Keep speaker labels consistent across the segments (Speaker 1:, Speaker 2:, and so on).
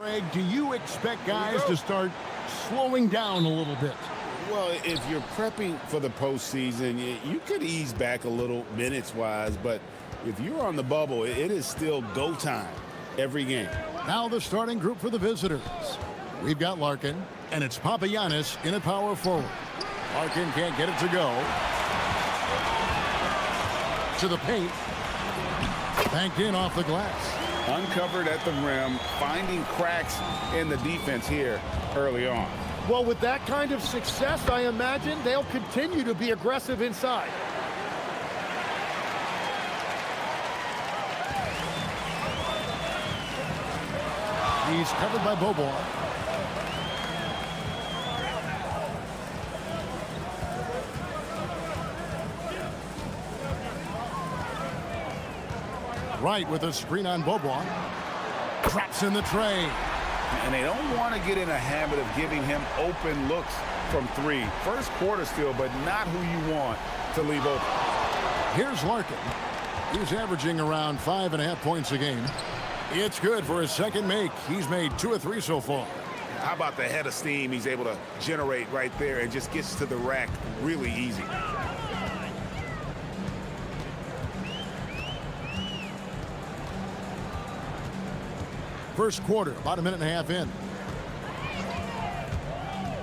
Speaker 1: Greg, do you expect guys to start slowing down a little bit?
Speaker 2: Well, if you're prepping for the postseason, you could ease back a little minutes-wise, but if you're on the bubble, it is still go time every game.
Speaker 1: Now the starting group for the visitors. We've got Larkin, and it's Papagiannis in at power forward. Larkin can't get it to go. To the paint. Banked in off the glass.
Speaker 2: Uncovered at the rim, finding cracks in the defense here early on.
Speaker 3: Well, with that kind of success, I imagine they'll continue to be aggressive inside.
Speaker 1: He's covered by Bobo. Right with a screen on Bobo. Traps in the tray.
Speaker 2: And they don't want to get in a habit of giving him open looks from three. First quarter still, but not who you want to leave open.
Speaker 1: Here's Larkin. He's averaging around 5.5 points a game. It's good for his second make. He's made 2 of 3 so far.
Speaker 2: How about the head of steam he's able to generate right there and just gets to the rack really easy.
Speaker 1: First quarter, about 1.5 minutes in.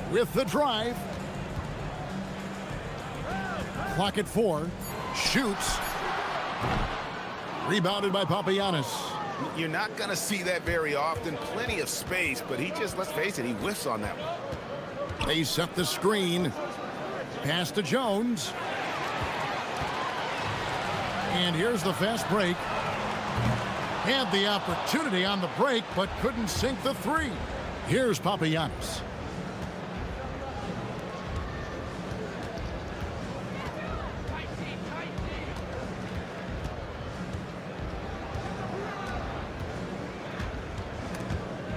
Speaker 1: With the drive. Clock at 4. Shoots. Rebounded by Papagiannis.
Speaker 2: You're not going to see that very often. Plenty of space, but he just, let's face it, he whiffs on that one.
Speaker 1: They set the screen. Pass to Jones. And here's the fast break. Had the opportunity on the break, but couldn't sink the 3. Here's Papagiannis.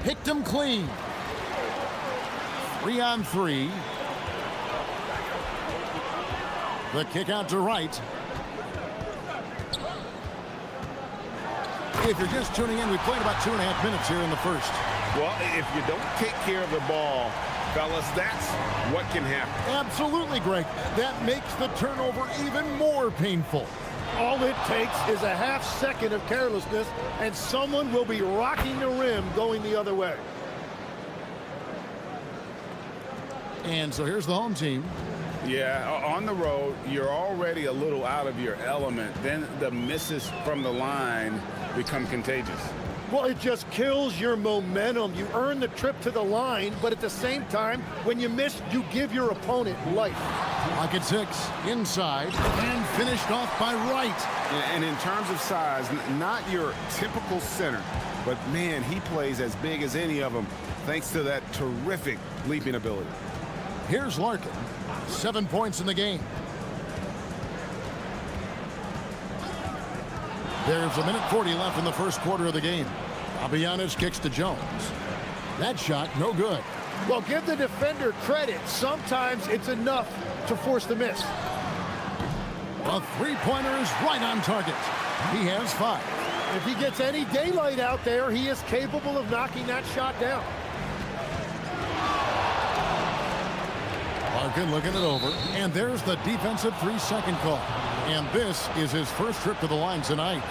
Speaker 1: Picked him clean. 3 on 3. The kick out to right. If you're just tuning in, we played about 2.5 minutes here in the first.
Speaker 2: Well, if you don't take care of the ball, fellas, that's what can happen.
Speaker 1: Absolutely, Greg. That makes the turnover even more painful.
Speaker 3: All it takes is a half second of carelessness, and someone will be rocking the rim going the other way.
Speaker 1: And so here's the home team.
Speaker 2: Yeah, on the road, you're already a little out of your element. Then the misses from the line become contagious.
Speaker 3: Well, it just kills your momentum. You earn the trip to the line, but at the same time, when you miss, you give your opponent life.
Speaker 1: Clock at 6, inside, and finished off by Wright.
Speaker 2: And in terms of size, not your typical center, but man, he plays as big as any of them thanks to that terrific leaping ability.
Speaker 1: Here's Larkin. 7 points in the game. There's 1:40 left in the first quarter of the game. Papagiannis kicks to Jones. That shot, no good.
Speaker 3: Well, give the defender credit. Sometimes it's enough to force the miss.
Speaker 1: A three-pointer is right on target. He has 5.
Speaker 3: If he gets any daylight out there, he is capable of knocking that shot down.
Speaker 1: Larkin looking it over, and there's the defensive 3-second call. And this is his first trip to the line tonight.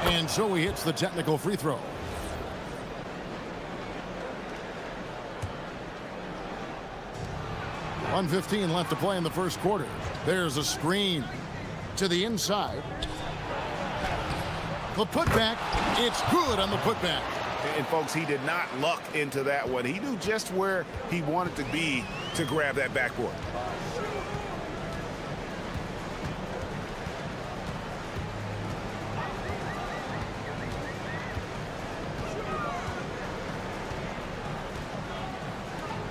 Speaker 1: And so he hits the technical free throw. .115 left to play in the first quarter. There's a screen to the inside. The putback, it's good on the putback.
Speaker 2: And folks, he did not luck into that one. He knew just where he wanted to be to grab that backboard.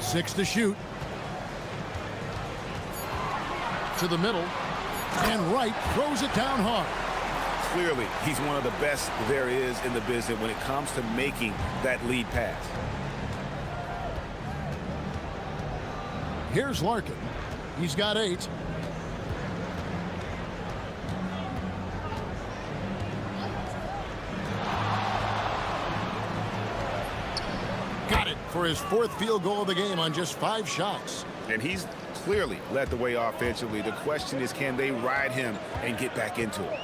Speaker 1: Six to shoot. To the middle. And Wright throws it down hard.
Speaker 2: Clearly, he's one of the best there is in the business when it comes to making that lead pass.
Speaker 1: Here's Larkin. He's got 8. for his 4th field goal of the game on just 5 shots.
Speaker 2: And he's clearly led the way offensively. The question is, can they ride him and get back into it?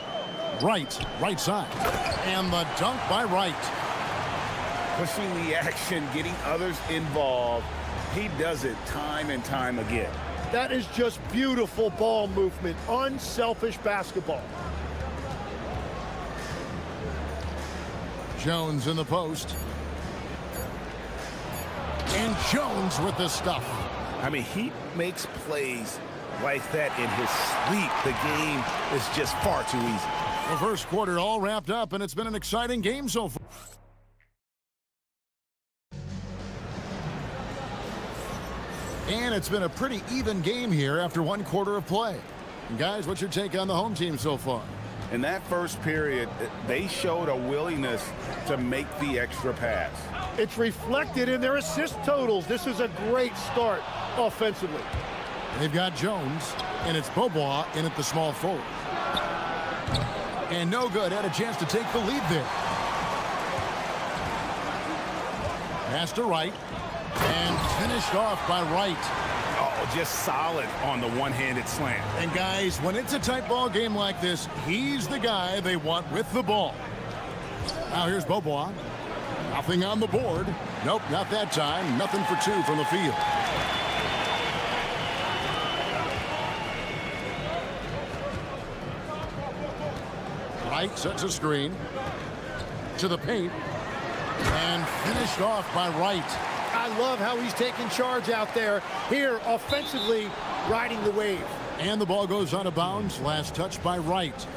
Speaker 1: Right side. And the dunk by Wright.
Speaker 2: Pushing the action, getting others involved. He does it time and time again.
Speaker 3: That is just beautiful ball movement, unselfish basketball.
Speaker 1: Jones in the post. And Jones with the stuff.
Speaker 2: I mean, he makes plays like that in his sleep. The game is just far too easy.
Speaker 1: The first quarter all wrapped up, and it's been an exciting game so far. And it's been a pretty even game here after 1 quarter of play. And guys, what's your take on the home team so far?
Speaker 2: In that first period, they showed a willingness to make the extra pass.
Speaker 3: It's reflected in their assist totals. This is a great start offensively.
Speaker 1: They've got Jones, and it's Bobois in at the small forward. And no good, had a chance to take the lead there. Pass to Wright, and finished off by Wright.
Speaker 2: Oh, just solid on the one-handed slam.
Speaker 1: And guys, when it's a tight ball game like this, he's the guy they want with the ball. Now here's Bobois. Nothing on the board. Nope, not that time. Nothing for 2 from the field. Wright sets a screen to the paint and finished off by Wright.
Speaker 3: I love how he's taking charge out there. Here, offensively, riding the wave.
Speaker 1: And the ball goes out of bounds. Last touch by Wright.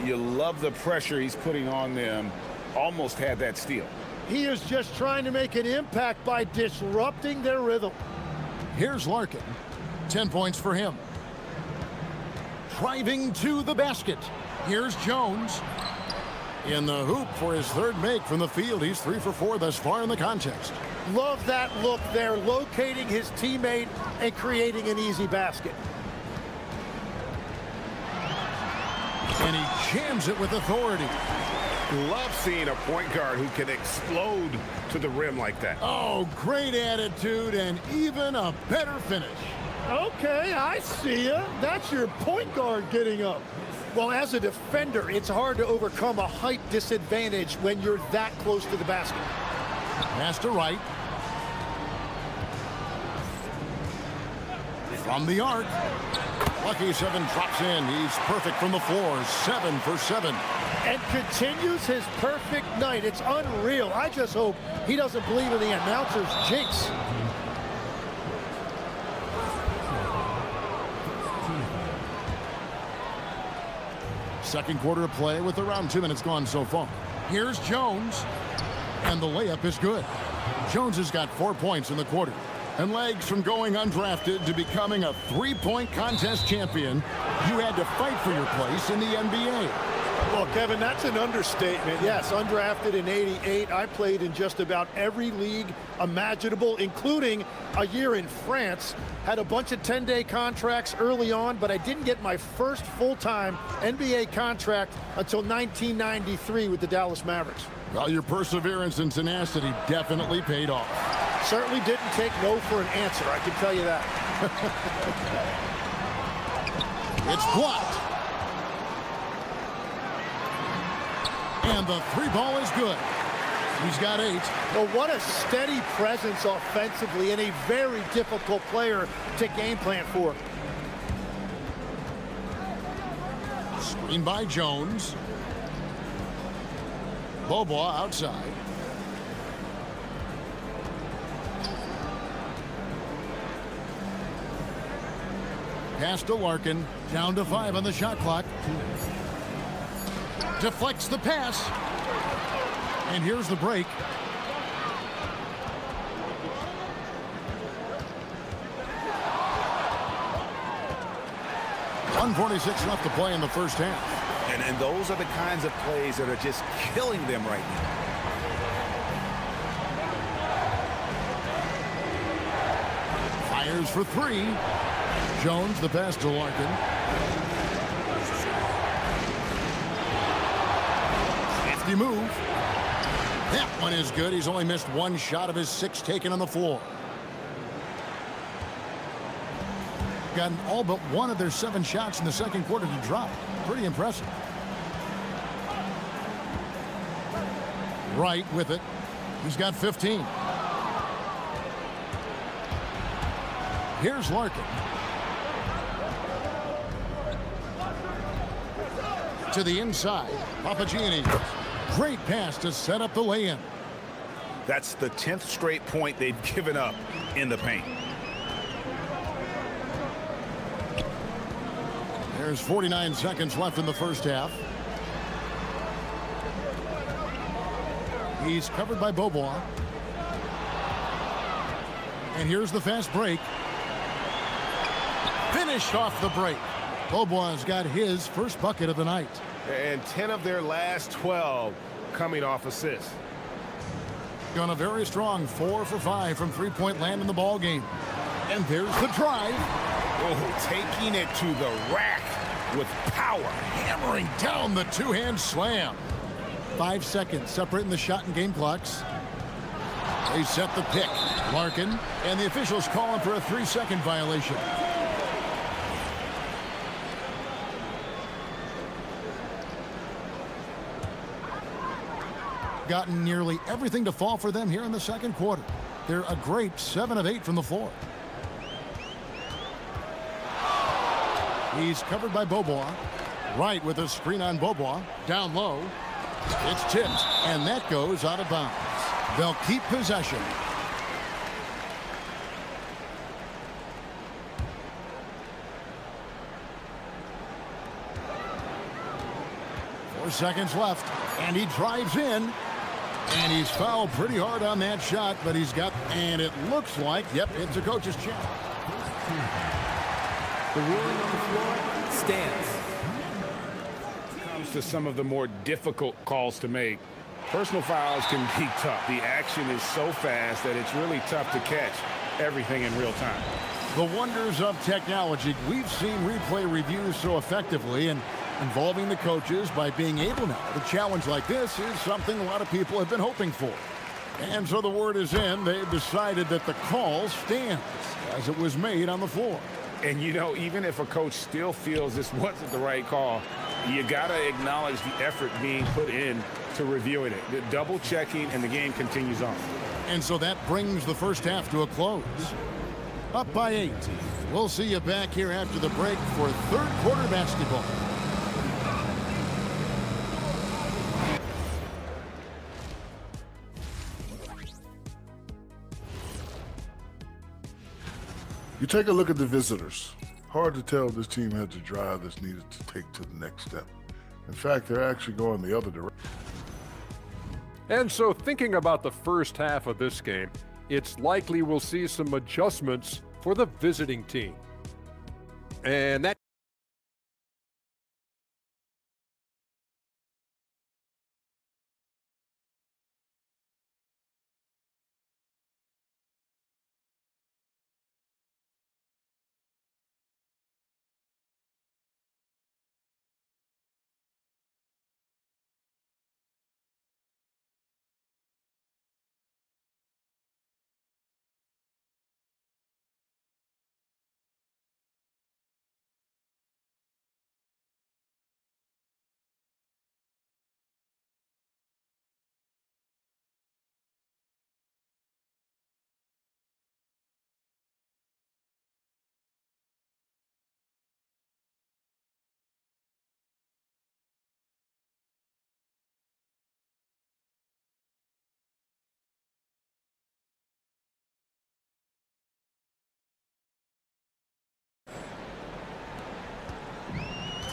Speaker 2: You love the pressure he's putting on them. Almost had that steal.
Speaker 3: He is just trying to make an impact by disrupting their rhythm.
Speaker 1: Here's Larkin. 10 points for him. Driving to the basket. Here's Jones. In the hoop for his 3rd make from the field. He's 3 for 4 thus far in the contest.
Speaker 3: Love that look there, locating his teammate and creating an easy basket.
Speaker 1: And he jams it with authority.
Speaker 2: Love seeing a point guard who can explode to the rim like that.
Speaker 1: Oh, great attitude and even a better finish.
Speaker 3: Okay, I see ya. That's your point guard getting up. Well, as a defender, it's hard to overcome a height disadvantage when you're that close to the basket.
Speaker 1: Pass to Wright. From the arc. Lucky 7 drops in. He's perfect from the floor. 7 for 7.
Speaker 3: And continues his perfect night. It's unreal. I just hope he doesn't believe in the announcer's jinx.
Speaker 1: Second quarter of play with around 2 minutes gone so far. Here's Jones. And the layup is good. Jones has got 4 points in the quarter. And legs from going undrafted to becoming a 3-point contest champion, you had to fight for your place in the NBA.
Speaker 3: Well, Kevin, that's an understatement. Yes, undrafted in '88. I played in just about every league imaginable, including a year in France. Had a bunch of 10-day contracts early on, but I didn't get my first full-time NBA contract until 1993 with the Dallas Mavericks.
Speaker 1: Well, your perseverance and tenacity definitely paid off.
Speaker 3: Certainly didn't take no for an answer, I can tell you that.
Speaker 1: It's blocked. And the 3 ball is good. He's got 8.
Speaker 3: Well, what a steady presence offensively and a very difficult player to game plan for.
Speaker 1: Screen by Jones. Bobois outside. Pass to Larkin. Down to 5 on the shot clock. Deflects the pass. And here's the break. .146 left to play in the first half.
Speaker 2: And those are the kinds of plays that are just killing them right now.
Speaker 1: Fires for 3. Jones, the pass to Larkin. Safety move. That one is good. He's only missed one shot of his 6 taken on the floor. Gotten all but one of their 7 shots in the second quarter to drop. Pretty impressive. Right with it. He's got 15. Here's Larkin. To the inside. Papagiannis. Great pass to set up the lay-in.
Speaker 2: That's the 10th straight point they've given up in the paint.
Speaker 1: There's 49 seconds left in the first half. He's covered by Beaubois. And here's the fast break. Finished off the break. Beaubois got his first bucket of the night.
Speaker 4: And 10 of their last 12 coming off assists.
Speaker 1: Gone a very strong 4 for 5 from three-point land in the ball game. And there's the drive.
Speaker 2: Oh, taking it to the rack with power.
Speaker 1: Hammering down the two-hand slam. 5 seconds separating the shot and game clocks. They set the pick. Larkin, and the officials calling for a 3-second violation. Gotten nearly everything to fall for them here in the second quarter. They're a great 7 of 8 from the floor. He's covered by Beaubois. Right with a screen on Beaubois. Down low. It's tipped, and that goes out of bounds. They'll keep possession. Four seconds left, and he drives in. And he's fouled pretty hard on that shot, but he's got, and it looks like, yep, it's a coach's check.
Speaker 5: The ruling on the floor stands.
Speaker 2: Comes to some of the more difficult calls to make. Personal fouls can be tough. The action is so fast that it's really tough to catch everything in real time.
Speaker 1: The wonders of technology. We've seen replay reviews so effectively, and involving the coaches by being able now to challenge like this is something a lot of people have been hoping for. And so the word is in. They've decided that the call stands as it was made on the floor.
Speaker 2: And, you know, even if a coach still feels this wasn't the right call, you got to acknowledge the effort being put in to reviewing it. The double checking, and the game continues on.
Speaker 1: And so that brings the first half to a close. Up by 8. We'll see you back here after the break for third quarter basketball.
Speaker 6: You take a look at the visitors. Hard to tell if this team had the drive that's needed to take to the next step. In fact, they're actually going the other direction.
Speaker 7: And so thinking about the first half of this game, it's likely we'll see some adjustments for the visiting team. And that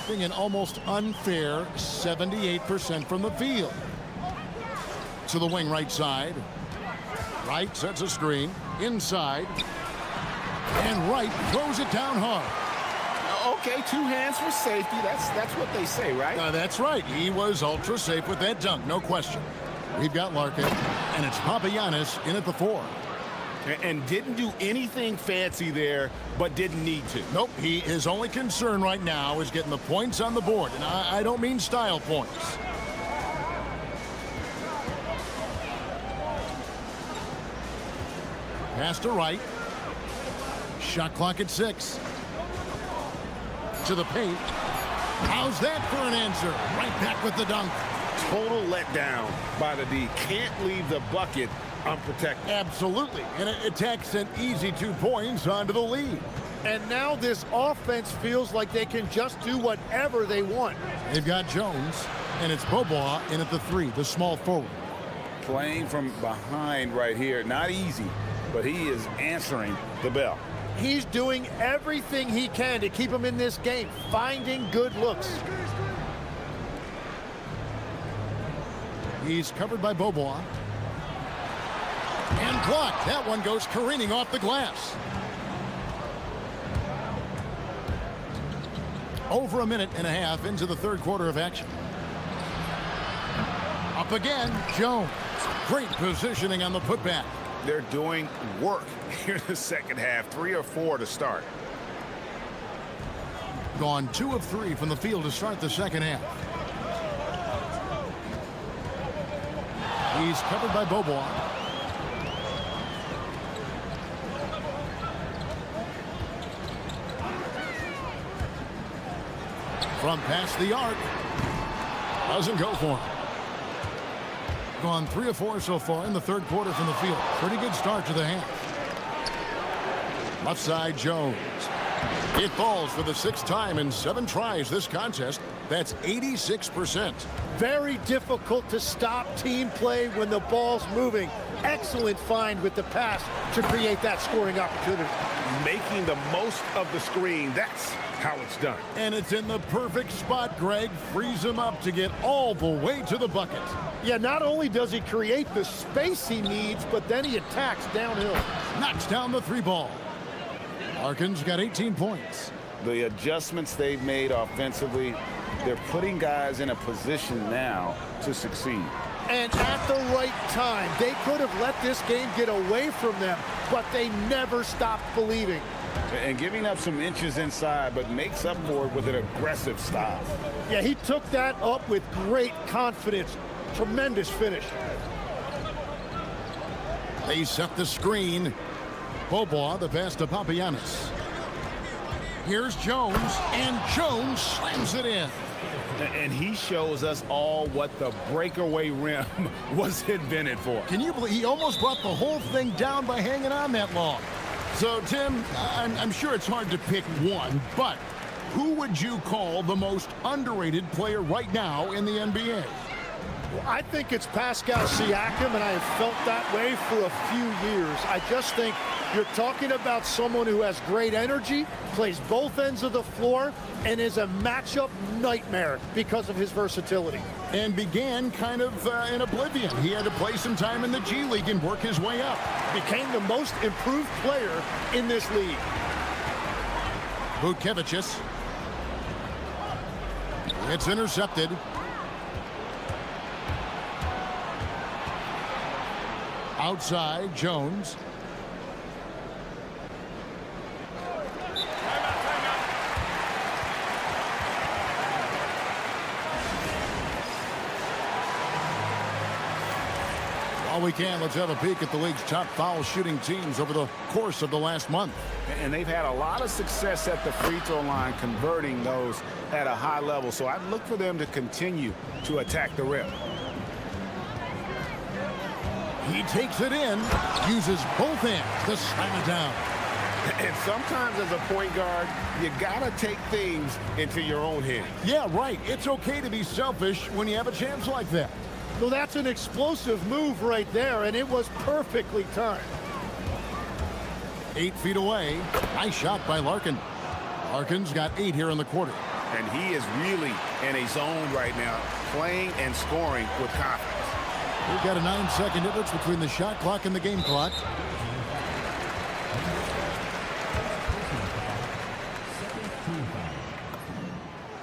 Speaker 1: an almost unfair 78% from the field. To the wing right side. Right sets a screen. Inside. And Wright throws it down hard.
Speaker 2: Okay, 2 hands for safety. That's what they say, right?
Speaker 1: That's right. He was ultra safe with that dunk, no question. We've got Larkin, and it's Papagiannis in at the 4.
Speaker 2: And didn't do anything fancy there, but didn't need to.
Speaker 1: Nope, his only concern right now is getting the points on the board, and I don't mean style points. Pass to right. Shot clock at 6. To the paint. How's that for an answer? Right back with the dunk.
Speaker 2: Total letdown by the D. Can't leave the bucket unprotected.
Speaker 1: Absolutely. And it takes an easy 2 points onto the lead.
Speaker 3: And now this offense feels like they can just do whatever they want.
Speaker 1: They've got Jones, and it's Bobois in at the 3, the small forward.
Speaker 2: Playing from behind right here. Not easy, but he is answering the bell.
Speaker 3: He's doing everything he can to keep him in this game, finding good looks.
Speaker 1: He's covered by Bobois. And blocked. That one goes careening off the glass. Over a minute and a half into the third quarter of action. Up again, Jones. Great positioning on the putback.
Speaker 2: They're doing work here in the second half. 3 or 4 to start.
Speaker 1: Gone 2 of 3 from the field to start the second half. He's covered by Bobois. From past the arc. Doesn't go for him. Gone 3 of 4 so far in the third quarter from the field. Pretty good start to the half. Left side, Jones. It falls for the 6th time in 7 tries this contest. That's 86%.
Speaker 3: Very difficult to stop team play when the ball's moving. Excellent find with the pass to create that scoring opportunity.
Speaker 2: Making the most of the screen. That's how it's done.
Speaker 1: And it's in the perfect spot, Greg. Frees him up to get all the way to the bucket.
Speaker 3: Yeah, not only does he create the space he needs, but then he attacks downhill.
Speaker 1: Knocks down the 3 ball. Larkin's got 18 points.
Speaker 2: The adjustments they've made offensively, they're putting guys in a position now to succeed.
Speaker 3: And at the right time, they could have let this game get away from them, but they never stopped believing.
Speaker 2: And giving up some inches inside, but makes up for it with an aggressive style.
Speaker 3: Yeah, he took that up with great confidence. Tremendous finish.
Speaker 1: They set the screen. Bobois, the pass to Papagiannis. Here's Jones, and Jones slams it in.
Speaker 2: And he shows us all what the breakaway rim was invented for.
Speaker 1: Can you believe he almost brought the whole thing down by hanging on that long? So, Tim, I'm sure it's hard to pick one, but who would you call the most underrated player right now in the NBA?
Speaker 3: Well, I think it's Pascal Siakam, and I have felt that way for a few years. I just think you're talking about someone who has great energy, plays both ends of the floor, and is a matchup nightmare because of his versatility.
Speaker 1: And began kind of in oblivion. He had to play some time in the G League and work his way up.
Speaker 3: Became the most improved player in this league.
Speaker 1: Butkevicius. It's intercepted. Outside, Jones. While we can, let's have a peek at the league's top foul shooting teams over the course of the last month.
Speaker 2: And they've had a lot of success at the free throw line, converting those at a high level. So I'd look for them to continue to attack the rim.
Speaker 1: He takes it in, uses both hands to slam it down.
Speaker 2: And sometimes as a point guard, you gotta take things into your own hands.
Speaker 1: Yeah, right. It's okay to be selfish when you have a chance like that.
Speaker 3: Well, that's an explosive move right there, and it was perfectly timed.
Speaker 1: 8 feet away. Nice shot by Larkin. Larkin's got 8 here in the quarter.
Speaker 2: And he is really in a zone right now, playing and scoring with confidence.
Speaker 1: We've got a 9-second difference between the shot clock and the game clock.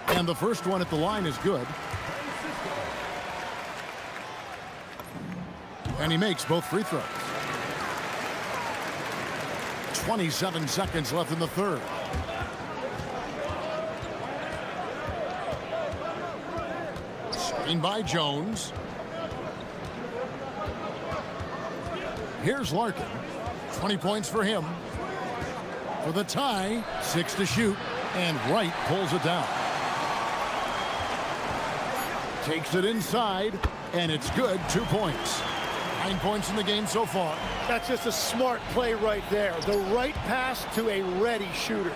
Speaker 1: And the first one at the line is good. And he makes both free throws. 27 seconds left in the third. Screen by Jones. Here's Larkin. 20 points for him. For the tie, 6 to shoot, and Wright pulls it down. Takes it inside, and it's good. 2 points. 9 points in the game so far.
Speaker 3: That's just a smart play right there. The right pass to a ready shooter.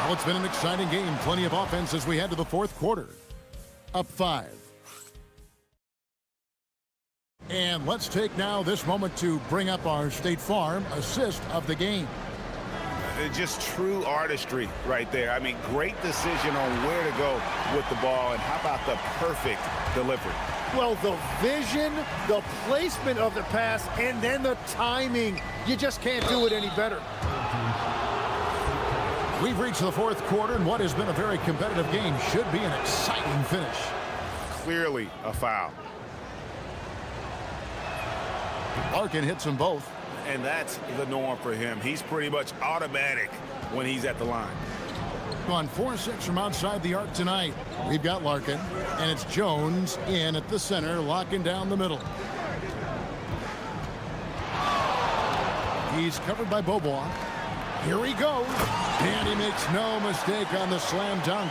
Speaker 1: Well, it's been an exciting game. Plenty of offense as we head to the fourth quarter. Up 5. And let's take now this moment to bring up our State Farm assist of the game.
Speaker 2: Just true artistry right there. I mean, great decision on where to go with the ball, and how about the perfect delivery?
Speaker 3: Well, the vision, the placement of the pass, and then the timing. You just can't do it any better.
Speaker 1: We've reached the fourth quarter, and what has been a very competitive game should be an exciting finish.
Speaker 2: Clearly a foul.
Speaker 1: Larkin hits them both.
Speaker 2: And that's the norm for him. He's pretty much automatic when he's at the line.
Speaker 1: On 4-6 from outside the arc tonight. We've got Larkin, and it's Jones in at the center, locking down the middle. He's covered by Beaubois. Here he goes, and he makes no mistake on the slam dunk.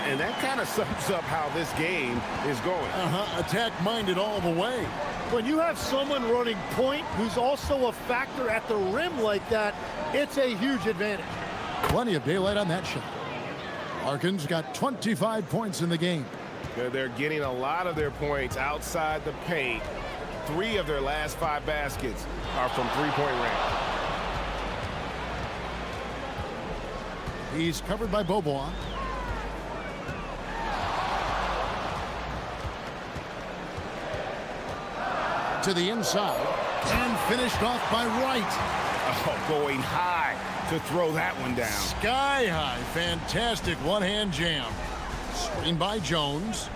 Speaker 2: And that kind of sums up how this game is going.
Speaker 1: Attack-minded all the way.
Speaker 3: When you have someone running point who's also a factor at the rim like that, it's a huge advantage.
Speaker 1: Plenty of daylight on that shot. Larkin's got 25 points in the game.
Speaker 4: They're getting a lot of their points outside the paint. 3 of their last 5 baskets are from three-point range.
Speaker 1: He's covered by Beaubois. To the inside, and finished off by Wright.
Speaker 2: Oh, going high to throw that one down.
Speaker 1: Sky high, fantastic one-hand jam. Screen by Jones.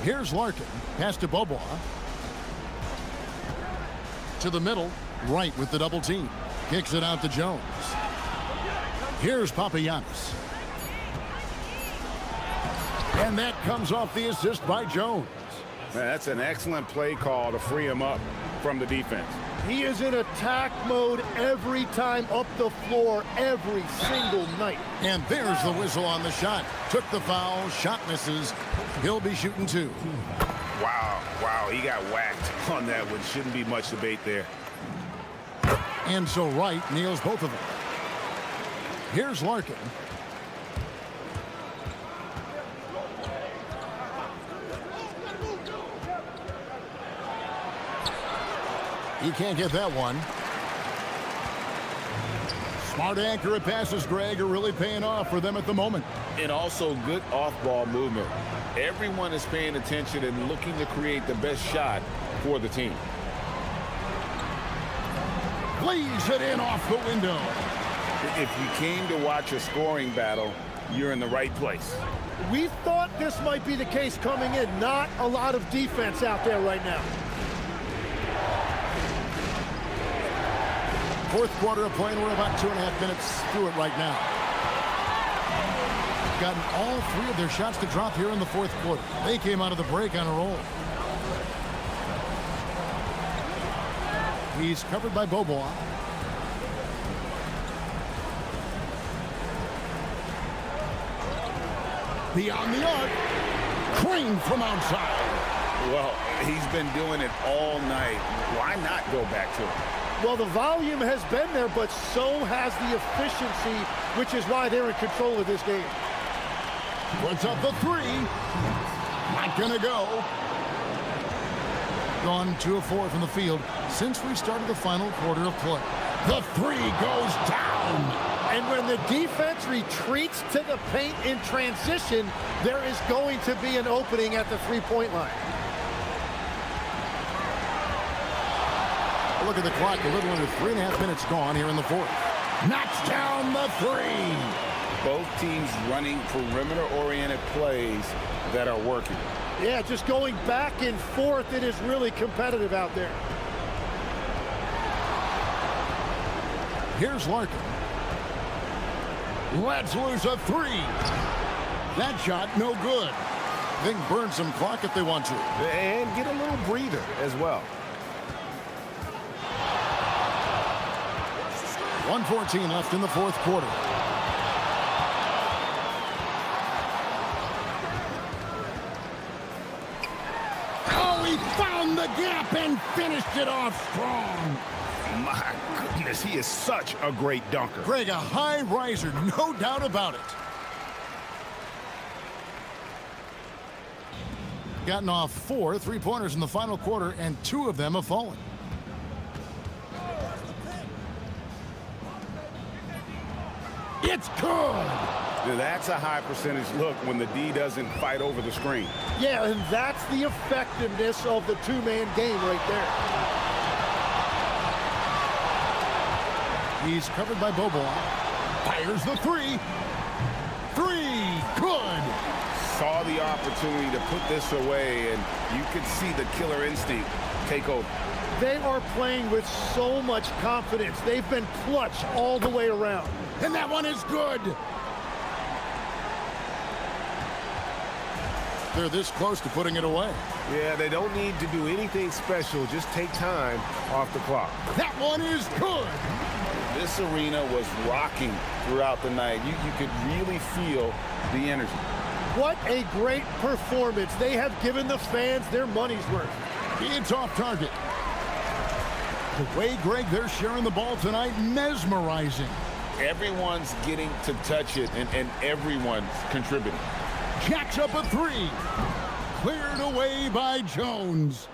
Speaker 1: Here's Larkin, pass to Beaubois. To the middle, Wright with the double team. Kicks it out to Jones. Here's Papagiannis. And that comes off the assist by Jones.
Speaker 2: Man, that's an excellent play call to free him up from the defense.
Speaker 3: He is in attack mode every time up the floor, every single night.
Speaker 1: And there's the whistle on the shot. Took the foul, shot misses. He'll be shooting 2.
Speaker 2: Wow, he got whacked on that one. Shouldn't be much debate there.
Speaker 1: And so Wright nails both of them. Here's Larkin. He can't get that one. Smart accurate passes, Greg, are really paying off for them at the moment.
Speaker 2: And also good off-ball movement. Everyone is paying attention and looking to create the best shot for the team.
Speaker 1: Leaves it in off the window.
Speaker 2: If you came to watch a scoring battle, you're in the right place.
Speaker 3: We thought this might be the case coming in. Not a lot of defense out there right now.
Speaker 1: Fourth quarter of play, and we're about 2.5 minutes through it right now. Gotten all 3 of their shots to drop here in the fourth quarter. They came out of the break on a roll. He's covered by Beaubois. Beyond the arc. Crane from outside.
Speaker 2: Well, he's been doing it all night. Why not go back to it?
Speaker 3: Well, the volume has been there, but so has the efficiency, which is why they're in control of this game.
Speaker 1: Puts up the 3. Not gonna go. Gone 2 of 4 from the field since we started the final quarter of play. The 3 goes down.
Speaker 3: And when the defense retreats to the paint in transition, there is going to be an opening at the three-point line.
Speaker 1: Look at the clock, a little under 3.5 minutes gone here in the fourth. Knocks down the 3.
Speaker 2: Both teams running perimeter-oriented plays that are working.
Speaker 3: Yeah, just going back and forth, it is really competitive out there.
Speaker 1: Here's Larkin. Let's lose a 3. That shot, no good. They can burn some clock if they want to.
Speaker 4: And get a little breather as well.
Speaker 1: 1:14 left in the fourth quarter. Oh, he found the gap and finished it off strong.
Speaker 2: My goodness, he is such a great dunker.
Speaker 1: Greg, a high riser, no doubt about it. Gotten off 4 3-pointers in the final quarter, and 2 of them have fallen. It's good.
Speaker 2: That's a high percentage look when the D doesn't fight over the screen.
Speaker 3: Yeah, and that's the effectiveness of the two-man game right there.
Speaker 1: He's covered by Bobo. Fires the 3. 3. Good.
Speaker 2: Saw the opportunity to put this away, and you could see the killer instinct take over.
Speaker 3: They are playing with so much confidence. They've been clutch all the way around.
Speaker 1: And that one is good. They're this close to putting it away.
Speaker 4: Yeah, they don't need to do anything special. Just take time off the clock.
Speaker 1: That one is good.
Speaker 2: This arena was rocking throughout the night. You could really feel the energy.
Speaker 3: What a great performance. They have given the fans their money's worth.
Speaker 1: It's off target. The way, Greg, they're sharing the ball tonight, mesmerizing.
Speaker 2: Everyone's getting to touch it, and everyone's contributing.
Speaker 1: Jacks up a 3. Cleared away by Jones.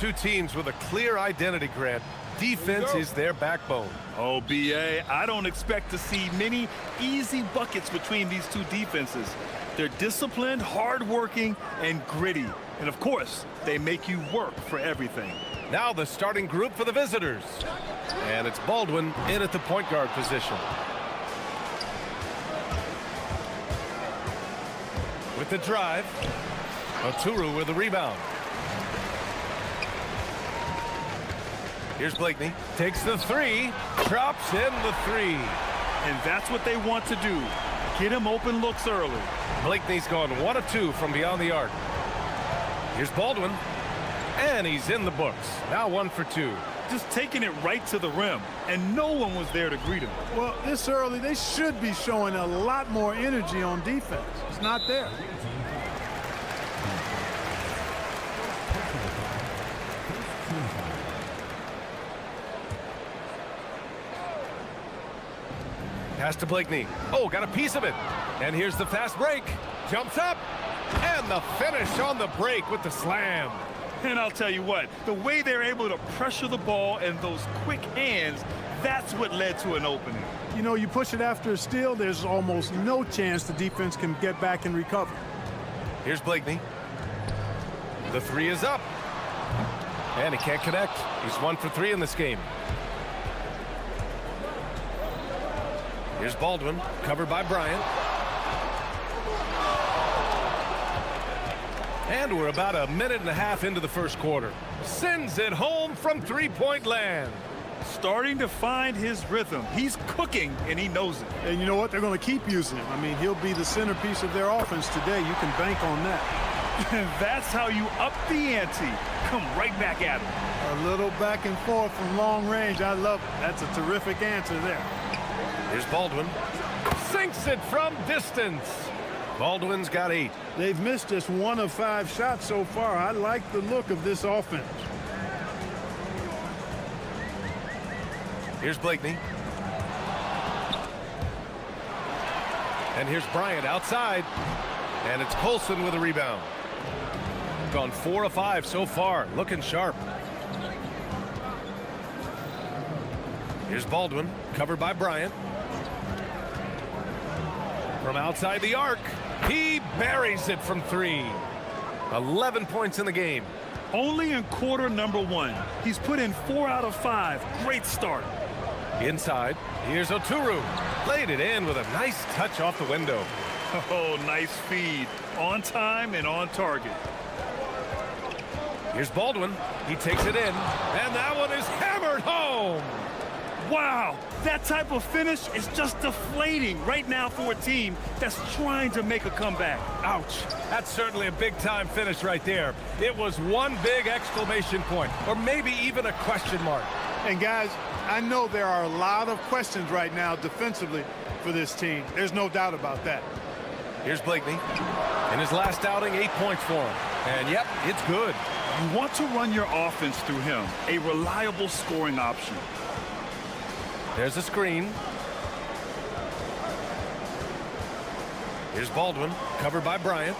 Speaker 8: two teams with a clear identity, Grant. Defense is their backbone.
Speaker 9: Oh, BA, I don't expect to see many easy buckets between these two defenses. They're disciplined, hardworking, and gritty. And of course, they make you work for everything.
Speaker 8: Now the starting group for the visitors. And it's Baldwin in at the point guard position. With the drive, Oturu with the rebound. Here's Blakeney, takes the three, drops in the three.
Speaker 9: And that's what they want to do. Get him open looks early.
Speaker 8: Blakeney's gone 1 of 2 from beyond the arc. Here's Baldwin, and he's in the books. Now 1 for 2.
Speaker 9: Just taking it right to the rim, and no one was there to greet him.
Speaker 3: Well, this early, they should be showing a lot more energy on defense. It's not there.
Speaker 8: Pass to Blakeney. Oh, got a piece of it. And here's the fast break. Jumps up. And the finish on the break with the slam.
Speaker 9: And I'll tell you what, the way they're able to pressure the ball and those quick hands, that's what led to an opening.
Speaker 3: You know, you push it after a steal, there's almost no chance the defense can get back and recover.
Speaker 8: Here's Blakeney. The three is up. And he can't connect. He's 1 for 3 in this game. Here's Baldwin, covered by Bryant. And we're about a minute and a half into the first quarter. Sends it home from three-point land.
Speaker 9: Starting to find his rhythm. He's cooking, and he knows it.
Speaker 3: And you know what? They're going to keep using him. I mean, he'll be the centerpiece of their offense today. You can bank on that.
Speaker 9: And that's how you up the ante. Come right back at him.
Speaker 3: A little back and forth from long range. I love it. That's a terrific answer there.
Speaker 8: Here's Baldwin. Sinks it from distance. Baldwin's got 8.
Speaker 3: They've missed just 1 of 5 shots so far. I like the look of this offense.
Speaker 8: Here's Blakeney. And here's Bryant outside. And it's Colson with a rebound. Gone 4 of 5 so far. Looking sharp. Here's Baldwin, covered by Bryant. From outside the arc, he buries it from 3. 11 points in the game.
Speaker 9: Only in quarter number 1. He's put in 4 out of 5. Great start.
Speaker 8: Inside, here's Oturu. Laid it in with a nice touch off the window.
Speaker 9: Oh, nice feed. On time and on target.
Speaker 8: Here's Baldwin. He takes it in, and that one is hammered home.
Speaker 9: Wow, that type of finish is just deflating right now for a team that's trying to make a comeback.
Speaker 8: Ouch. That's certainly a big-time finish right there. It was one big exclamation point, or maybe even a question mark.
Speaker 3: And guys, I know there are a lot of questions right now defensively for this team. There's no doubt about that.
Speaker 8: Here's Blakeney. In his last outing, 8 points for him. And yep, it's good.
Speaker 9: You want to run your offense through him, a reliable scoring option.
Speaker 8: There's a screen. Here's Baldwin, covered by Bryant.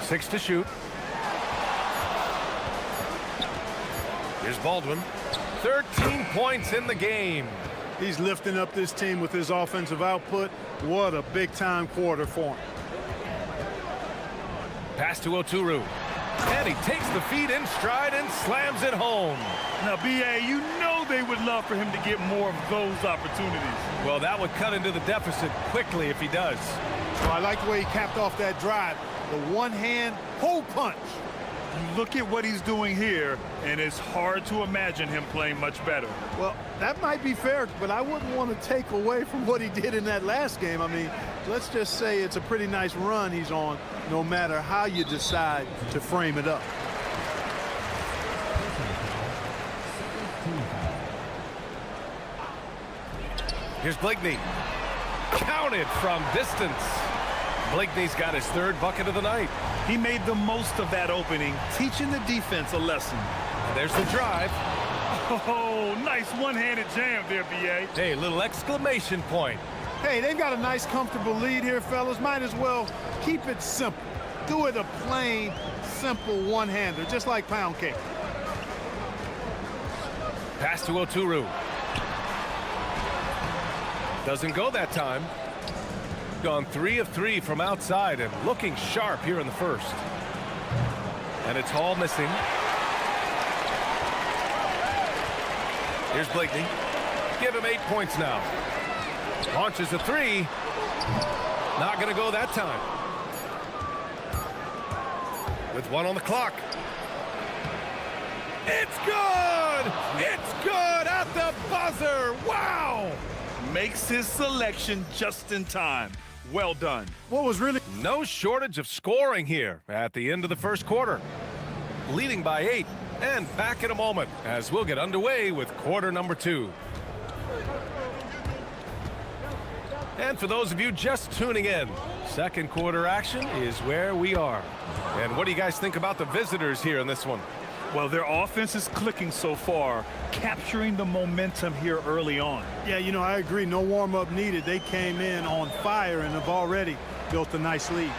Speaker 8: Six to shoot. Here's Baldwin. 13 points in the game.
Speaker 3: He's lifting up this team with his offensive output. What a big-time quarter for him.
Speaker 8: Pass to Oturu. And he takes the feed in stride and slams it home.
Speaker 9: Now, BA, you know they would love for him to get more of those opportunities.
Speaker 8: Well, that would cut into the deficit quickly if he does.
Speaker 3: Well, I like the way he capped off that drive. The one-hand hole punch.
Speaker 9: You look at what he's doing here, and it's hard to imagine him playing much better.
Speaker 3: Well, that might be fair, but I wouldn't want to take away from what he did in that last game. I mean, let's just say it's a pretty nice run he's on, no matter how you decide to frame it up.
Speaker 8: Here's Blakeney. Counted from distance. Blakeney's got his 3rd bucket of the night.
Speaker 9: He made the most of that opening, teaching the defense a lesson.
Speaker 8: And there's the drive.
Speaker 9: Oh, nice one-handed jam there, BA.
Speaker 8: Hey, little exclamation point.
Speaker 3: Hey, they've got a nice, comfortable lead here, fellas. Might as well keep it simple. Do it a plain, simple one-hander, just like pound cake.
Speaker 8: Pass to Oturu. Doesn't go that time. Gone 3 of 3 from outside and looking sharp here in the first. And it's Hall missing. Here's Blakeney. Give him 8 points now. Launches a 3. Not going to go that time. With 1 on the clock. It's good! It's good at the buzzer! Wow!
Speaker 9: Makes his selection just in time. Well done.
Speaker 3: What was really...
Speaker 8: No shortage of scoring here at the end of the first quarter. Leading by 8, and back in a moment as we'll get underway with quarter number 2. And for those of you just tuning in, second quarter action is where we are. And what do you guys think about the visitors here in this one?
Speaker 9: Well, their offense is clicking so far, capturing the momentum here early on.
Speaker 3: Yeah, you know, I agree. No warm-up needed. They came in on fire and have already built a nice lead.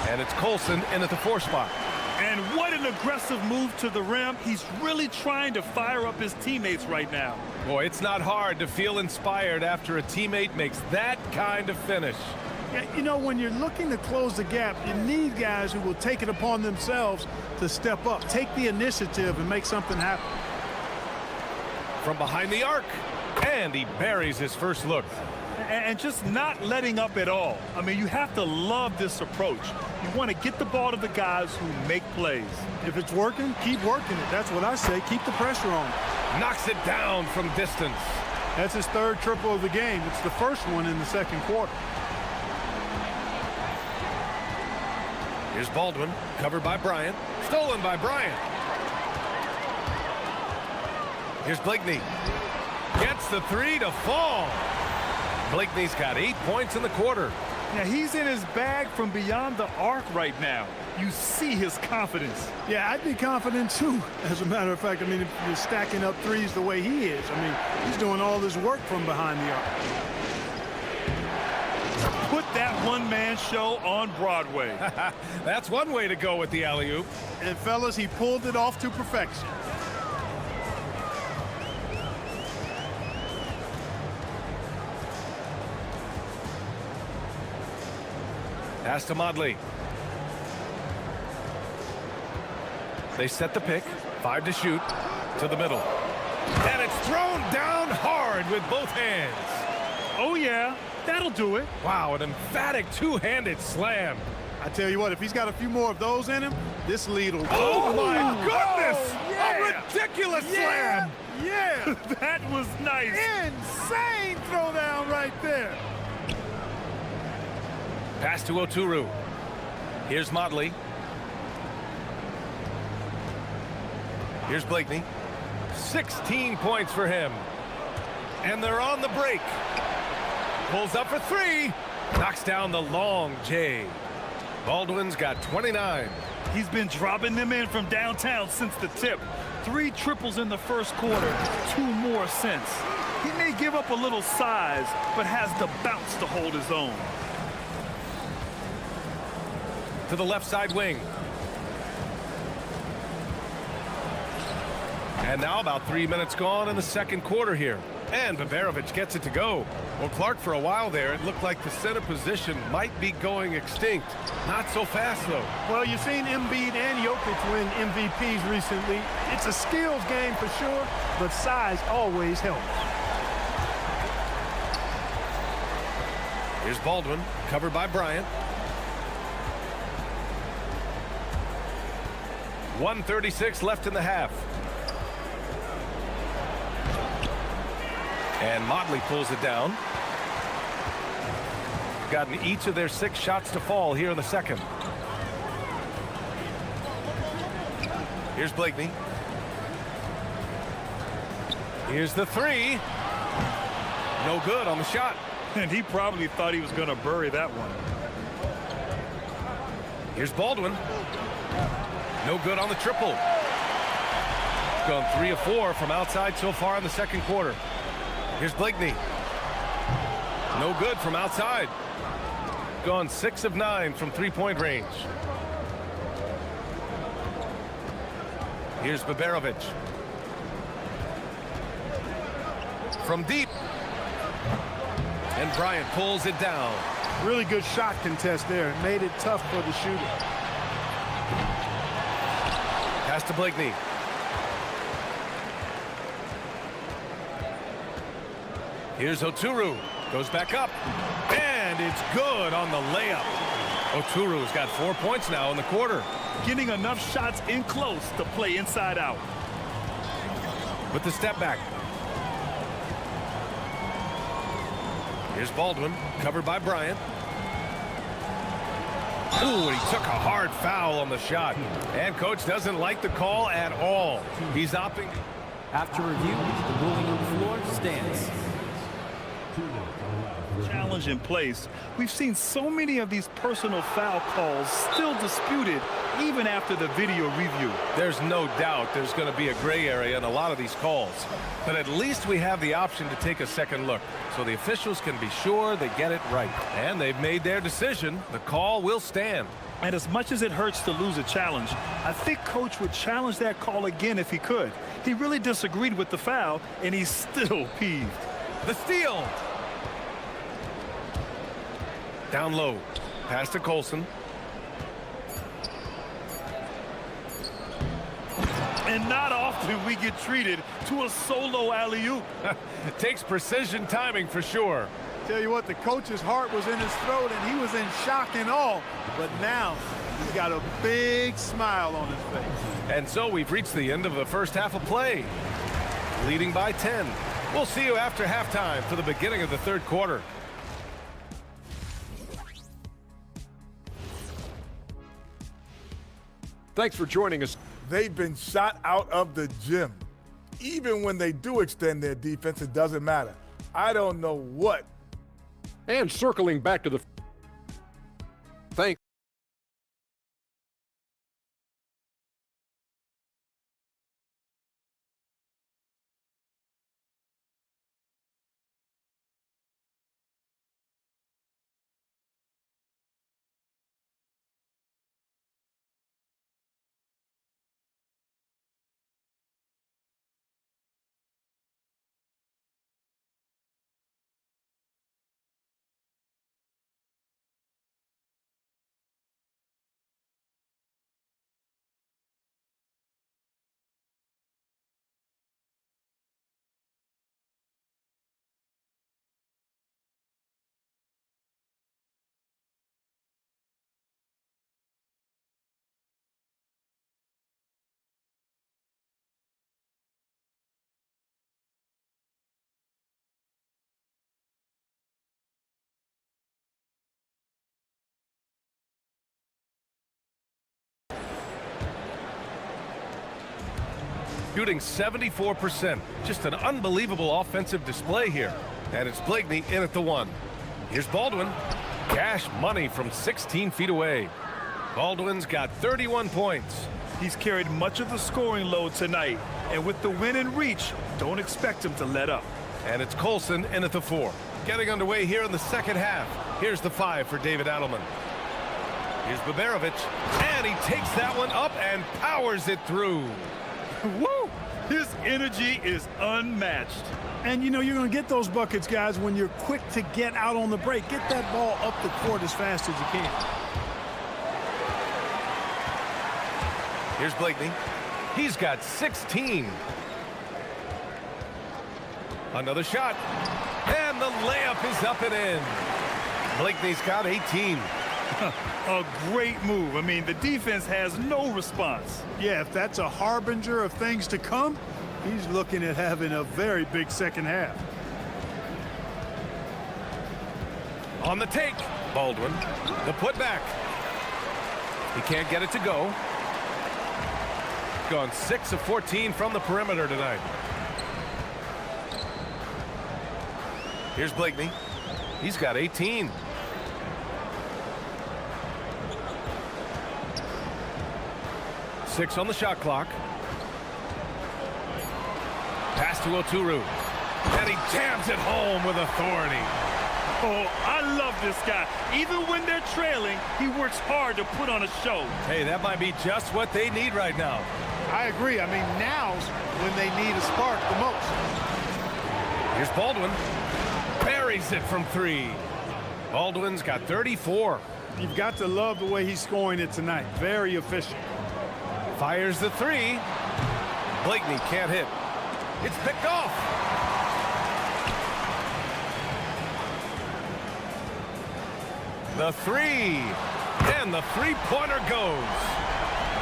Speaker 8: And it's Colson in at the 4 spot.
Speaker 9: And what an aggressive move to the rim. He's really trying to fire up his teammates right now.
Speaker 8: Boy, it's not hard to feel inspired after a teammate makes that kind of finish.
Speaker 3: Yeah, you know, when you're looking to close the gap, you need guys who will take it upon themselves to step up, take the initiative, and make something happen.
Speaker 8: From behind the arc, and he buries his first look.
Speaker 9: And just not letting up at all. I mean, you have to love this approach. You want to get the ball to the guys who make plays.
Speaker 3: If it's working, keep working it. That's what I say. Keep the pressure on.
Speaker 8: Knocks it down from distance.
Speaker 3: That's his 3rd triple of the game. It's the first one in the second quarter.
Speaker 8: Here's Baldwin, covered by Bryant. Stolen by Bryant. Here's Blakeney. Gets the 3 to fall. Blakeney's got 8 points in the quarter.
Speaker 9: Now, he's in his bag from beyond the arc right now. You see his confidence.
Speaker 3: Yeah, I'd be confident too, as a matter of fact. I mean, if you're stacking up threes the way he is, I mean, he's doing all this work from behind the arc.
Speaker 9: Put that one-man show on Broadway.
Speaker 8: That's one way to go with the alley-oop.
Speaker 3: And fellas, he pulled it off to perfection.
Speaker 8: Pass to Modley. They set the pick. 5 to shoot. To the middle. And it's thrown down hard with both hands.
Speaker 9: Oh, yeah. That'll do it.
Speaker 8: Wow, an emphatic two-handed slam.
Speaker 3: I tell you what, if he's got a few more of those in him, this lead will...
Speaker 8: Oh, my goodness!
Speaker 3: Oh, yeah.
Speaker 8: A ridiculous slam!
Speaker 3: Yeah!
Speaker 9: That was nice.
Speaker 3: Insane throwdown right there.
Speaker 8: Pass to Oturu. Here's Motley. Here's Blakeney. 16 points for him. And they're on the break. Pulls up for 3. Knocks down the long J. Baldwin's got 29.
Speaker 9: He's been dropping them in from downtown since the tip. 3 triples in the first quarter, 2 more since. He may give up a little size, but has the bounce to hold his own.
Speaker 8: To the left side wing. And now about 3 minutes gone in the second quarter here. And Babarovic gets it to go. Well, Clark, for a while there, it looked like the center position might be going extinct. Not so fast, though.
Speaker 3: Well, you've seen Embiid and Jokic win MVPs recently. It's a skills game for sure, but size always helps.
Speaker 8: Here's Baldwin, covered by Bryant. 1:36 left in the half. And Motley pulls it down. Gotten each of their 6 shots to fall here in the second. Here's Blakeney. Here's the 3. No good on the shot.
Speaker 9: And he probably thought he was going to bury that one.
Speaker 8: Here's Baldwin. No good on the triple. Gone 3 of 4 from outside so far in the second quarter. Here's Blakeney. No good from outside. Gone 6 of 9 from three-point range. Here's Baberovic. From deep. And Bryant pulls it down.
Speaker 3: Really good shot contest there. It made it tough for the shooter.
Speaker 8: Pass to Blakeney. Here's Oturu. Goes back up. And it's good on the layup. Oturu's got 4 points now in the quarter.
Speaker 9: Getting enough shots in close to play inside out.
Speaker 8: With the step back. Here's Baldwin, covered by Bryant. Ooh, and he took a hard foul on the shot. And coach doesn't like the call at all. He's opting.
Speaker 5: After review, the ruling on the floor stands.
Speaker 9: Challenge in place. We've seen so many of these personal foul calls still disputed even after the video review.
Speaker 8: There's no doubt there's going to be a gray area in a lot of these calls. But at least we have the option to take a second look, so the officials can be sure they get it right. And they've made their decision. The call will stand.
Speaker 9: And as much as it hurts to lose a challenge, I think coach would challenge that call again if he could. He really disagreed with the foul, and he's still peeved.
Speaker 8: The steal. Down low. Pass to Colson.
Speaker 9: And not often we get treated to a solo alley-oop.
Speaker 8: It takes precision timing for sure.
Speaker 3: Tell you what, the coach's heart was in his throat and he was in shock and awe. But now he's got a big smile on his face.
Speaker 8: And so we've reached the end of the first half of play. Leading by 10. We'll see you after halftime for the beginning of the third quarter.
Speaker 7: Thanks for joining us.
Speaker 6: They've been shot out of the gym. Even when they do extend their defense, it doesn't matter. I don't know what.
Speaker 7: And circling back to the thanks.
Speaker 8: Shooting 74%. Just an unbelievable offensive display here. And it's Blakeney in at the one. Here's Baldwin. Cash money from 16 feet away. Baldwin's got 31 points.
Speaker 9: He's carried much of the scoring load tonight. And with the win in reach, don't expect him to let up.
Speaker 8: And it's Colson in at the 4. Getting underway here in the second half. Here's the 5 for David Adelman. Here's Baberovic. And he takes that one up and powers it through.
Speaker 9: Woo! His energy is unmatched.
Speaker 3: And you know, you're going to get those buckets, guys, when you're quick to get out on the break. Get that ball up the court as fast as you can.
Speaker 8: Here's Blakeney. He's got 16. Another shot. And the layup is up and in. Blakeney's got 18.
Speaker 9: A great move. I mean, the defense has no response.
Speaker 3: Yeah, if that's a harbinger of things to come, he's looking at having a very big second half.
Speaker 8: On the take, Baldwin. The putback. He can't get it to go. Gone 6 of 14 from the perimeter tonight. Here's Blakeney. He's got 18. Six on the shot clock. Pass to Oturu. And he jams it home with authority.
Speaker 9: Oh, I love this guy. Even when they're trailing, he works hard to put on a show.
Speaker 8: Hey, that might be just what they need right now.
Speaker 3: I agree. I mean, now's when they need a spark the most.
Speaker 8: Here's Baldwin. Buries it from 3. Baldwin's got 34.
Speaker 3: You've got to love the way he's scoring it tonight. Very efficient.
Speaker 8: Fires the 3. Blakeney can't hit. It's picked off. The 3. And the three-pointer goes.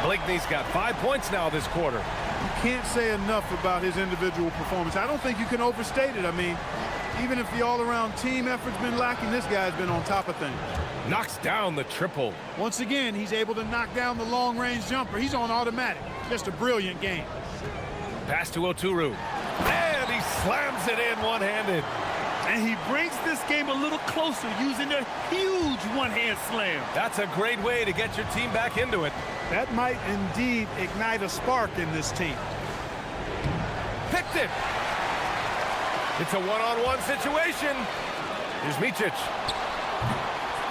Speaker 8: Blakeney's got 5 points now this quarter.
Speaker 3: You can't say enough about his individual performance. I don't think you can overstate it. I mean, even if the all-around team effort's been lacking, this guy's been on top of things.
Speaker 8: Knocks down the triple.
Speaker 3: Once again, he's able to knock down the long-range jumper. He's on automatic. Just a brilliant game.
Speaker 8: Pass to Oturu. And he slams it in one-handed.
Speaker 9: And he brings this game a little closer using a huge one-hand slam.
Speaker 8: That's a great way to get your team back into it.
Speaker 3: That might indeed ignite a spark in this team.
Speaker 8: Picked it. It's a one-on-one situation. Here's Micic.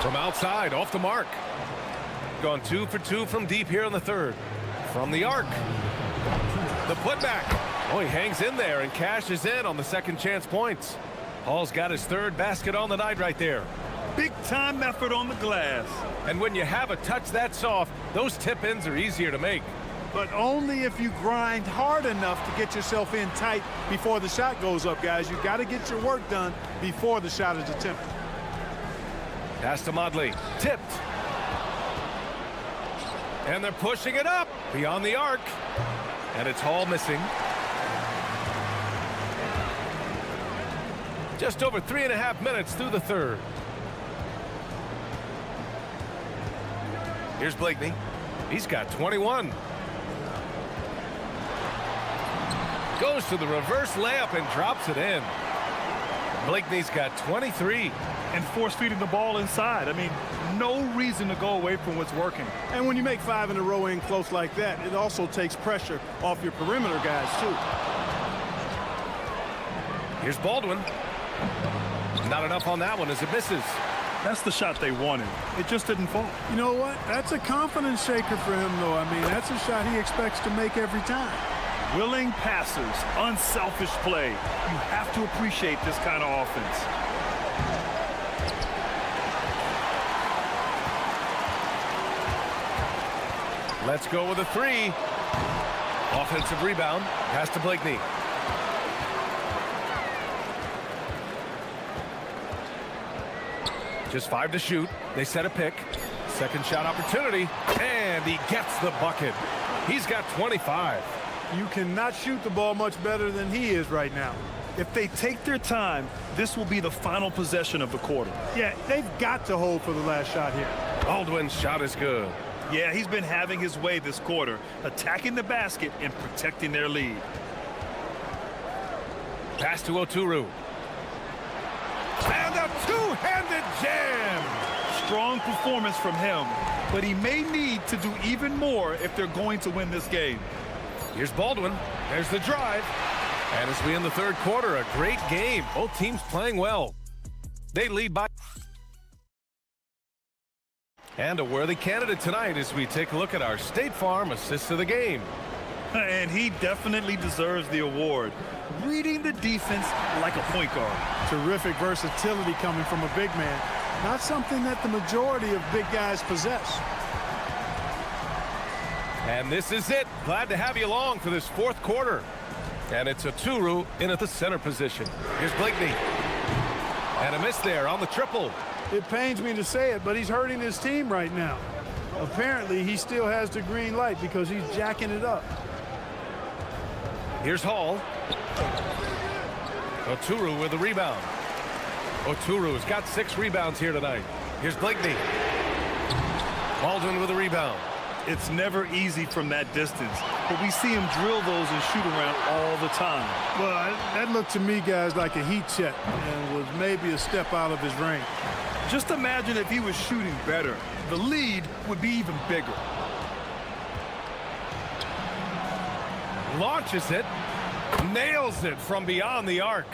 Speaker 8: From outside, off the mark. Gone 2 for 2 from deep here in the third. From the arc. The putback. Oh, he hangs in there and cashes in on the second chance points. Hall's got his 3rd basket on the night right there.
Speaker 9: Big-time effort on the glass.
Speaker 8: And when you have a touch that soft, those tip-ins are easier to make.
Speaker 3: But only if you grind hard enough to get yourself in tight before the shot goes up, guys. You've got to get your work done before the shot is attempted.
Speaker 8: Pass to Modley. Tipped. And they're pushing it up beyond the arc. And it's Hall missing. Just over 3.5 minutes through the third. Here's Blakeney. He's got 21. Goes to the reverse layup and drops it in. Blakeney's got 23.
Speaker 9: And force-feeding the ball inside. I mean, no reason to go away from what's working.
Speaker 3: And when you make 5 in a row in close like that, it also takes pressure off your perimeter guys, too.
Speaker 8: Here's Baldwin. Not enough on that one as it misses.
Speaker 9: That's the shot they wanted. It just didn't fall.
Speaker 3: You know what? That's a confidence shaker for him, though. I mean, that's a shot he expects to make every time.
Speaker 9: Willing passes, unselfish play. You have to appreciate this kind of offense.
Speaker 8: Let's go with a 3. Offensive rebound. Pass to Blakeney. Just 5 to shoot. They set a pick. Second shot opportunity. And he gets the bucket. He's got 25.
Speaker 3: You cannot shoot the ball much better than he is right now.
Speaker 9: If they take their time, this will be the final possession of the quarter.
Speaker 3: Yeah, they've got to hold for the last shot here.
Speaker 8: Baldwin's shot is good.
Speaker 9: Yeah, he's been having his way this quarter, attacking the basket and protecting their lead.
Speaker 8: Pass to Oturu. And a two-handed jam.
Speaker 9: Strong performance from him, but he may need to do even more if they're going to win this game.
Speaker 8: Here's Baldwin. There's the drive. And as we end the third quarter, a great game. Both teams playing well. They lead by... And a worthy candidate tonight as we take a look at our State Farm Assist of the Game.
Speaker 9: And he definitely deserves the award. Reading the defense like a point guard.
Speaker 3: Terrific versatility coming from a big man. Not something that the majority of big guys possess.
Speaker 8: And this is it. Glad to have you along for this fourth quarter. And it's Oturu in at the center position. Here's Blakeney. And a miss there on the triple.
Speaker 3: It pains me to say it, but he's hurting his team right now. Apparently, he still has the green light because he's jacking it up.
Speaker 8: Here's Hall. Oturu with the rebound. Oturu's got 6 rebounds here tonight. Here's Blakeney. Baldwin with a rebound.
Speaker 9: It's never easy from that distance, but we see him drill those and shoot around all the time.
Speaker 3: Well, that looked to me, guys, like a heat check and was maybe a step out of his range.
Speaker 9: Just imagine if he was shooting better. The lead would be even bigger.
Speaker 8: Launches it. Nails it from beyond the arc.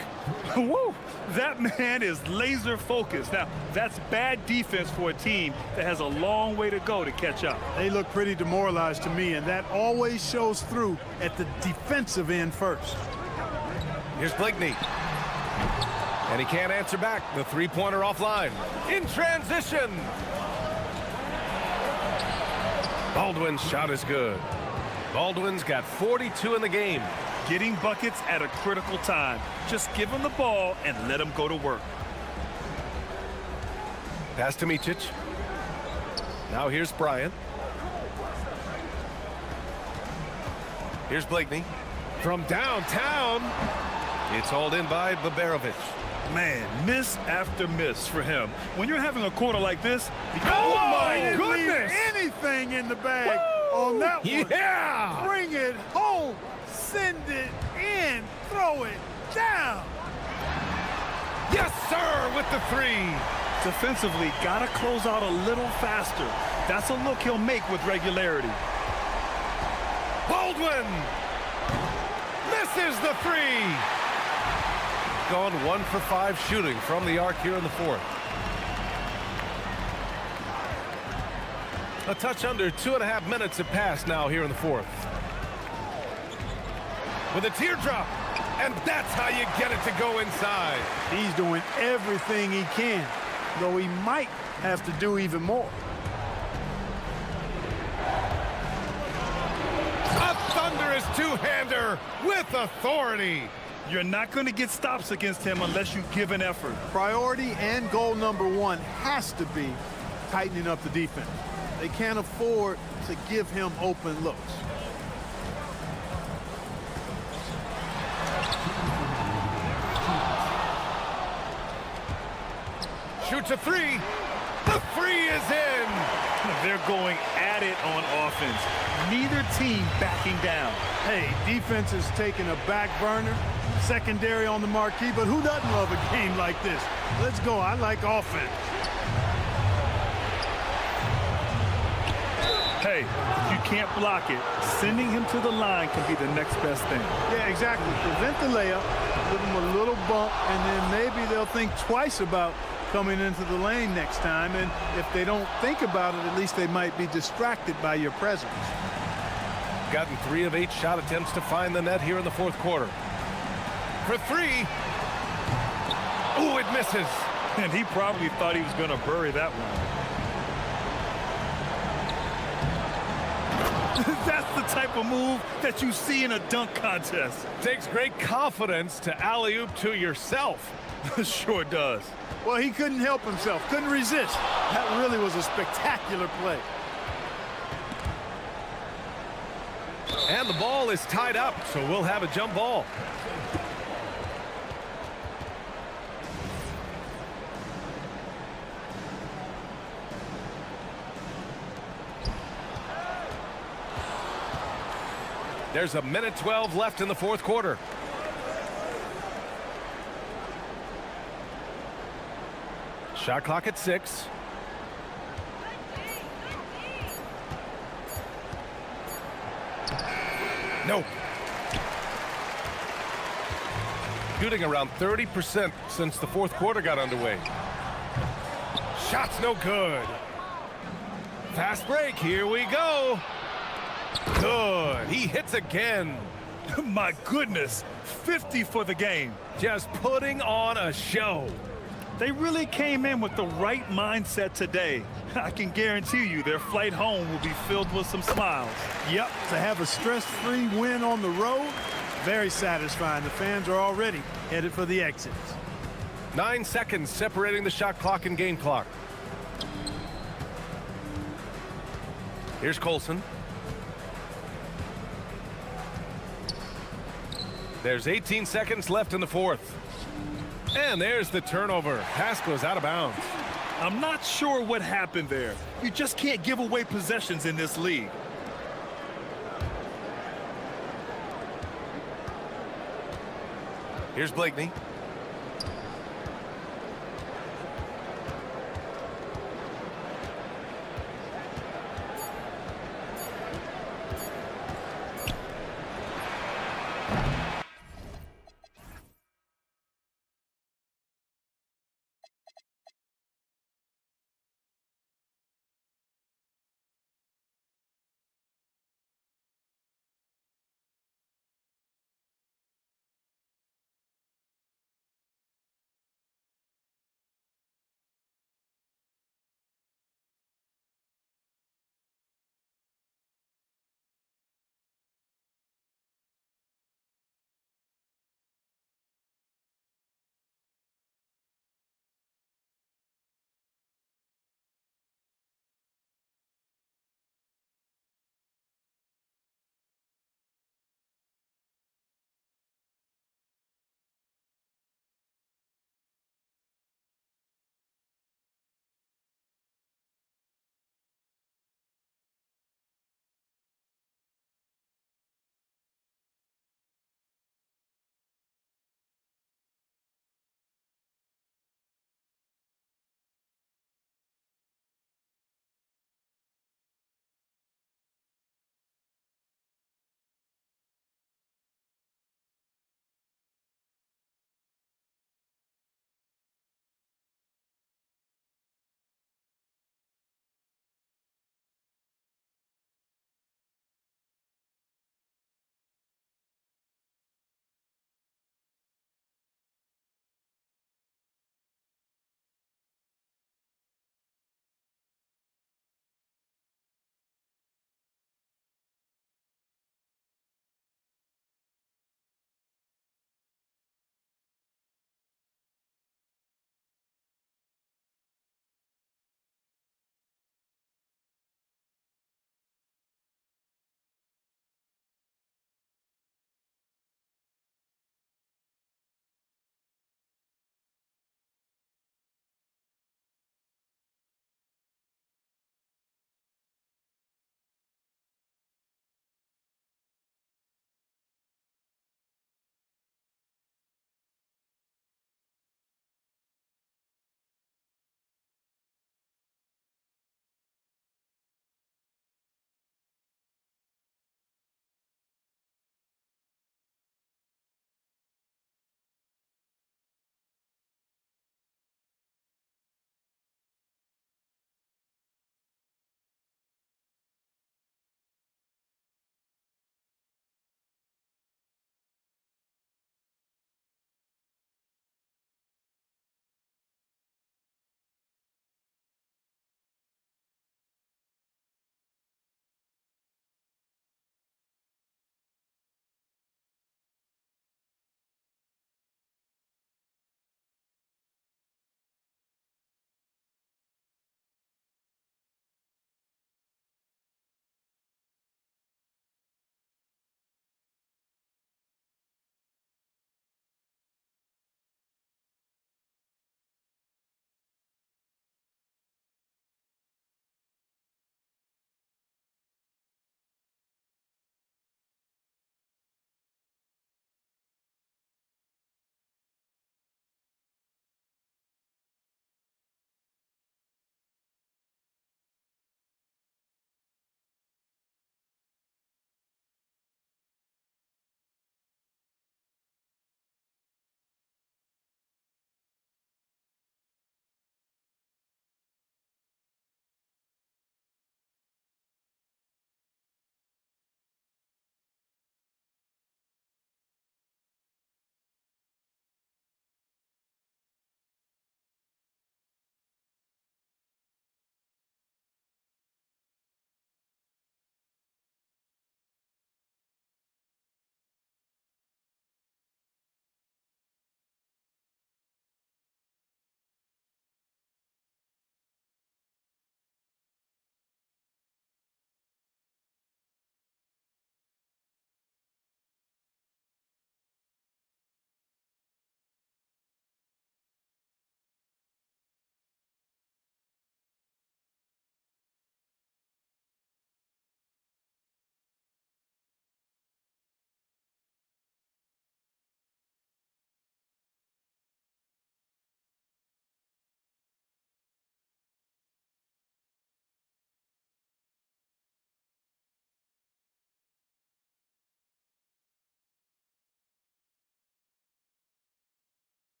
Speaker 9: Woo! That man is laser focused. Now, that's bad defense for a team that has a long way to go to catch up.
Speaker 3: They look pretty demoralized to me, and that always shows through at the defensive end first.
Speaker 8: Here's Blakeney. And he can't answer back. The three-pointer offline. In transition. Baldwin's shot is good. Baldwin's got 42 in the game.
Speaker 9: Getting buckets at a critical time. Just give him the ball and let him go to work.
Speaker 8: Pass to Micic. Now here's Bryant. Here's Blakeney. From downtown, it's hauled in by Baberovic.
Speaker 9: Man, miss after miss for him. When you're having a quarter like this,
Speaker 3: Oh,
Speaker 8: my goodness!
Speaker 3: Anything in the bag on that one.
Speaker 8: Yeah!
Speaker 3: Bring it home. Send it in. Throw it down.
Speaker 8: Yes, sir, with the three.
Speaker 9: defensively, got to close out a little faster. That's a look he'll make with regularity.
Speaker 8: Baldwin misses the three. Gone 1 for 5 shooting from the arc here in the fourth. A touch under 2.5 minutes have passed now here in the fourth. With a teardrop, and that's how you get it to go inside.
Speaker 3: He's doing everything he can, though he might have to do even more.
Speaker 8: A thunderous two-hander with authority.
Speaker 9: You're not going to get stops against him unless you give an effort.
Speaker 3: Priority and goal number one has to be tightening up the defense. They can't afford to give him open looks.
Speaker 8: Shoots a three. The three is in.
Speaker 9: They're going at it on offense. Neither team backing down.
Speaker 3: Hey, defense is taking a back burner, secondary on the marquee, but who doesn't love a game like this? Let's go. I like offense.
Speaker 9: Hey, if you can't block it, sending him to the line can be the next best thing.
Speaker 3: Yeah, exactly. Prevent the layup, give them a little bump, and then maybe they'll think twice about coming into the lane next time. And if they don't think about it, at least they might be distracted by your presence.
Speaker 8: Gotten 3 of 8 shot attempts to find the net here in the fourth quarter. For 3. Ooh, it misses.
Speaker 9: And he probably thought he was going to bury that one. That's the type of move that you see in a dunk contest.
Speaker 8: Takes great confidence to alley-oop to yourself.
Speaker 9: Sure does.
Speaker 3: Well, he couldn't help himself, couldn't resist. That really was a spectacular play.
Speaker 8: And the ball is tied up, so we'll have a jump ball. There's a minute 12 left in the fourth quarter. Shot clock at 6. Nope. Shooting around 30% since the fourth quarter got underway. Shot's no good. Fast break, here we go. Good, he hits again.
Speaker 9: My goodness, 50 for the game.
Speaker 8: Just putting on a show.
Speaker 9: They really came in with the right mindset today. I can guarantee you their flight home will be filled with some smiles.
Speaker 3: Yep, to have a stress-free win on the road, very satisfying. The fans are already headed for the exits.
Speaker 8: 9 seconds separating the shot clock and game clock. Here's Colson. There's 18 seconds left in the fourth. And there's the turnover. Pass goes out of bounds.
Speaker 9: I'm not sure what happened there. You just can't give away possessions in this league.
Speaker 8: Here's Blakeney.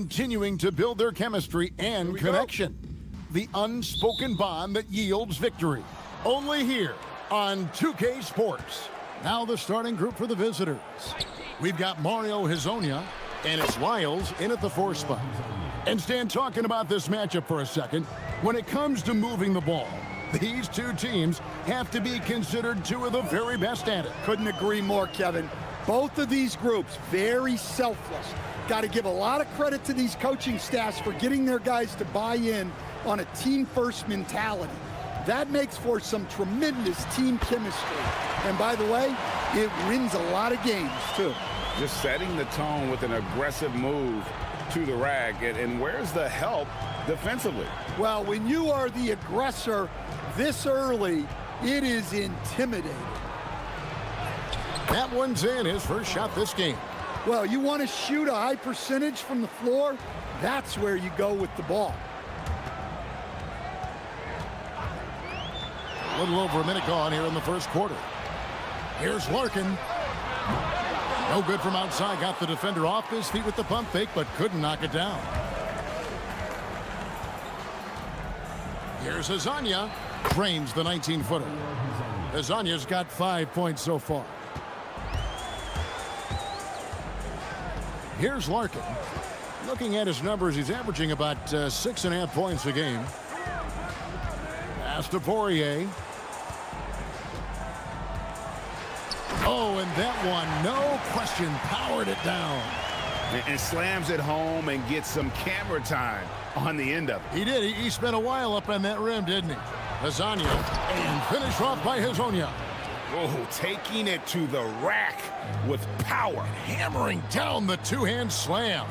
Speaker 1: continuing to build their chemistry and connection. The unspoken bond that yields victory. Only here on 2K Sports. Now the starting group for the visitors. We've got Mario Hezonja, and it's Lyles in at the 4 spot. And Stan, talking about this matchup for a second, when it comes to moving the ball, these two teams have to be considered two of the very best at it.
Speaker 10: Couldn't agree more, Kevin. Both of these groups, very selfless. Got to give a lot of credit to these coaching staffs for getting their guys to buy in on a team-first mentality. That makes for some tremendous team chemistry. And by the way, it wins a lot of games, too.
Speaker 2: Just setting the tone with an aggressive move to the rack. And where's the help defensively?
Speaker 10: Well, when you are the aggressor this early, it is intimidating.
Speaker 1: That one's in, his first shot this game.
Speaker 10: Well, you want to shoot a high percentage from the floor? That's where you go with the ball.
Speaker 1: A little over a minute gone here in the first quarter. Here's Larkin. No good from outside. Got the defender off his feet with the pump fake, but couldn't knock it down. Here's Hezonja. Drains the 19-footer. Hezonja's got 5 points so far. Here's Larkin. Looking at his numbers, he's averaging about 6.5 points a game. Pass to Poirier. Oh, and that one, no question, powered it down.
Speaker 2: And slams it home and gets some camera time on the end of it.
Speaker 1: He did. He spent a while up on that rim, didn't he? Hezonja, and finished off by Hezonja.
Speaker 2: Oh, taking it to the rack with power.
Speaker 1: Hammering down the two-hand slam.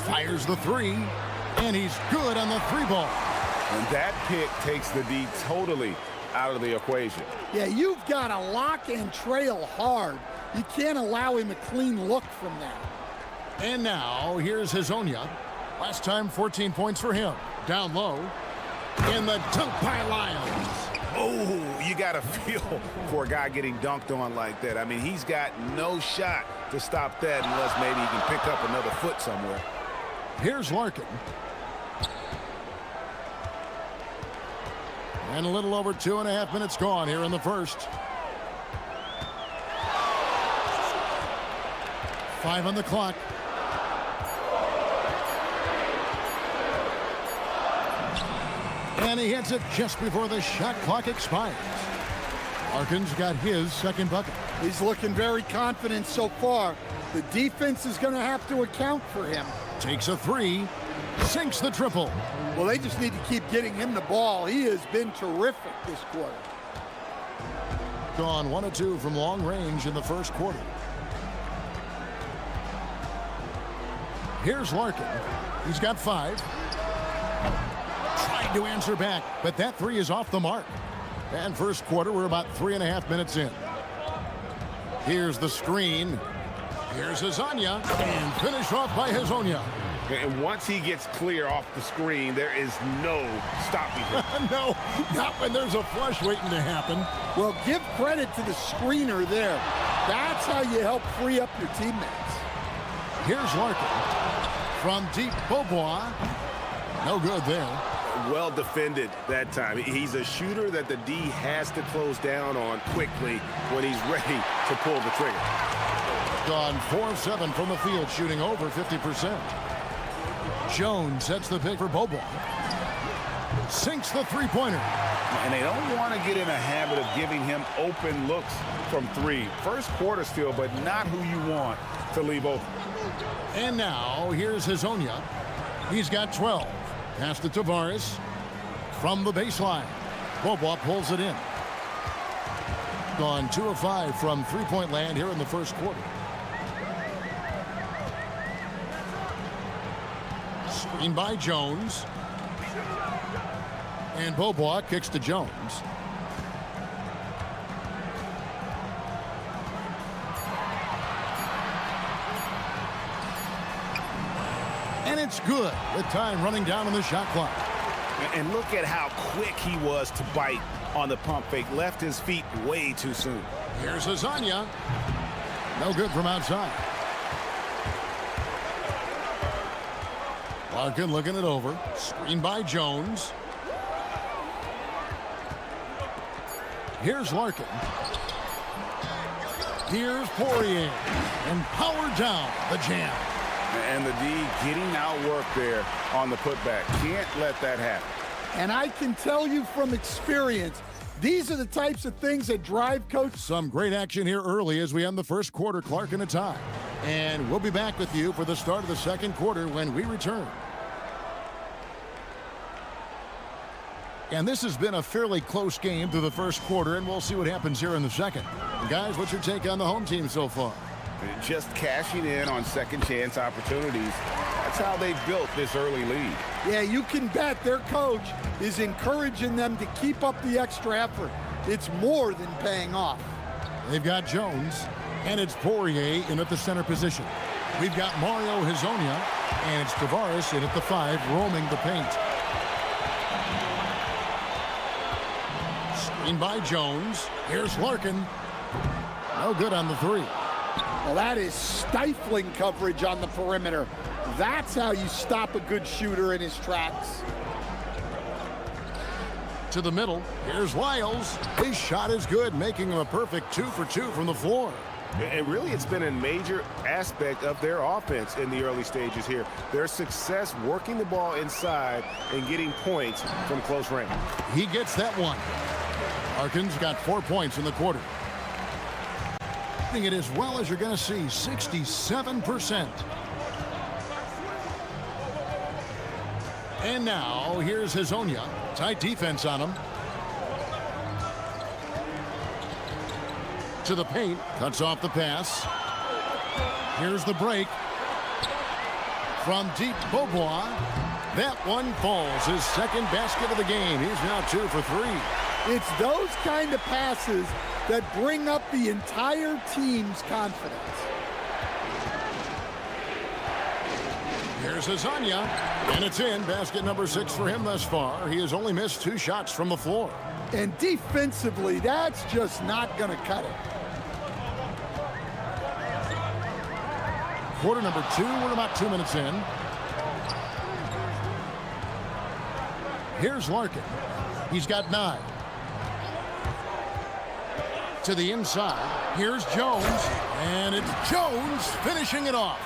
Speaker 1: Fires the 3, and he's good on the 3-ball.
Speaker 2: And that pick takes the D totally out of the equation.
Speaker 10: Yeah, you've got to lock and trail hard. You can't allow him a clean look from that.
Speaker 1: And now, here's Hezonja. Last time, 14 points for him. Down low. In the dunk by Lyles.
Speaker 2: Oh, you got to feel for a guy getting dunked on like that. I mean, he's got no shot to stop that unless maybe he can pick up another foot somewhere.
Speaker 1: Here's Larkin. And a little over 2.5 minutes gone here in the first. 5 on the clock. And he hits it just before the shot clock expires. Larkin's got his second bucket.
Speaker 10: He's looking very confident so far. The defense is going to have to account for him.
Speaker 1: Takes a 3, sinks the triple.
Speaker 10: Well, they just need to keep getting him the ball. He has been terrific this quarter.
Speaker 1: Gone 1 of 2 from long range in the first quarter. Here's Larkin. He's got 5. Tried to answer back, but that 3 is off the mark. And first quarter, we're about 3.5 minutes in. Here's the screen. Here's Hezonja, and finish off by Hezonja.
Speaker 2: And once he gets clear off the screen, there is no stopping him.
Speaker 1: No, not when there's a flush waiting to happen.
Speaker 10: Well, give credit to the screener there. That's how you help free up your teammates.
Speaker 1: Here's Larkin. From deep, Beaubois. No good there.
Speaker 2: Well defended that time. He's a shooter that the D has to close down on quickly when he's ready to pull the trigger.
Speaker 1: Gone 4 of 7 from the field, shooting over 50%. Jones sets the pick for Beaubois. Sinks the 3-pointer.
Speaker 2: And they don't want to get in a habit of giving him open looks from 3. First quarter still, but not who you want to leave open.
Speaker 1: And now, here's Hezonja. He's got 12. Pass to Tavares. From the baseline. Beaubois pulls it in. Gone 2 of 5 from three-point land here in the first quarter. Screen by Jones. And Beaubois kicks to Jones. And it's good with time running down on the shot clock.
Speaker 2: And look at how quick he was to bite on the pump fake. Left his feet way too soon.
Speaker 1: Here's Hezonja. No good from outside. Larkin looking it over. Screen by Jones. Here's Larkin. Here's Poirier. And powered down the jam.
Speaker 2: And the D getting outworked there on the putback. Can't let that happen.
Speaker 10: And I can tell you from experience, these are the types of things that drive coach.
Speaker 1: Some great action here early as we end the first quarter. Clark in a tie. And we'll be back with you for the start of the second quarter when we return. And this has been a fairly close game through the first quarter, and we'll see what happens here in the second. Guys, what's your take on the home team so far?
Speaker 2: Just cashing in on second chance opportunities. That's how they built this early lead.
Speaker 10: Yeah, you can bet their coach is encouraging them to keep up the extra effort. It's more than paying off.
Speaker 1: They've got Jones, and it's Poirier in at the center position. We've got Mario Hezonja, and it's Tavares in at the 5, roaming the paint. Screen by Jones. Here's Larkin. No good on the 3.
Speaker 10: Well, that is stifling coverage on the perimeter. That's how you stop a good shooter in his tracks.
Speaker 1: To the middle. Here's Lyles. His shot is good, making him a perfect 2 for 2 from the floor.
Speaker 2: And really, it's been a major aspect of their offense in the early stages here. Their success working the ball inside and getting points from close range.
Speaker 1: He gets that one. Larkin's got 4 points in the quarter. It as well as you're going to see, 67%. And now, here's Hezonja. Tight defense on him. To the paint. Cuts off the pass. Here's the break. From deep, Beaubois. That one falls. His second basket of the game. He's now 2 for 3.
Speaker 10: It's those kind of passes that bring up the entire team's confidence.
Speaker 1: Here's Hezonja, and it's in. Basket number 6 for him thus far. He has only missed 2 shots from the floor.
Speaker 10: And defensively, that's just not going to cut it.
Speaker 1: Quarter number 2, we're about 2 minutes in. Here's Larkin. He's got 9. To the inside. Here's Jones. And it's Jones finishing it off.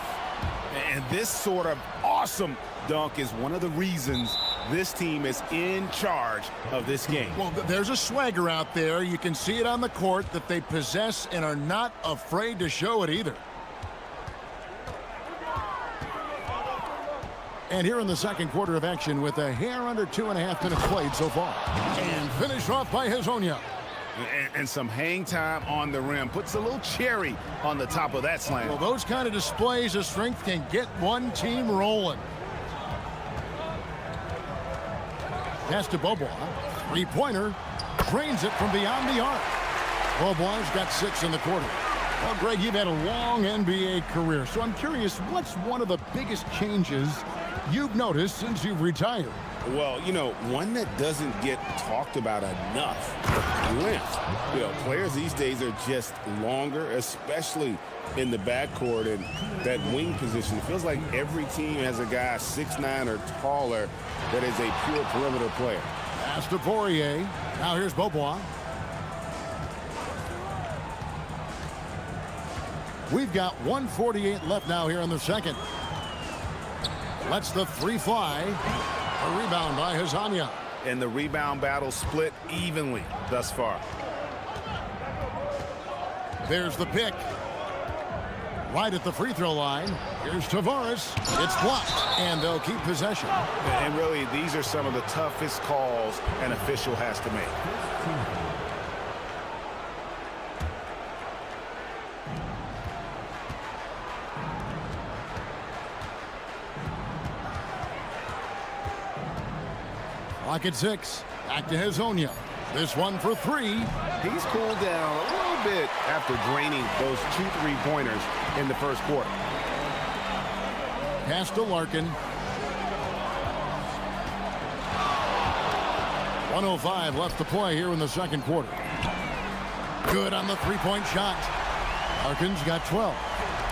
Speaker 2: And this sort of awesome dunk is one of the reasons this team is in charge of this game.
Speaker 1: Well, there's a swagger out there. You can see it on the court that they possess and are not afraid to show it either. And here in the second quarter of action with a hair under 2.5 minutes played so far. And finished off by Hezonja.
Speaker 2: And some hang time on the rim. Puts a little cherry on the top of that slam.
Speaker 1: Well, those kind of displays of strength can get one team rolling. Pass to Beaubois. 3-pointer. Drains it from beyond the arc. Beaubois got 6 in the quarter. Well, Greg, you've had a long NBA career, so I'm curious, what's one of the biggest changes you've noticed since you've retired?
Speaker 2: Well, you know, one that doesn't get talked about enough, length. You know, players these days are just longer, especially in the backcourt and that wing position. It feels like every team has a guy 6'9" or taller that is a pure perimeter player.
Speaker 1: Pass to Poirier. Now here's Beaubois. We've got 1:48 left now here in the second. Lets the 3 fly. A rebound by Hezonja.
Speaker 2: And the rebound battle split evenly thus far.
Speaker 1: There's the pick. Right at the free throw line. Here's Tavares. It's blocked, and they'll keep possession.
Speaker 2: And really, these are some of the toughest calls an official has to make.
Speaker 1: Clock at 6. Back to Hezonja. This one for 3.
Speaker 2: He's cooled down a little bit after draining those 2 3-pointers in the first quarter.
Speaker 1: Pass to Larkin. 1:05 left to play here in the second quarter. Good on the 3-point shot. Larkin's got 12.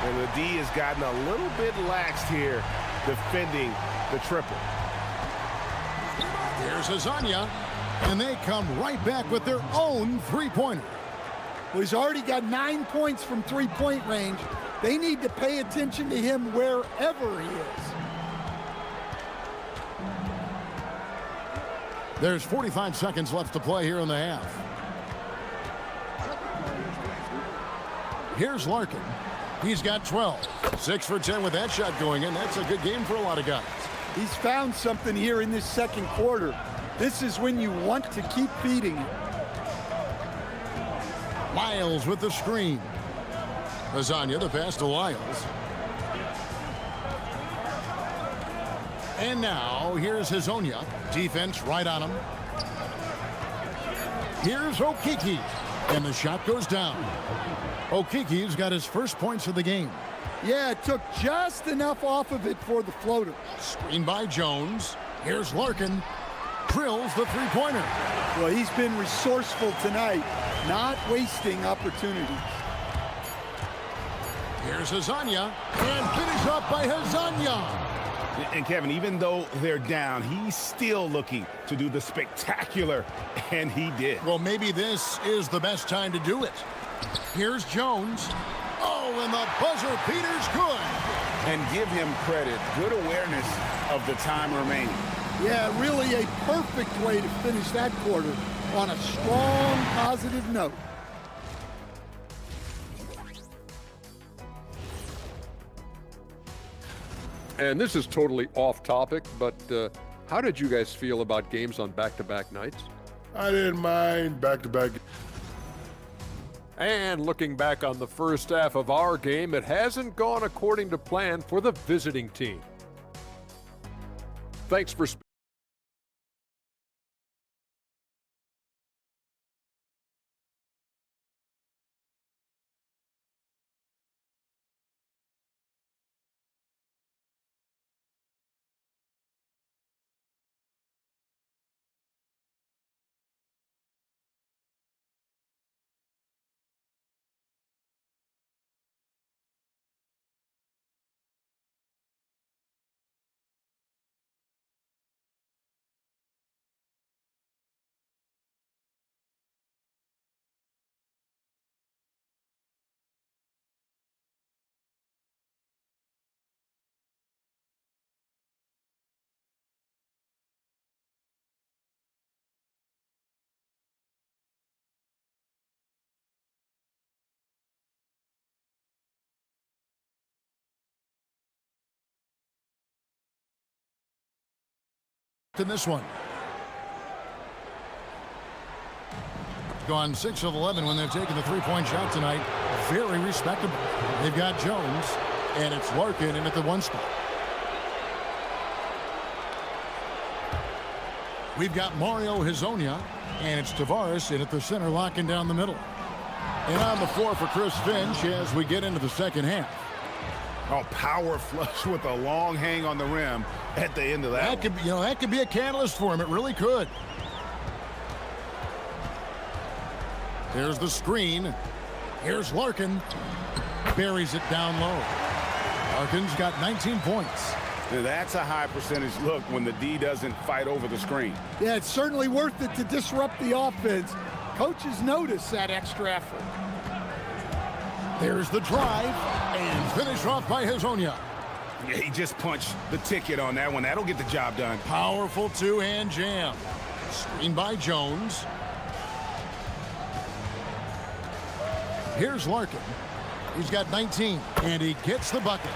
Speaker 2: And the D has gotten a little bit laxed here defending the triple.
Speaker 1: Here's Azania, and they come right back with their own three-pointer.
Speaker 10: Well, he's already got 9 points from three-point range. They need to pay attention to him wherever he is.
Speaker 1: There's 45 seconds left to play here in the half. Here's Larkin. He's got 12. 6 for 10 with that shot going in. That's a good game for a lot of guys.
Speaker 10: He's found something here in this second quarter. This is when you want to keep feeding him.
Speaker 1: Lyles with the screen. Azania, the pass to Lyles. And now, here's Hazonia. Defense right on him. Here's Okiki. And the shot goes down. Okiki's got his first points of the game.
Speaker 10: Yeah, it took just enough off of it for the floater.
Speaker 1: Screen by Jones. Here's Larkin. Drills the three-pointer.
Speaker 10: Well, he's been resourceful tonight, not wasting opportunities.
Speaker 1: Here's Azania. And finish up by Azania.
Speaker 2: And Kevin, even though they're down, he's still looking to do the spectacular, and he did.
Speaker 1: Well, maybe this is the best time to do it. Here's Jones. Oh, and the buzzer beater's good.
Speaker 2: And give him credit. Good awareness of the time remaining.
Speaker 10: Yeah, really a perfect way to finish that quarter on a strong, positive note.
Speaker 7: And this is totally off topic, but how did you guys feel about games on back-to-back nights?
Speaker 6: I didn't mind back-to-back.
Speaker 7: And looking back on the first half of our game, it hasn't gone according to plan for the visiting team. Thanks for
Speaker 1: in this one. Gone 6 of 11 when they've taken the three-point shot tonight. Very respectable. They've got Jones, and it's Larkin in at the one spot. We've got Mario Hazonia, and it's Tavares in at the center, locking down the middle. And on the floor for Chris Finch as we get into the second half.
Speaker 2: Oh, power flush with a long hang on the rim at the end of that.
Speaker 1: That could be a catalyst for him. It really could. There's the screen. Here's Larkin. Buries it down low. Larkin's got 19 points.
Speaker 2: Now that's a high percentage look when the D doesn't fight over the screen.
Speaker 10: Yeah, it's certainly worth it to disrupt the offense. Coaches notice that extra effort.
Speaker 1: There's the drive, and finish off by Hazonia.
Speaker 2: Yeah, he just punched the ticket on that one. That'll get the job done.
Speaker 1: Powerful two-hand jam. Screen by Jones. Here's Larkin. He's got 19, and he gets the bucket.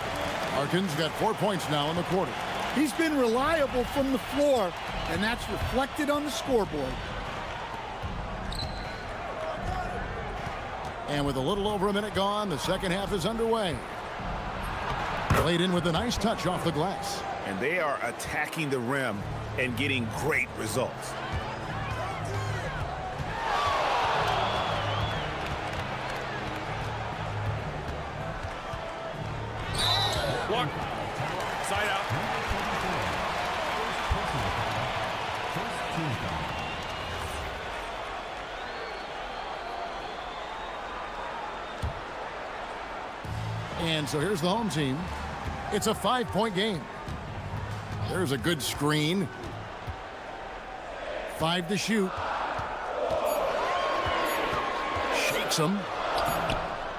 Speaker 1: Larkin's got 4 points now in the quarter.
Speaker 10: He's been reliable from the floor, and that's reflected on the scoreboard.
Speaker 1: And with a little over a minute gone, the second half is underway. Played in with a nice touch off the glass.
Speaker 2: And they are attacking the rim and getting great results.
Speaker 8: Block. Side out.
Speaker 1: And so here's the home team. It's a 5-point game. There's a good screen. 5 to shoot. Shakes him.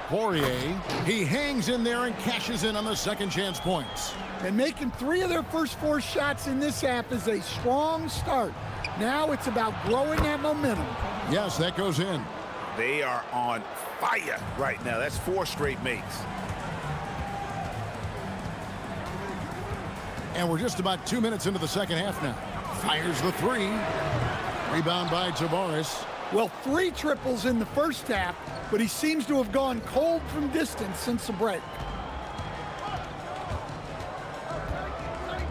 Speaker 1: Poirier, he hangs in there and cashes in on the second chance points.
Speaker 10: And making 3 of their first 4 shots in this half is a strong start. Now it's about growing that momentum.
Speaker 1: Yes, that goes in.
Speaker 2: They are on fire right now. That's 4 straight makes.
Speaker 1: And we're just about 2 minutes into the second half now. Fires the 3. Rebound by Tavares.
Speaker 10: Well, 3 triples in the first half, but he seems to have gone cold from distance since the break.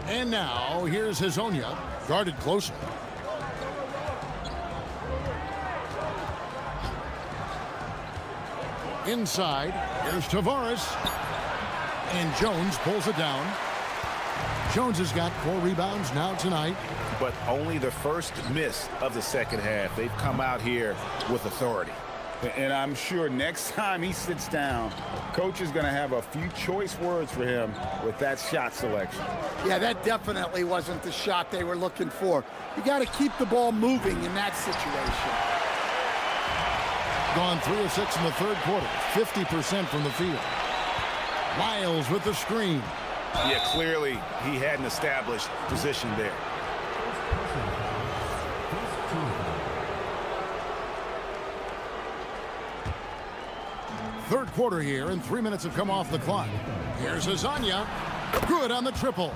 Speaker 1: And now, here's Hazonia, guarded closer. Inside, here's Tavares. And Jones pulls it down. Jones has got 4 rebounds now tonight.
Speaker 2: But only the first miss of the second half. They've come out here with authority. And I'm sure next time he sits down, coach is going to have a few choice words for him with that shot selection.
Speaker 10: Yeah, that definitely wasn't the shot they were looking for. You got to keep the ball moving in that situation.
Speaker 1: Gone 3 of 6 in the third quarter. 50% from the field. Miles with the screen.
Speaker 2: Yeah, clearly he hadn't established position there.
Speaker 1: Third quarter here, and 3 minutes have come off the clock. Here's Hazonia. Good on the triple.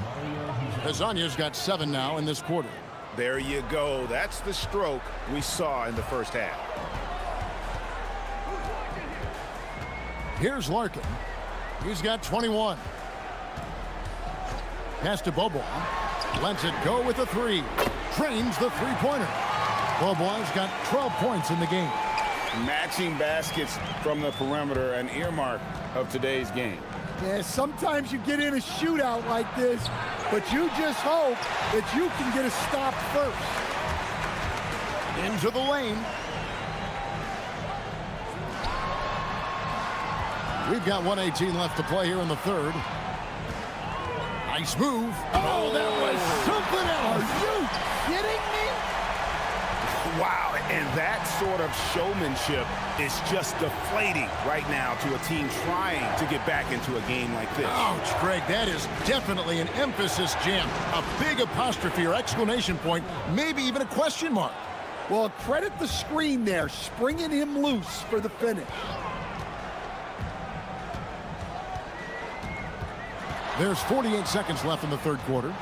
Speaker 1: Hazonia's got 7 now in this quarter.
Speaker 2: There you go. That's the stroke we saw in the first half.
Speaker 1: Here's Larkin. He's got 21. Pass to Bobois. Lets it go with the 3. Trains the three-pointer. Bobois got 12 points in the game.
Speaker 2: Matching baskets from the perimeter, an earmark of today's game.
Speaker 10: Yeah, sometimes you get in a shootout like this, but you just hope that you can get a stop first.
Speaker 1: Into the lane. We've got 1:18 left to play here in the third. Nice move. Oh, that was something else.
Speaker 10: Are you kidding me?
Speaker 2: Wow, and that sort of showmanship is just deflating right now to a team trying to get back into a game like this.
Speaker 1: Ouch, Greg, that is definitely an emphasis jam. A big apostrophe or exclamation point, maybe even a question mark.
Speaker 10: Well, credit the screen there, springing him loose for the finish.
Speaker 1: There's 48 seconds left in the third quarter.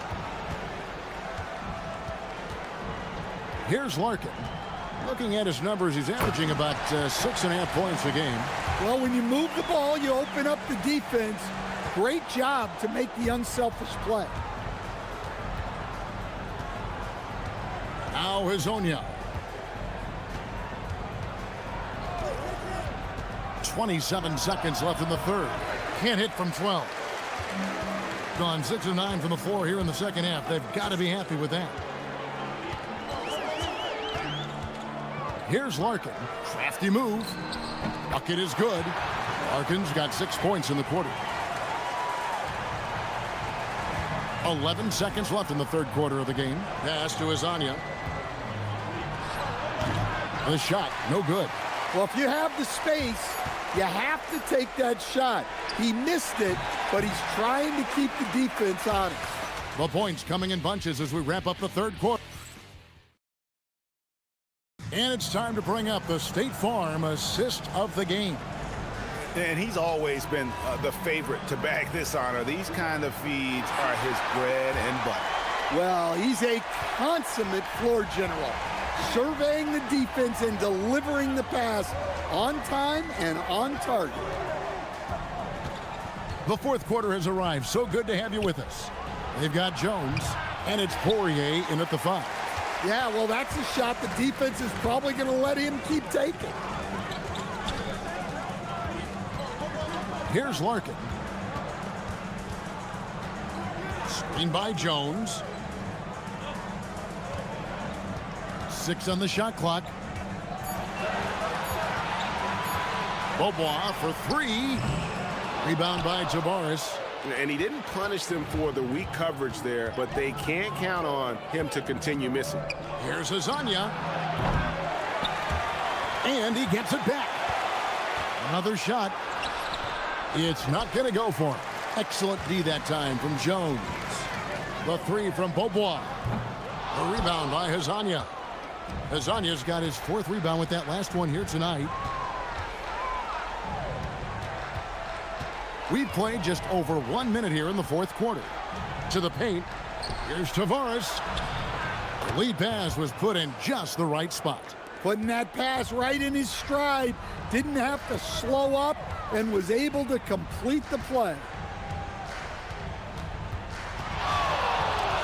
Speaker 1: Here's Larkin. Looking at his numbers, he's averaging about 6.5 points a game.
Speaker 10: Well, when you move the ball, you open up the defense. Great job to make the unselfish play.
Speaker 1: Now Hazonia. 27 seconds left in the third. Can't hit from 12. Gone 6 of 9 from the floor here in the second half. They've got to be happy with that. Here's Larkin. Crafty move. Bucket is good. Larkin's got 6 points in the quarter. 11 seconds left in the third quarter of the game. Pass to Hazonia. The shot, no good.
Speaker 10: Well, if you have the space, you have to take that shot. He missed it, but he's trying to keep the defense honest.
Speaker 1: The points coming in bunches as we wrap up the third quarter. And it's time to bring up the State Farm assist of the game.
Speaker 2: And he's always been the favorite to bag this honor. These kind of feeds are his bread and butter.
Speaker 10: Well, he's a consummate floor general, surveying the defense and delivering the pass on time and on target.
Speaker 1: The fourth quarter has arrived. So good to have you with us. They've got Jones, and it's Poirier in at the 5.
Speaker 10: Yeah, well, that's a shot the defense is probably going to let him keep taking.
Speaker 1: Here's Larkin. Screen by Jones. 6 on the shot clock. Bobois for 3. Rebound by Tavares.
Speaker 2: And he didn't punish them for the weak coverage there, but they can't count on him to continue missing.
Speaker 1: Here's Azania. And he gets it back. Another shot. It's not going to go for him. Excellent D that time from Jones. The three from Beaubois. The rebound by Hazania. Hazania's got his fourth rebound with that last one here tonight. We've played just over 1 minute here in the fourth quarter. To the paint. Here's Tavares. The lead pass was put in just the right spot.
Speaker 10: Putting that pass right in his stride. Didn't have to slow up and was able to complete the play.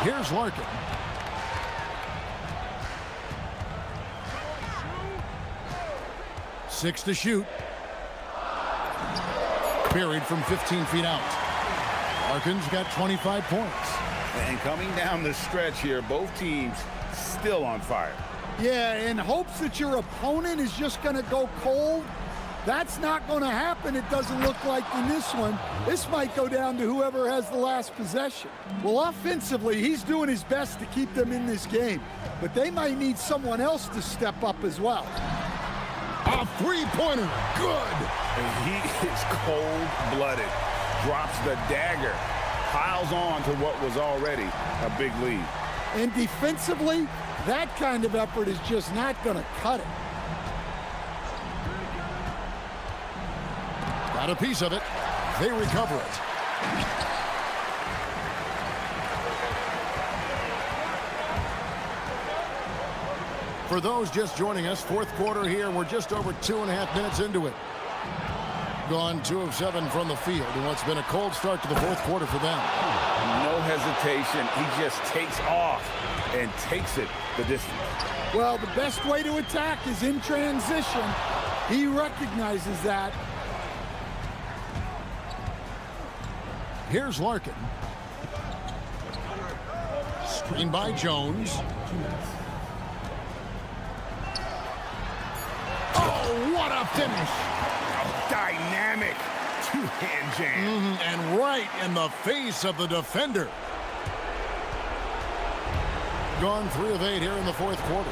Speaker 1: Here's Larkin. Six to shoot. Buried from 15 feet out. Larkin's got 25 points.
Speaker 11: And coming down the stretch here, both teams still on fire.
Speaker 10: Yeah, in hopes that your opponent is just going to go cold. That's not going to happen, it doesn't look like in this one. This might go down to whoever has the last possession. Well, offensively, he's doing his best to keep them in this game. But they might need someone else to step up as well.
Speaker 1: A three-pointer. Good.
Speaker 2: And he is cold-blooded. Drops the dagger. Piles on to what was already a big lead.
Speaker 10: And defensively, that kind of effort is just not going to cut it.
Speaker 1: Got a piece of it. They recover it. For those just joining us, fourth quarter here. We're just over 2.5 minutes into it. Gone 2 of 7 from the field in what's been a cold start to the fourth quarter for them.
Speaker 11: No hesitation. He just takes off and takes it the distance.
Speaker 10: Well, the best way to attack is in transition. He recognizes that.
Speaker 1: Here's Larkin. Screen by Jones. Oh, what a finish.
Speaker 2: Dynamic two-hand jam.
Speaker 1: And right in the face of the defender. Gone 3 of 8 here in the fourth quarter.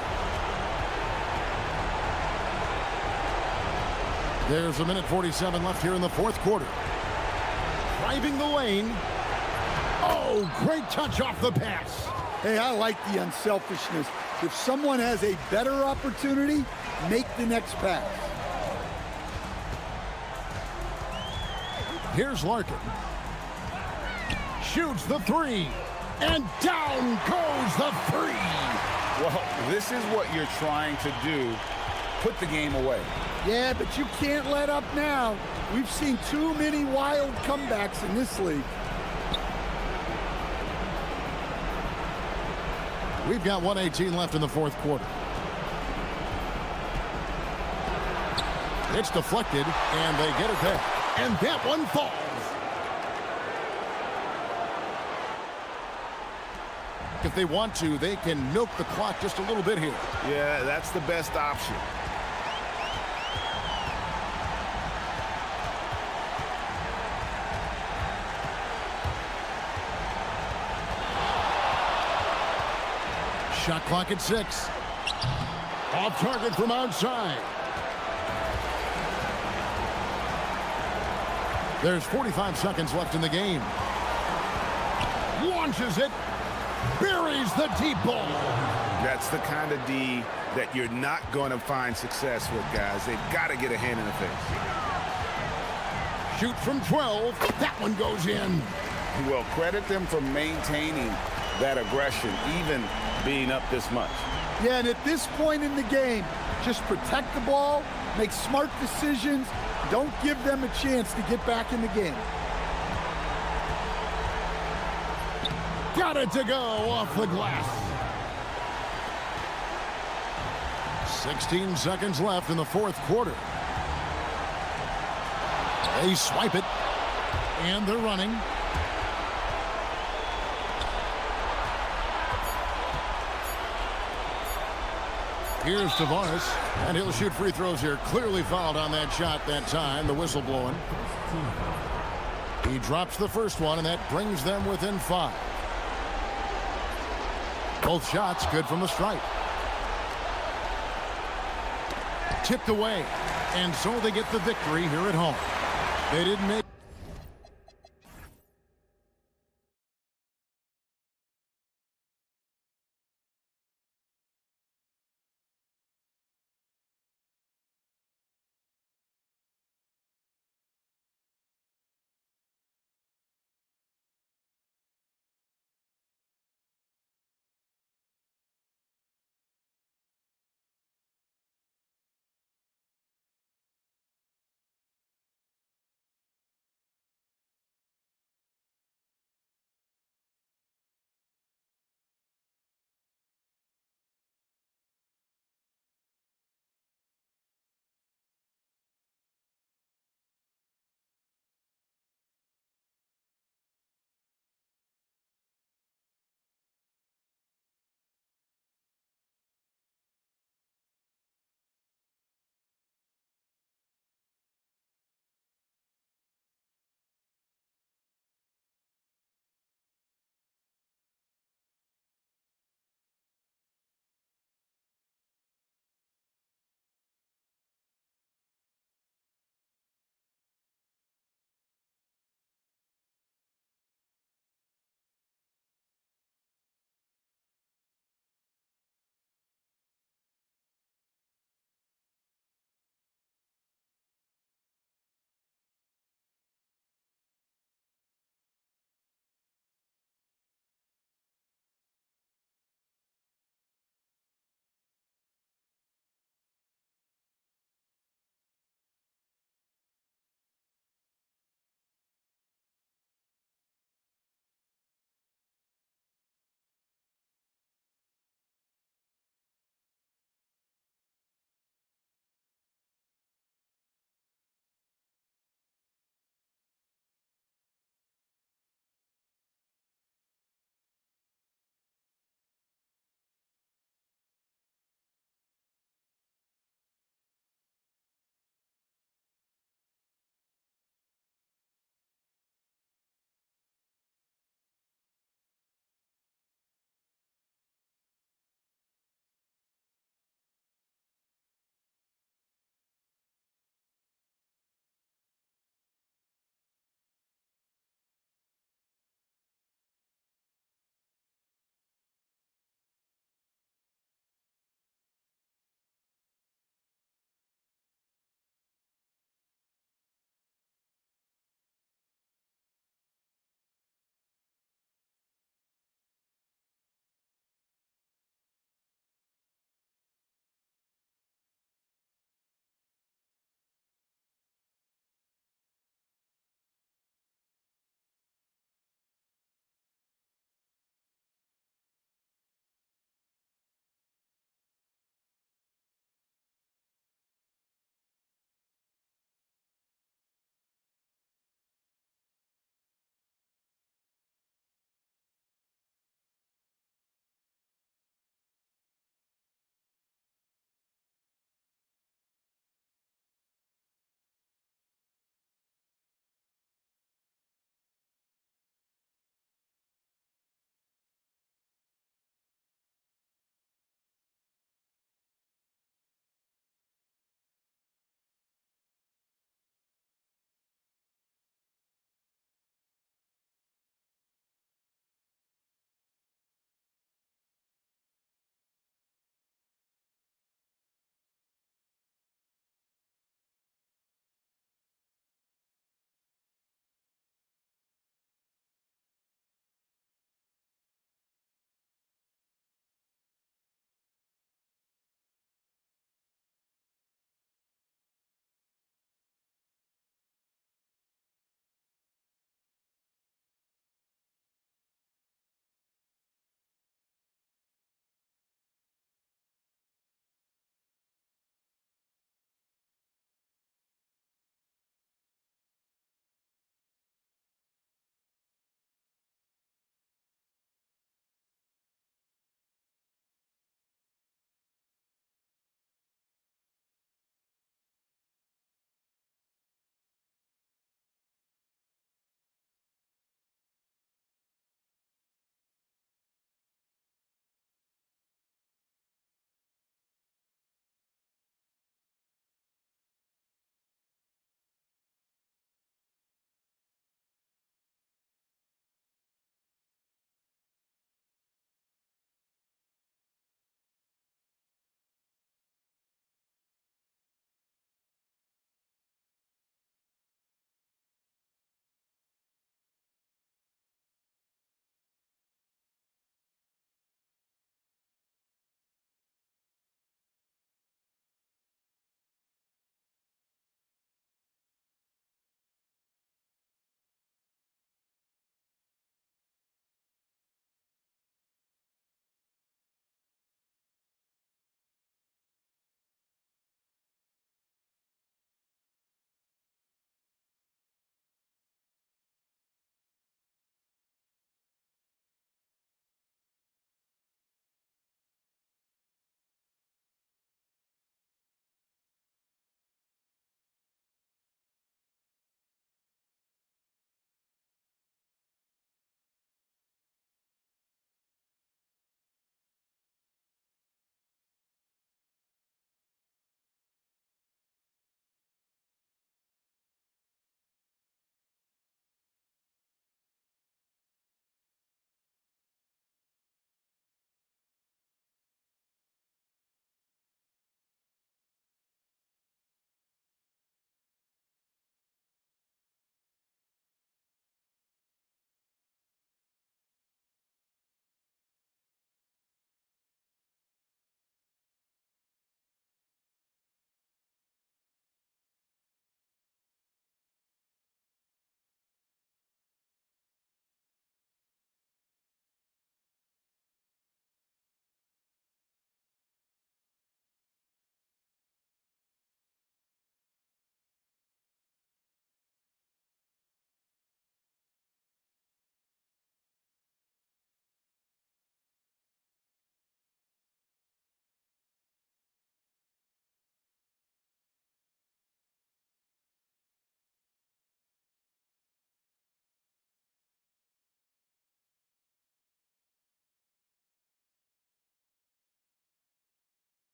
Speaker 1: There's 1:47 left here in the fourth quarter. Driving the lane. Oh, great touch off the pass.
Speaker 10: Hey, I like the unselfishness. If someone has a better opportunity, make the next pass.
Speaker 1: Here's Larkin. Shoots the three. And down goes the three.
Speaker 11: Well, this is what you're trying to do. Put the game away.
Speaker 10: Yeah, but you can't let up now. We've seen too many wild comebacks in this league.
Speaker 1: We've got 1:18 left in the fourth quarter. It's deflected, and they get it back. And that one falls. If they want to, they can milk the clock just a little bit here.
Speaker 2: Yeah, that's the best option.
Speaker 1: Shot clock at 6. Off target from outside. There's 45 seconds left in the game. Launches it. Buries the deep ball.
Speaker 2: That's the kind of D that you're not going to find success with, guys. They've got to get a hand in the face.
Speaker 1: Shoot from 12. That one goes in.
Speaker 11: Well, credit them for maintaining that aggression, even being up this much.
Speaker 10: Yeah, and at this point in the game, just protect the ball, make smart decisions, don't give them a chance to get back in the game.
Speaker 1: Got it to go off the glass. 16 seconds left in the fourth quarter. They swipe it, and they're running. Here's Tavares, and he'll shoot free throws here. Clearly fouled on that shot that time. The whistle blowing. He drops the first one, and that brings them within 5. Both shots good from the stripe. Tipped away, and so they get the victory here at home. They didn't make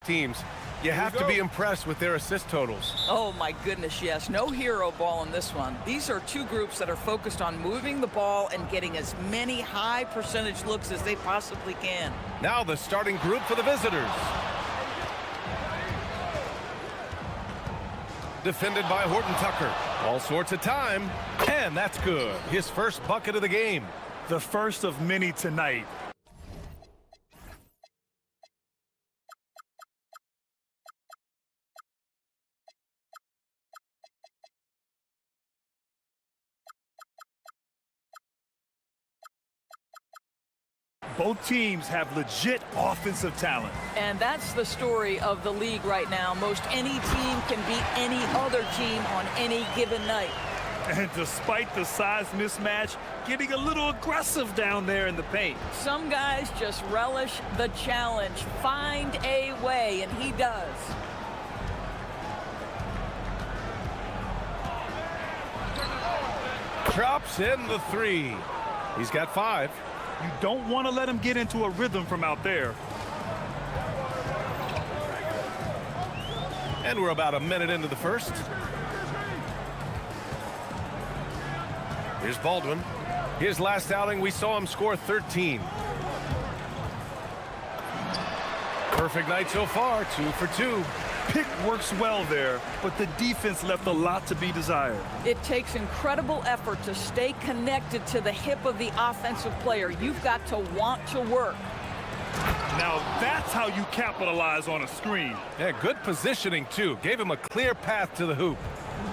Speaker 8: teams, you have to be impressed with their assist totals.
Speaker 12: Oh my goodness, yes. No hero ball in this one. These are two groups that are focused on moving the ball and getting as many high percentage looks as they possibly can.
Speaker 8: Now the starting group for the visitors. Defended by Horton Tucker. All sorts of time, and that's good. His first bucket of the game.
Speaker 9: The first of many tonight. Both teams have legit offensive talent.
Speaker 12: And that's the story of the league right now. Most any team can beat any other team on any given night.
Speaker 9: And despite the size mismatch, getting a little aggressive down there in the paint.
Speaker 12: Some guys just relish the challenge. Find a way, and he does.
Speaker 8: Drops in the three. He's got 5.
Speaker 9: You don't want to let him get into a rhythm from out there.
Speaker 8: And we're about a minute into the first. Here's Baldwin. His last outing, we saw him score 13. Perfect night so far, 2 for 2.
Speaker 9: Pick works well there, but the defense left a lot to be desired.
Speaker 12: It takes incredible effort to stay connected to the hip of the offensive player. You've got to want to work.
Speaker 9: Now that's how you capitalize on a screen.
Speaker 8: Yeah, good positioning too. Gave him a clear path to the hoop.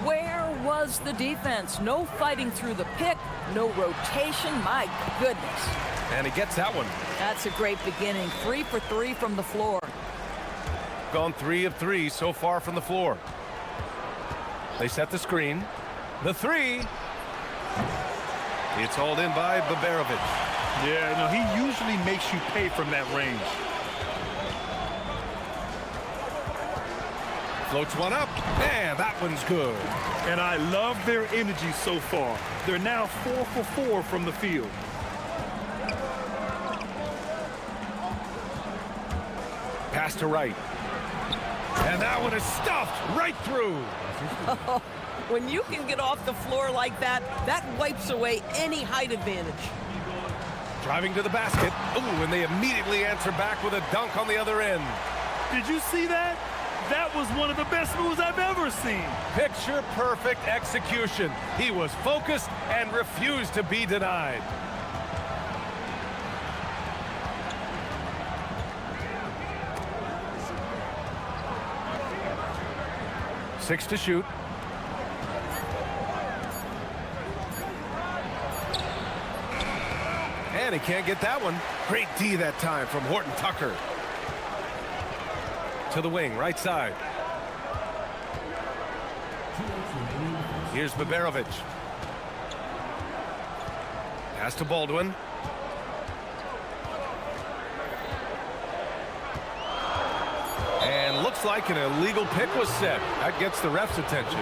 Speaker 12: Where was the defense? No fighting through the pick, no rotation. My goodness.
Speaker 8: And he gets that one.
Speaker 12: That's a great beginning. 3 for 3 from the floor.
Speaker 8: Gone 3 of 3 so far from the floor. They set the screen. The 3. It's hauled in by Babarovic.
Speaker 9: Yeah, no, he usually makes you pay from that range.
Speaker 8: Floats one up, and that one's good.
Speaker 9: And I love their energy so far. They're now 4 for 4 from the field.
Speaker 8: Pass to right. And that one is stuffed right through.
Speaker 12: When you can get off the floor like that, that wipes away any height advantage.
Speaker 8: Driving to the basket. Ooh, and they immediately answer back with a dunk on the other end.
Speaker 9: Did you see that? That was one of the best moves I've ever seen.
Speaker 8: Picture perfect execution. He was focused and refused to be denied. Six to shoot. And he can't get that one. Great D that time from Horton Tucker. To the wing, right side. Here's Babarovic. Pass to Baldwin. And looks like an illegal pick was set. That gets the ref's attention.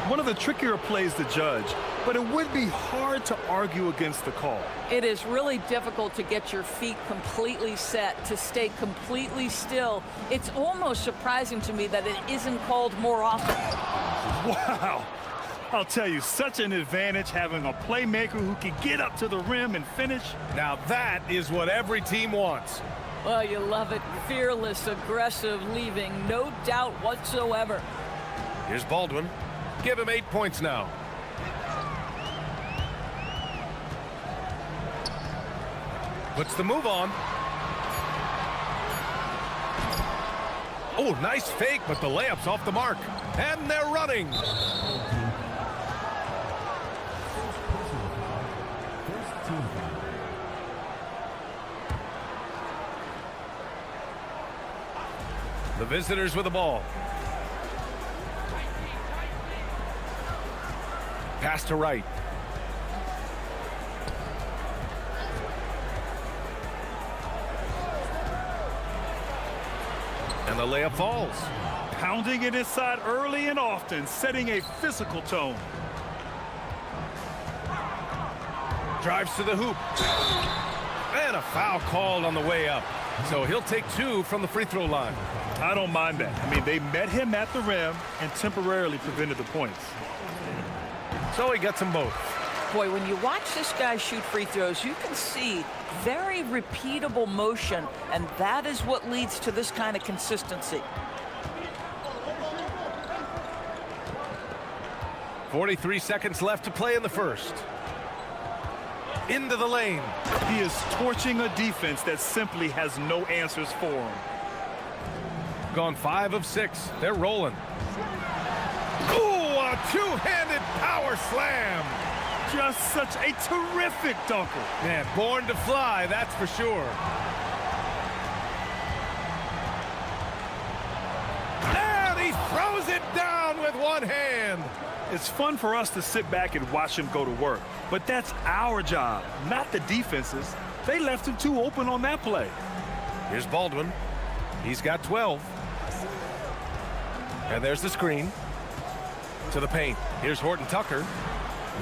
Speaker 9: One of the trickier plays to judge, but it would be hard to argue against the call.
Speaker 12: It is really difficult to get your feet completely set, to stay completely still. It's almost surprising to me that it isn't called more often.
Speaker 9: Wow. I'll tell you, such an advantage having a playmaker who can get up to the rim and finish.
Speaker 8: Now that is what every team wants.
Speaker 12: Well, you love it. Fearless, aggressive, leaving no doubt whatsoever.
Speaker 8: Here's Baldwin. Give him 8 points now. Puts the move on. Oh, nice fake, but the layup's off the mark. And they're running. The visitors with the ball. Pass to right. And the layup falls.
Speaker 9: Pounding it inside early and often, setting a physical tone.
Speaker 8: Drives to the hoop. And a foul called on the way up. So he'll take 2 from the free throw line.
Speaker 9: I don't mind that. I mean, they met him at the rim and temporarily prevented the points.
Speaker 8: So he gets them both.
Speaker 12: Boy, when you watch this guy shoot free throws, you can see very repeatable motion, and that is what leads to this kind of consistency.
Speaker 8: 43 seconds left to play in the first. Into the lane.
Speaker 9: He is torching a defense that simply has no answers for him.
Speaker 8: Gone 5 of 6. They're rolling. Ooh, a two-handed power slam.
Speaker 9: Just such a terrific dunker.
Speaker 8: Man, born to fly, that's for sure. And he throws it down with one hand.
Speaker 9: It's fun for us to sit back and watch him go to work, but that's our job, not the defense's. They left him too open on that play.
Speaker 8: Here's Baldwin. He's got 12. And there's the screen. To the paint. Here's Horton Tucker.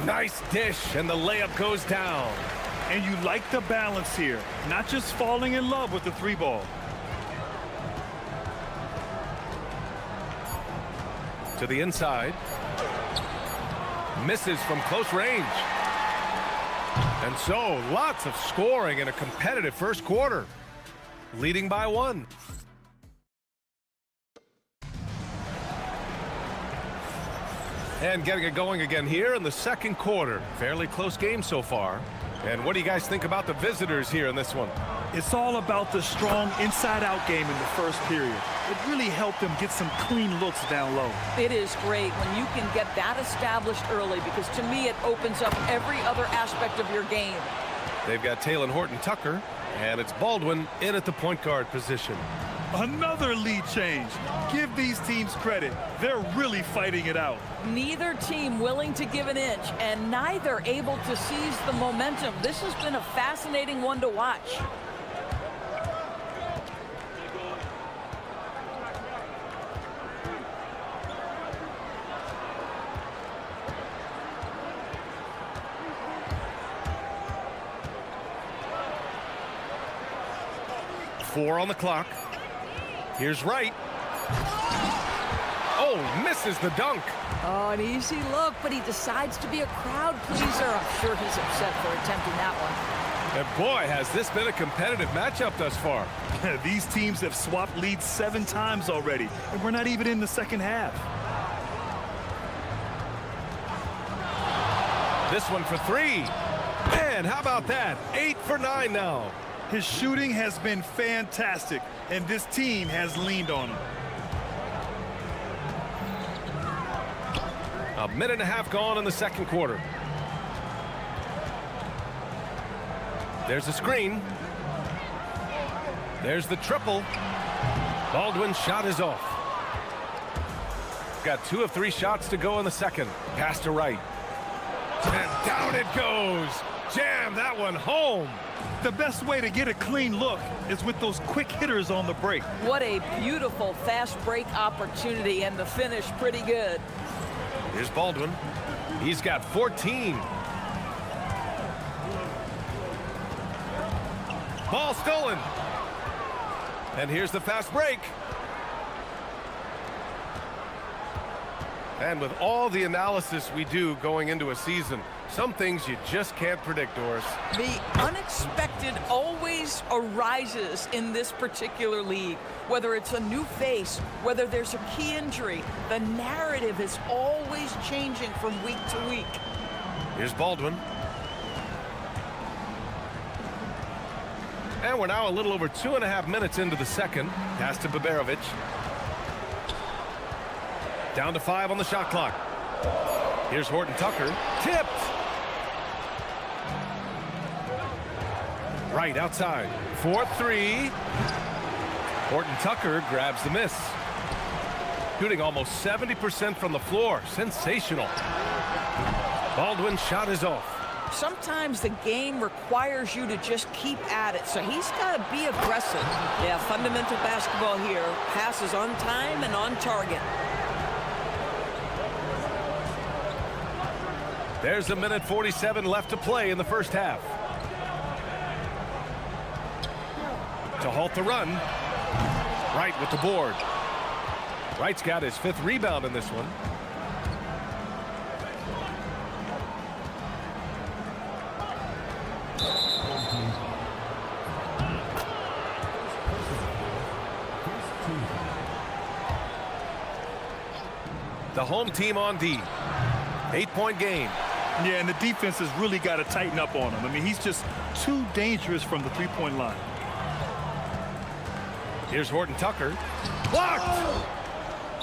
Speaker 8: Nice dish, and the layup goes down.
Speaker 9: And you like the balance here, not just falling in love with the 3-ball.
Speaker 8: To the inside. Misses from close range. And so, lots of scoring in a competitive first quarter. Leading by 1. And getting it going again here in the second quarter. Fairly close game so far. And what do you guys think about the visitors here in this one?
Speaker 9: It's all about the strong inside-out game in the first period. It really helped them get some clean looks down low.
Speaker 12: It is great when you can get that established early, because to me it opens up every other aspect of your game.
Speaker 8: They've got Taylor Horton Tucker, and it's Baldwin in at the point guard position.
Speaker 9: Another lead change. Give these teams credit. They're really fighting it out.
Speaker 12: Neither team willing to give an inch, and neither able to seize the momentum. This has been a fascinating one to watch.
Speaker 8: Four on the clock. Here's Wright. Oh, misses the dunk.
Speaker 12: Oh, an easy look, but he decides to be a crowd pleaser. I'm sure he's upset for attempting that one.
Speaker 8: And boy, has this been a competitive matchup thus far.
Speaker 9: These teams have swapped leads 7 times already, and we're not even in the second half.
Speaker 8: This one for 3. Man, how about that? 8 for 9 now.
Speaker 9: His shooting has been fantastic, and this team has leaned on him.
Speaker 8: A minute and a half gone in the second quarter. There's the screen. There's the triple. Baldwin's shot is off. Got 2 of 3 shots to go in the second. Pass to Wright. And down it goes. Jam that one home.
Speaker 9: The best way to get a clean look is with those quick hitters on the break.
Speaker 12: What a beautiful fast break opportunity, and the finish pretty good.
Speaker 8: Here's Baldwin. He's got 14. Ball stolen. And here's the fast break. And with all the analysis we do going into a season, some things you just can't predict, Doris.
Speaker 12: The unexpected always arises in this particular league. Whether it's a new face, whether there's a key injury, the narrative is always changing from week to week.
Speaker 8: Here's Baldwin. And we're now a little over 2.5 minutes into the second. Pass to Baberovic. Down to 5 on the shot clock. Here's Horton Tucker. Tipped. Right outside. 4-3. Horton Tucker grabs the miss. Shooting almost 70% from the floor. Sensational. Baldwin's shot is off.
Speaker 12: Sometimes the game requires you to just keep at it, so he's got to be aggressive. Yeah, fundamental basketball here. Passes on time and on target.
Speaker 8: There's a minute 47 left to play in the first half. to halt the run. Wright with the board. Wright's got his 5th rebound in this one. The home team on D. 8-point game.
Speaker 9: Yeah, and the defense has really got to tighten up on him. I mean, he's just too dangerous from the three-point line.
Speaker 8: Here's Horton Tucker. Blocked!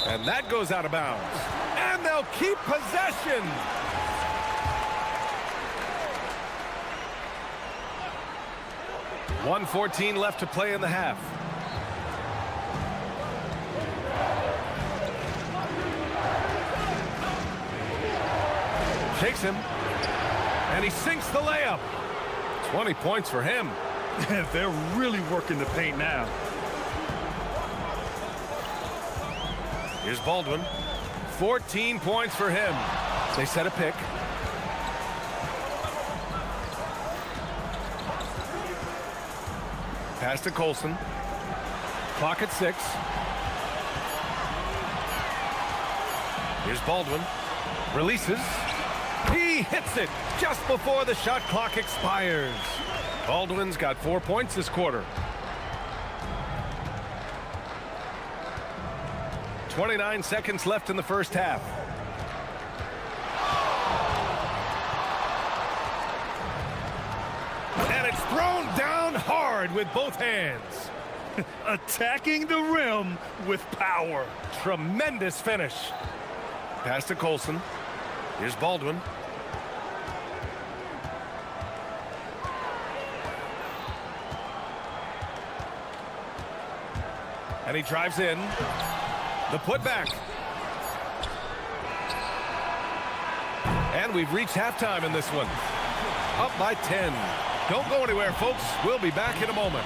Speaker 8: And that goes out of bounds. And they'll keep possession. .114 left to play in the half. Takes him, and he sinks the layup. 20 points for him.
Speaker 9: They're really working the paint now.
Speaker 8: Here's Baldwin. 14 points for him. They set a pick. Pass to Colson. Clock at 6. Here's Baldwin. Releases. He hits it just before the shot clock expires. Baldwin's got 4 points this quarter. 29 seconds left in the first half. And it's thrown down hard with both hands.
Speaker 9: Attacking the rim with power.
Speaker 8: Tremendous finish. Pass to Colson. Here's Baldwin. And he drives in. The putback. And we've reached halftime in this one. Up by 10. Don't go anywhere, folks. We'll be back in a moment.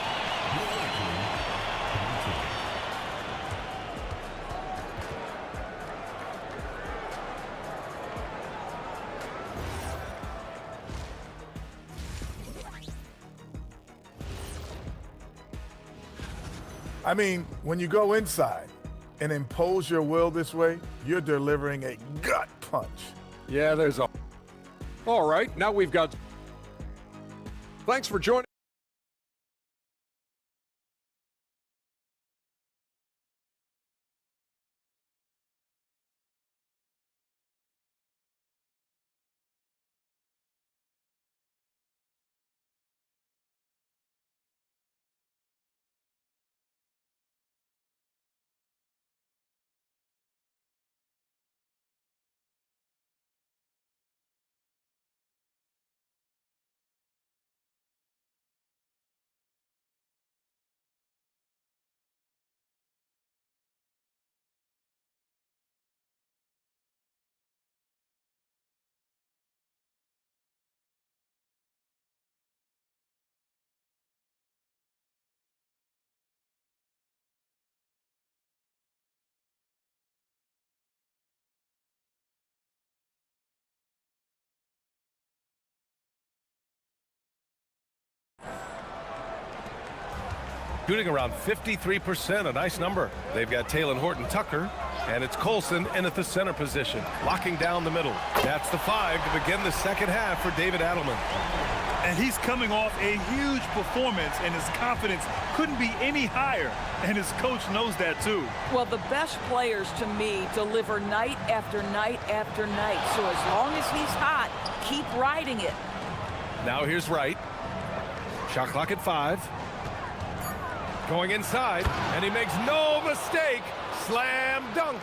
Speaker 13: I mean, when you go inside and impose your will this way, you're delivering a gut punch.
Speaker 7: Yeah, there's a... All right, now we've got... Thanks for joining.
Speaker 8: Shooting around 53%, a nice number. They've got Taylor Horton Tucker, and it's Colson in at the center position, locking down the middle. That's the 5 to begin the second half for David Adelman.
Speaker 9: And he's coming off a huge performance, and his confidence couldn't be any higher. And his coach knows that, too.
Speaker 12: Well, the best players, to me, deliver night after night after night. So as long as he's hot, keep riding it.
Speaker 8: Now here's Wright. Shot clock at 5. Going inside, and he makes no mistake. Slam dunk.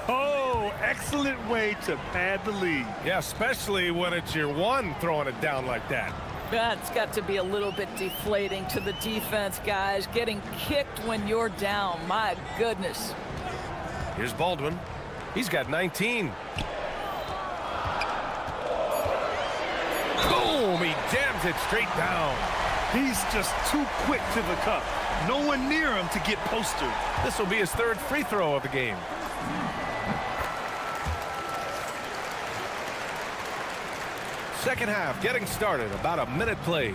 Speaker 9: Oh, excellent way to pad the lead.
Speaker 8: Yeah, especially when it's your one throwing it down like that.
Speaker 12: That's got to be a little bit deflating to the defense, guys. Getting kicked when you're down. My goodness.
Speaker 8: Here's Baldwin. He's got 19. Boom! He jams it straight down.
Speaker 9: He's just too quick to the cup. No one near him to get posted.
Speaker 8: This will be his 3rd free throw of the game. Second half getting started. About a minute played.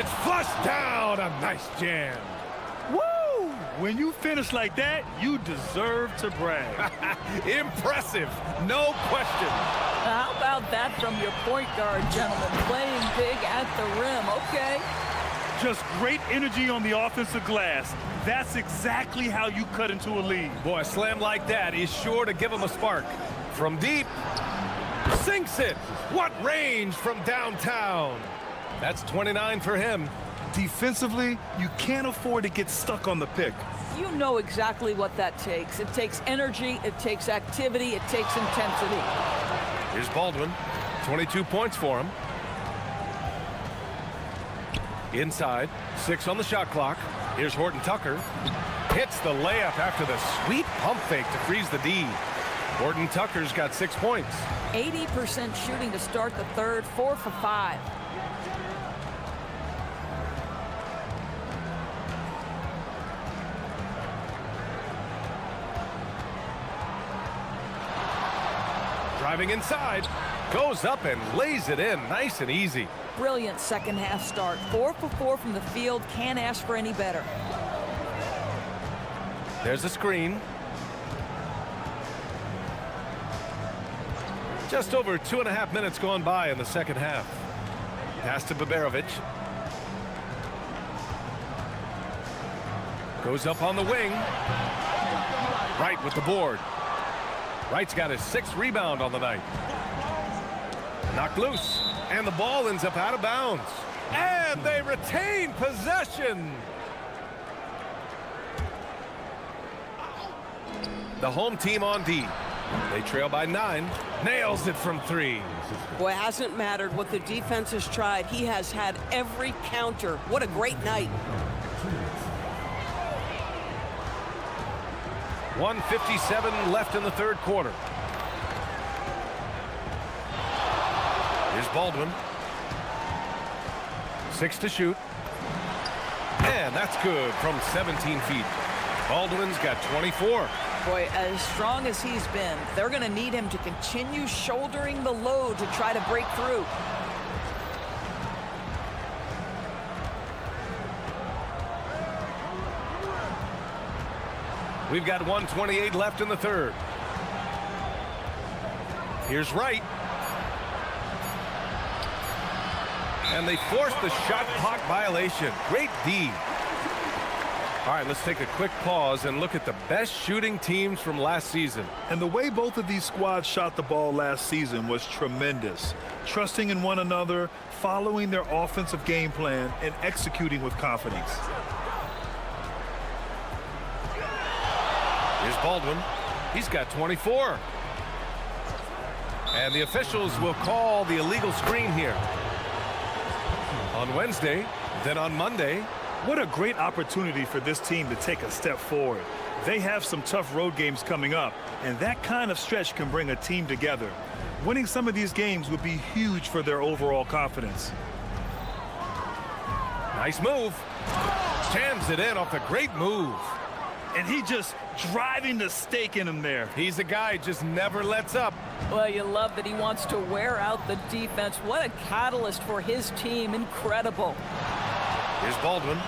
Speaker 8: It's flushed down. A nice jam.
Speaker 9: Woo! When you finish like that, you deserve to brag.
Speaker 8: Impressive. No question.
Speaker 12: How about that from your point guard, gentlemen? Playing big at the rim. Okay.
Speaker 9: Just great energy on the offensive glass. That's exactly how you cut into a lead.
Speaker 8: Boy, a slam like that is sure to give him a spark. From deep, sinks it. What range from downtown. That's 29 for him.
Speaker 9: Defensively, you can't afford to get stuck on the pick.
Speaker 12: You know exactly what that takes. It takes energy, it takes activity, it takes intensity.
Speaker 8: Here's Baldwin. 22 points for him. Inside, 6 on the shot clock. Here's Horton Tucker. Hits the layup after the sweet pump fake to freeze the D. Horton Tucker's got 6 points.
Speaker 12: 80% shooting to start the third, 4 for 5.
Speaker 8: Driving inside, goes up and lays it in, nice and easy.
Speaker 12: Brilliant second half start. 4 for 4 from the field. Can't ask for any better.
Speaker 8: There's a screen. Just over 2.5 minutes gone by in the second half. Pass to Baberovic. Goes up on the wing. Wright with the board. Wright's got his 6th rebound on the night. Knocked loose. And the ball ends up out of bounds. And they retain possession. The home team on D. They trail by 9. Nails it from 3.
Speaker 14: Boy, it hasn't mattered what the defense has tried. He has had every counter. What a great night.
Speaker 8: 1:57 left in the third quarter. Here's Baldwin. 6 to shoot. And that's good from 17 feet. Baldwin's got 24.
Speaker 12: Boy, as strong as he's been, they're going to need him to continue shouldering the load to try to break through.
Speaker 8: We've got 1:28 left in the third. Here's Wright. And they force the shot clock violation. Great D. All right, let's take a quick pause and look at the best shooting teams from last season.
Speaker 9: And the way both of these squads shot the ball last season was tremendous. Trusting in one another, following their offensive game plan, and executing with confidence.
Speaker 8: Here's Baldwin. He's got 24. And the officials will call the illegal screen here. On Wednesday, then on Monday.
Speaker 9: What a great opportunity for this team to take a step forward. They have some tough road games coming up, and that kind of stretch can bring a team together. Winning some of these games would be huge for their overall confidence.
Speaker 8: Nice move. Jams it in off a great move.
Speaker 9: And he just driving the stake in him there.
Speaker 8: He's a guy just never lets up.
Speaker 12: Well, you love that he wants to wear out the defense. What a catalyst for his team. Incredible.
Speaker 8: Here's Baldwin.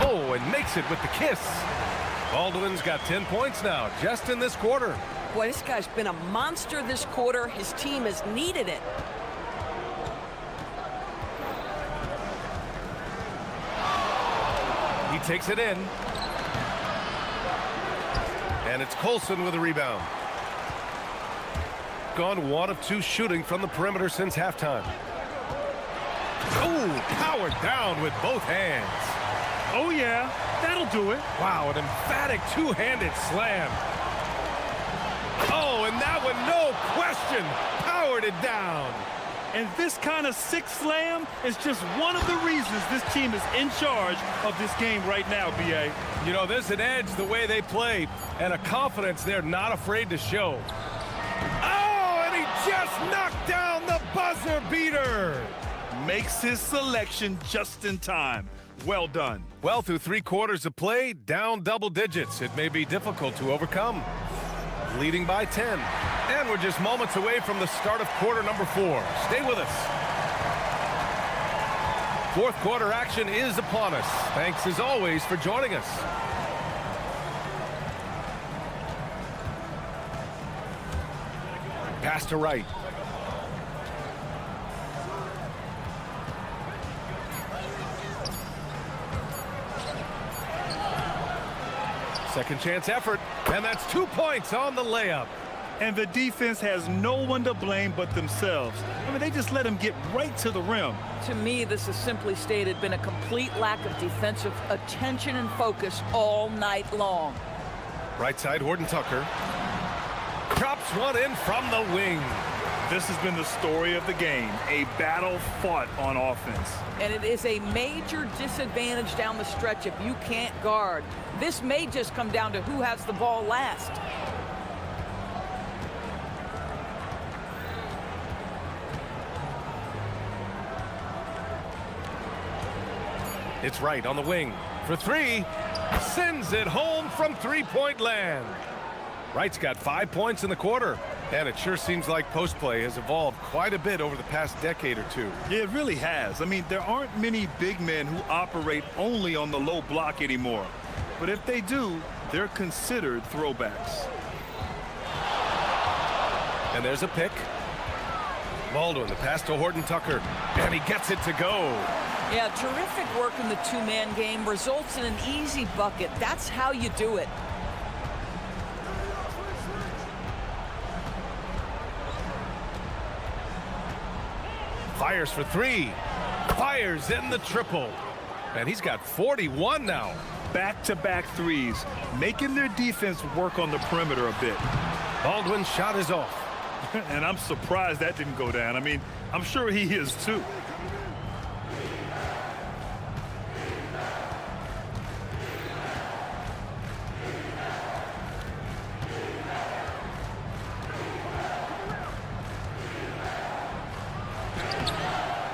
Speaker 8: Oh, and makes it with the kiss. Baldwin's got 10 points now, just in this quarter.
Speaker 14: Boy, this guy's been a monster this quarter. His team has needed it.
Speaker 8: He takes it in. And it's Colson with a rebound. Gone 1 of 2 shooting from the perimeter since halftime. Oh, powered down with both hands.
Speaker 9: Oh, yeah, that'll do it.
Speaker 8: Wow, an emphatic two-handed slam. Oh, and that one, no question, powered it down.
Speaker 9: And this kind of sick slam is just one of the reasons this team is in charge of this game right now, B.A.
Speaker 8: You know, there's an edge the way they play and a confidence they're not afraid to show. Oh, and he just knocked down the buzzer beater.
Speaker 9: Makes his selection just in time. Well done.
Speaker 8: Well, through 3 quarters of play, down double digits. It may be difficult to overcome. Leading by 10. And we're just moments away from the start of quarter number 4. Stay with us. Fourth quarter action is upon us. Thanks as always for joining us. Pass to right. Second chance effort, and that's 2 points on the layup.
Speaker 9: And the defense has no one to blame but themselves. I mean, they just let him get right to the rim.
Speaker 12: To me, this has simply stated been a complete lack of defensive attention and focus all night long.
Speaker 8: Right side, Horton Tucker. Drops one in from the wing.
Speaker 9: This has been the story of the game, a battle fought on offense.
Speaker 12: And it is a major disadvantage down the stretch if you can't guard. This may just come down to who has the ball last.
Speaker 8: It's right on the wing for 3. Sends it home from three-point land. Wright's got 5 points in the quarter. And it sure seems like post play has evolved quite a bit over the past decade or two.
Speaker 9: Yeah, it really has. I mean, there aren't many big men who operate only on the low block anymore. But if they do, they're considered throwbacks.
Speaker 8: And there's a pick. Baldwin, the pass to Horton Tucker. And he gets it to go.
Speaker 12: Yeah, terrific work in the two-man game results in an easy bucket. That's how you do it.
Speaker 8: Fires for 3. Fires in the triple. And he's got 41 now.
Speaker 9: Back-to-back threes, making their defense work on the perimeter a bit.
Speaker 8: Baldwin's shot is off.
Speaker 9: And I'm surprised that didn't go down. I mean, I'm sure he is too.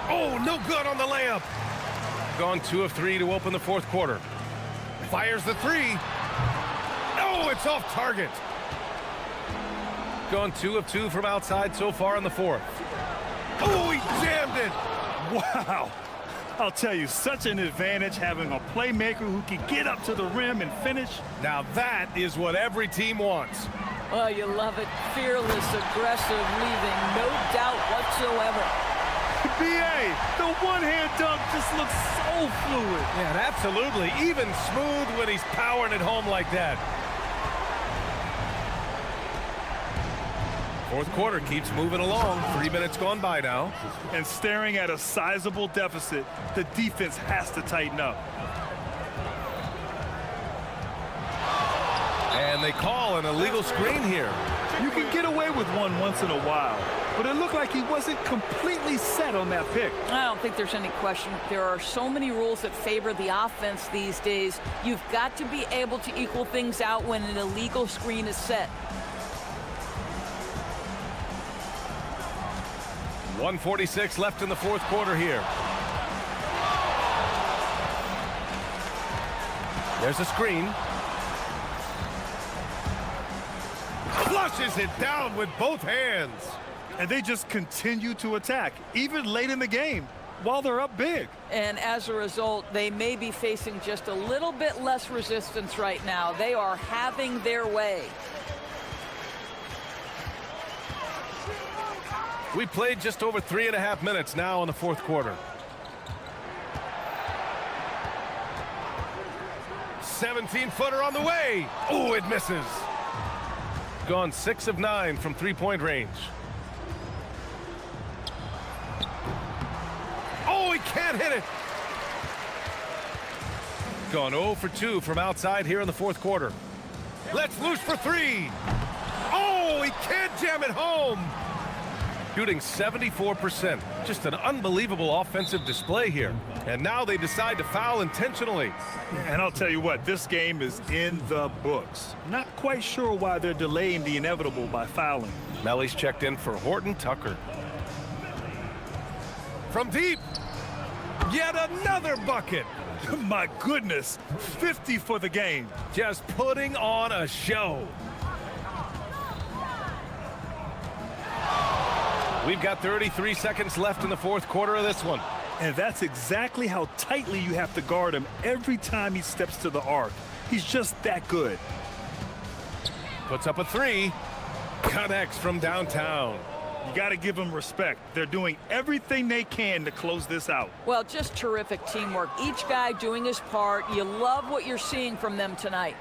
Speaker 8: Oh, no good on the layup. Gone 2 of 3 to open the fourth quarter. Fires the 3. Oh, it's off target. Gone 2 of 2 from outside so far in the fourth. Oh, he jammed it.
Speaker 9: Wow. I'll tell you, such an advantage having a playmaker who can get up to the rim and finish.
Speaker 8: Now that is what every team wants.
Speaker 12: Oh, you love it. Fearless, aggressive, leaving no doubt whatsoever.
Speaker 9: B.A., the one-hand dunk just looks so fluid.
Speaker 8: Yeah, absolutely. Even smooth when he's powering it home like that. Fourth quarter keeps moving along. 3 minutes gone by now.
Speaker 9: And staring at a sizable deficit, the defense has to tighten up.
Speaker 8: And they call an illegal screen here.
Speaker 9: You can get away with one once in a while, but it looked like he wasn't completely set on that pick.
Speaker 12: I don't think there's any question. There are so many rules that favor the offense these days. You've got to be able to equal things out when an illegal screen is set.
Speaker 8: 1:46 left in the fourth quarter here. There's a screen. Flushes it down with both hands.
Speaker 9: And they just continue to attack, even late in the game, while they're up big.
Speaker 12: And as a result, they may be facing just a little bit less resistance right now. They are having their way.
Speaker 8: We played just over 3.5 minutes now in the fourth quarter. 17-footer on the way. Oh, it misses. Gone 6 of 9 from three-point range. Oh, he can't hit it. Gone 0 for 2 from outside here in the fourth quarter. Let's loose for 3. Oh, he can't jam it home. Shooting 74%. Just an unbelievable offensive display here. And now they decide to foul intentionally.
Speaker 9: And I'll tell you what, this game is in the books. Not quite sure why they're delaying the inevitable by fouling.
Speaker 8: Melly's checked in for Horton Tucker. From deep. Yet another bucket.
Speaker 9: My goodness, 50 for the game.
Speaker 8: Just putting on a show. We've got 33 seconds left in the fourth quarter of this one.
Speaker 9: And that's exactly how tightly you have to guard him every time he steps to the arc. He's just that good.
Speaker 8: Puts up a three. Connects from downtown.
Speaker 9: You got to give them respect. They're doing everything they can to close this out.
Speaker 12: Well, just terrific teamwork. Each guy doing his part. You love what you're seeing from them tonight.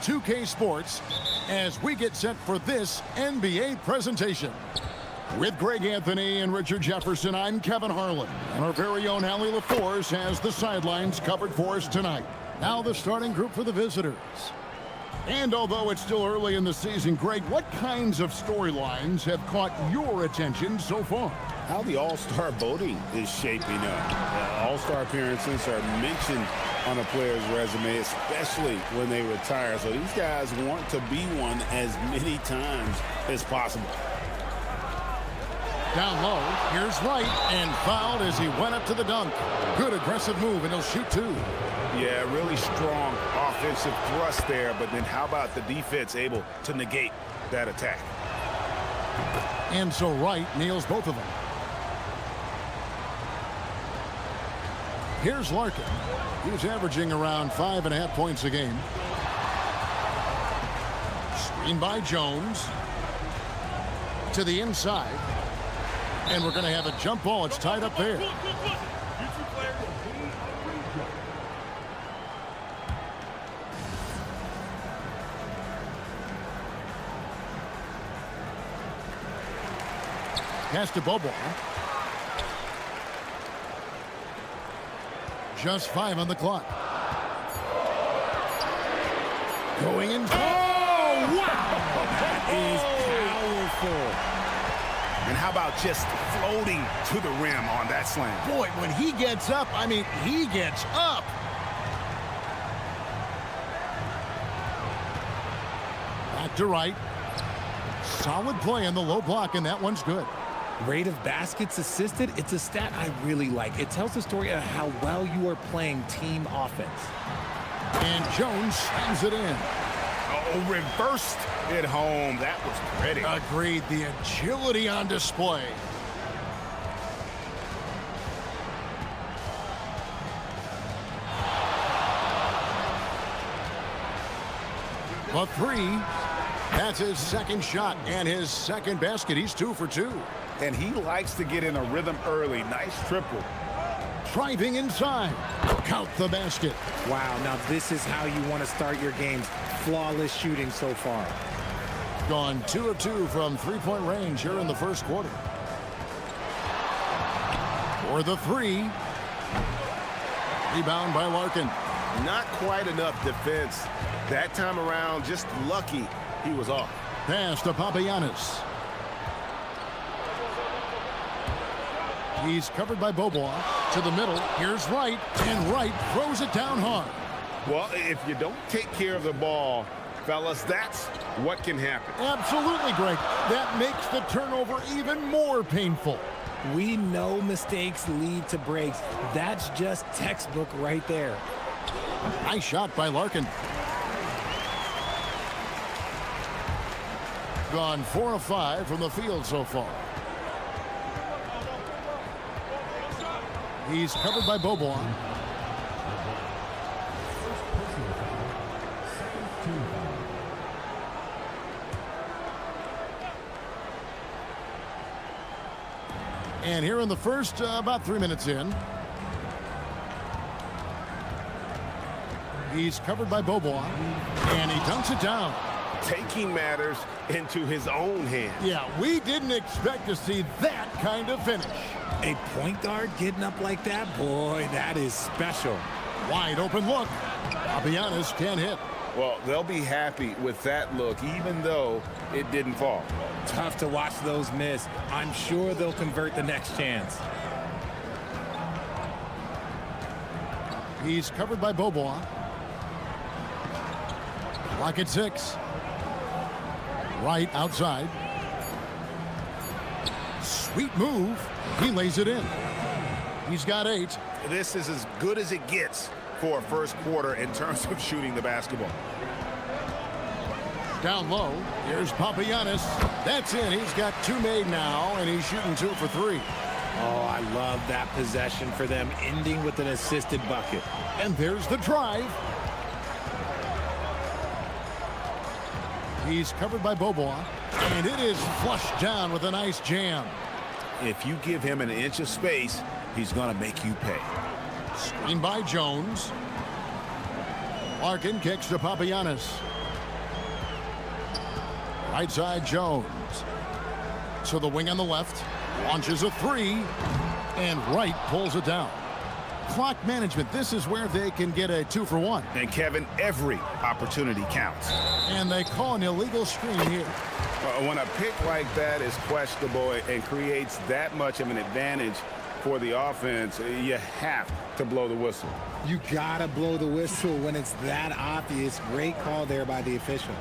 Speaker 1: 2K Sports as we get set for this NBA presentation. With Greg Anthony and Richard Jefferson, I'm Kevin Harlan. And our very own Allie LaForce has the sidelines covered for us tonight. Now the starting group for the visitors. And although it's still early in the season, Greg, what kinds of storylines have caught your attention so far?
Speaker 2: How the All-Star voting is shaping up. All-Star appearances are mentioned on a player's resume, especially when they retire. So these guys want to be one as many times as possible.
Speaker 1: Down low, here's Wright, and fouled as he went up to the dunk. Good aggressive move, and he'll shoot two.
Speaker 2: Yeah, really strong offensive thrust there, but then how about the defense able to negate that attack?
Speaker 1: And so Wright nails both of them. Here's Larkin. He's averaging around 5.5 points a game. Screen by Jones. To the inside. And we're going to have a jump ball. It's tied up there. Pass to Bobo. Just 5 on the clock. Going in. Oh, wow!
Speaker 2: That is powerful. And how about just floating to the rim on that slam?
Speaker 1: Boy, when he gets up, I mean, he gets up. Back to Wright. Solid play in the low block, and that one's good.
Speaker 15: Rate of baskets assisted, it's a stat I really like. It tells the story of how well you are playing team offense.
Speaker 1: And Jones slams it in.
Speaker 2: Oh, reversed it home. That was pretty.
Speaker 1: Agreed. The agility on display. A three. That's his second shot and his second basket. He's 2 for 2.
Speaker 11: And he likes to get in a rhythm early. Nice triple.
Speaker 1: Driving inside. Count the basket.
Speaker 15: Wow, now this is how you want to start your games. Flawless shooting so far.
Speaker 1: Gone 2 of 2 from three-point range here in the first quarter. For the three. Rebound by Larkin.
Speaker 4: Not quite enough defense. That time around, just lucky he was off.
Speaker 1: Pass to Papagiannis. He's covered by Bobo. To the middle. Here's Wright. And Wright throws it down hard.
Speaker 2: Well, if you don't take care of the ball, fellas, that's what can happen.
Speaker 1: Absolutely, Greg. That makes the turnover even more painful.
Speaker 15: We know mistakes lead to breaks. That's just textbook right there.
Speaker 1: Nice shot by Larkin. Gone 4 of 5 from the field so far. He's covered by Bobo. And here in the first, about 3 minutes in. He's covered by Bobo. And he dunks it down.
Speaker 4: Taking matters into his own hands.
Speaker 1: Yeah, we didn't expect to see that kind of finish.
Speaker 15: A point guard getting up like that? Boy, that is special.
Speaker 1: Wide open look. Papagiannis can't hit.
Speaker 11: Well, they'll be happy with that look, even though it didn't fall.
Speaker 15: Tough to watch those miss. I'm sure they'll convert the next chance.
Speaker 1: He's covered by Bobo. Clock at 6. Right outside. Sweet move. He lays it in. He's got 8.
Speaker 2: This is as good as it gets for a first quarter in terms of shooting the basketball.
Speaker 1: Down low. Here's Papagiannis. That's in. He's got 2 made now, and he's shooting 2 for 3.
Speaker 15: Oh, I love that possession for them, ending with an assisted bucket.
Speaker 1: And there's the drive. He's covered by Bobo, and it is flushed down with a nice jam.
Speaker 2: If you give him an inch of space, he's going to make you pay.
Speaker 1: Screen by Jones. Larkin kicks to Papagiannis. Right side, Jones. So the wing on the left launches a three, and Wright pulls it down. Clock management, this is where they can get a 2-for-1.
Speaker 11: And Kevin, every opportunity counts.
Speaker 1: And they call an illegal screen here.
Speaker 2: When a pick like that is questionable and creates that much of an advantage for the offense, you have to blow the whistle.
Speaker 15: You gotta blow the whistle when it's that obvious. Great call there by the official.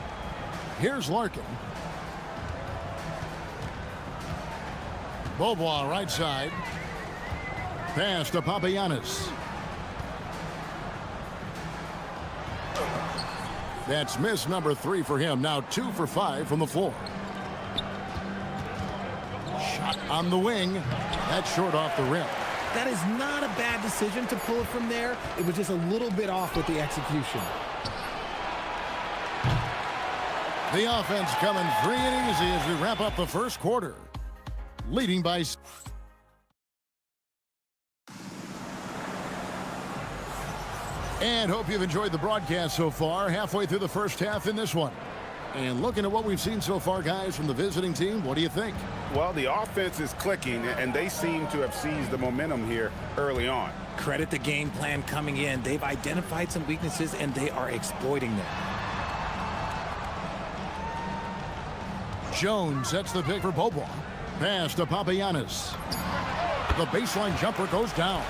Speaker 1: Here's Larkin. Beaubois right side. Pass to Papagiannis. That's miss number 3 for him. Now 2 for 5 from the floor. Shot on the wing. That's short off the rim.
Speaker 15: That is not a bad decision to pull it from there. It was just a little bit off with the execution.
Speaker 1: The offense coming free and easy as we wrap up the first quarter. Leading by... And hope you've enjoyed the broadcast so far. Halfway through the first half in this one. And looking at what we've seen so far, guys, from the visiting team, what do you think?
Speaker 2: Well, the offense is clicking, and they seem to have seized the momentum here early on.
Speaker 15: Credit the game plan coming in. They've identified some weaknesses, and they are exploiting them.
Speaker 1: Jones sets the pick for Beaubois. Pass to Papagiannis. The baseline jumper goes down.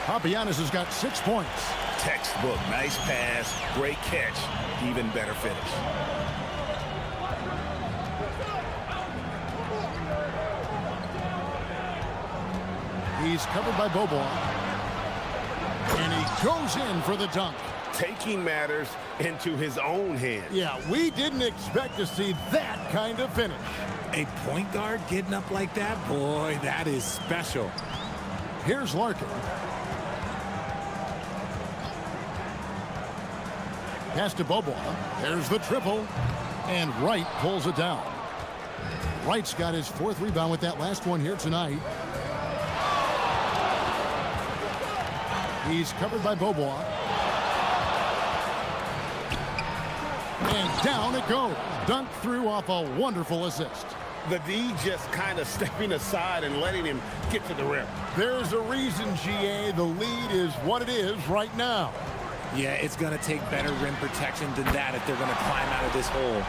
Speaker 1: Papagiannis has got 6 points.
Speaker 11: Textbook, nice pass, great catch, even better finish.
Speaker 1: He's covered by Beaubois. And he goes in for the dunk.
Speaker 2: Taking matters into his own hands.
Speaker 1: Yeah, we didn't expect to see that kind of finish.
Speaker 15: A point guard getting up like that? Boy, that is special.
Speaker 1: Here's Larkin. Pass to Beaubois. There's the triple. And Wright pulls it down. Wright's got his 4th rebound with that last one here tonight. He's covered by Beaubois. And down it goes. Dunked through off a wonderful assist.
Speaker 2: The D just kind of stepping aside and letting him get to the rim.
Speaker 1: There's a reason, GA, the lead is what it is right now.
Speaker 15: Yeah, it's going to take better rim protection than that if they're going to climb out of this hole.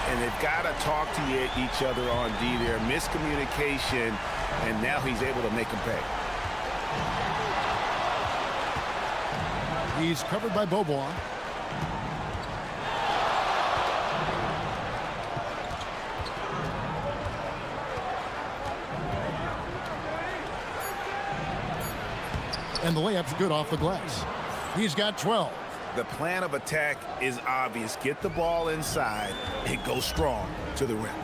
Speaker 2: And they've got to talk to each other on D there. Miscommunication, and now he's able to make them pay.
Speaker 1: He's covered by Beaubois. And the layup's good off the glass. He's got 12.
Speaker 11: The plan of attack is obvious. Get the ball inside and go strong to the rim.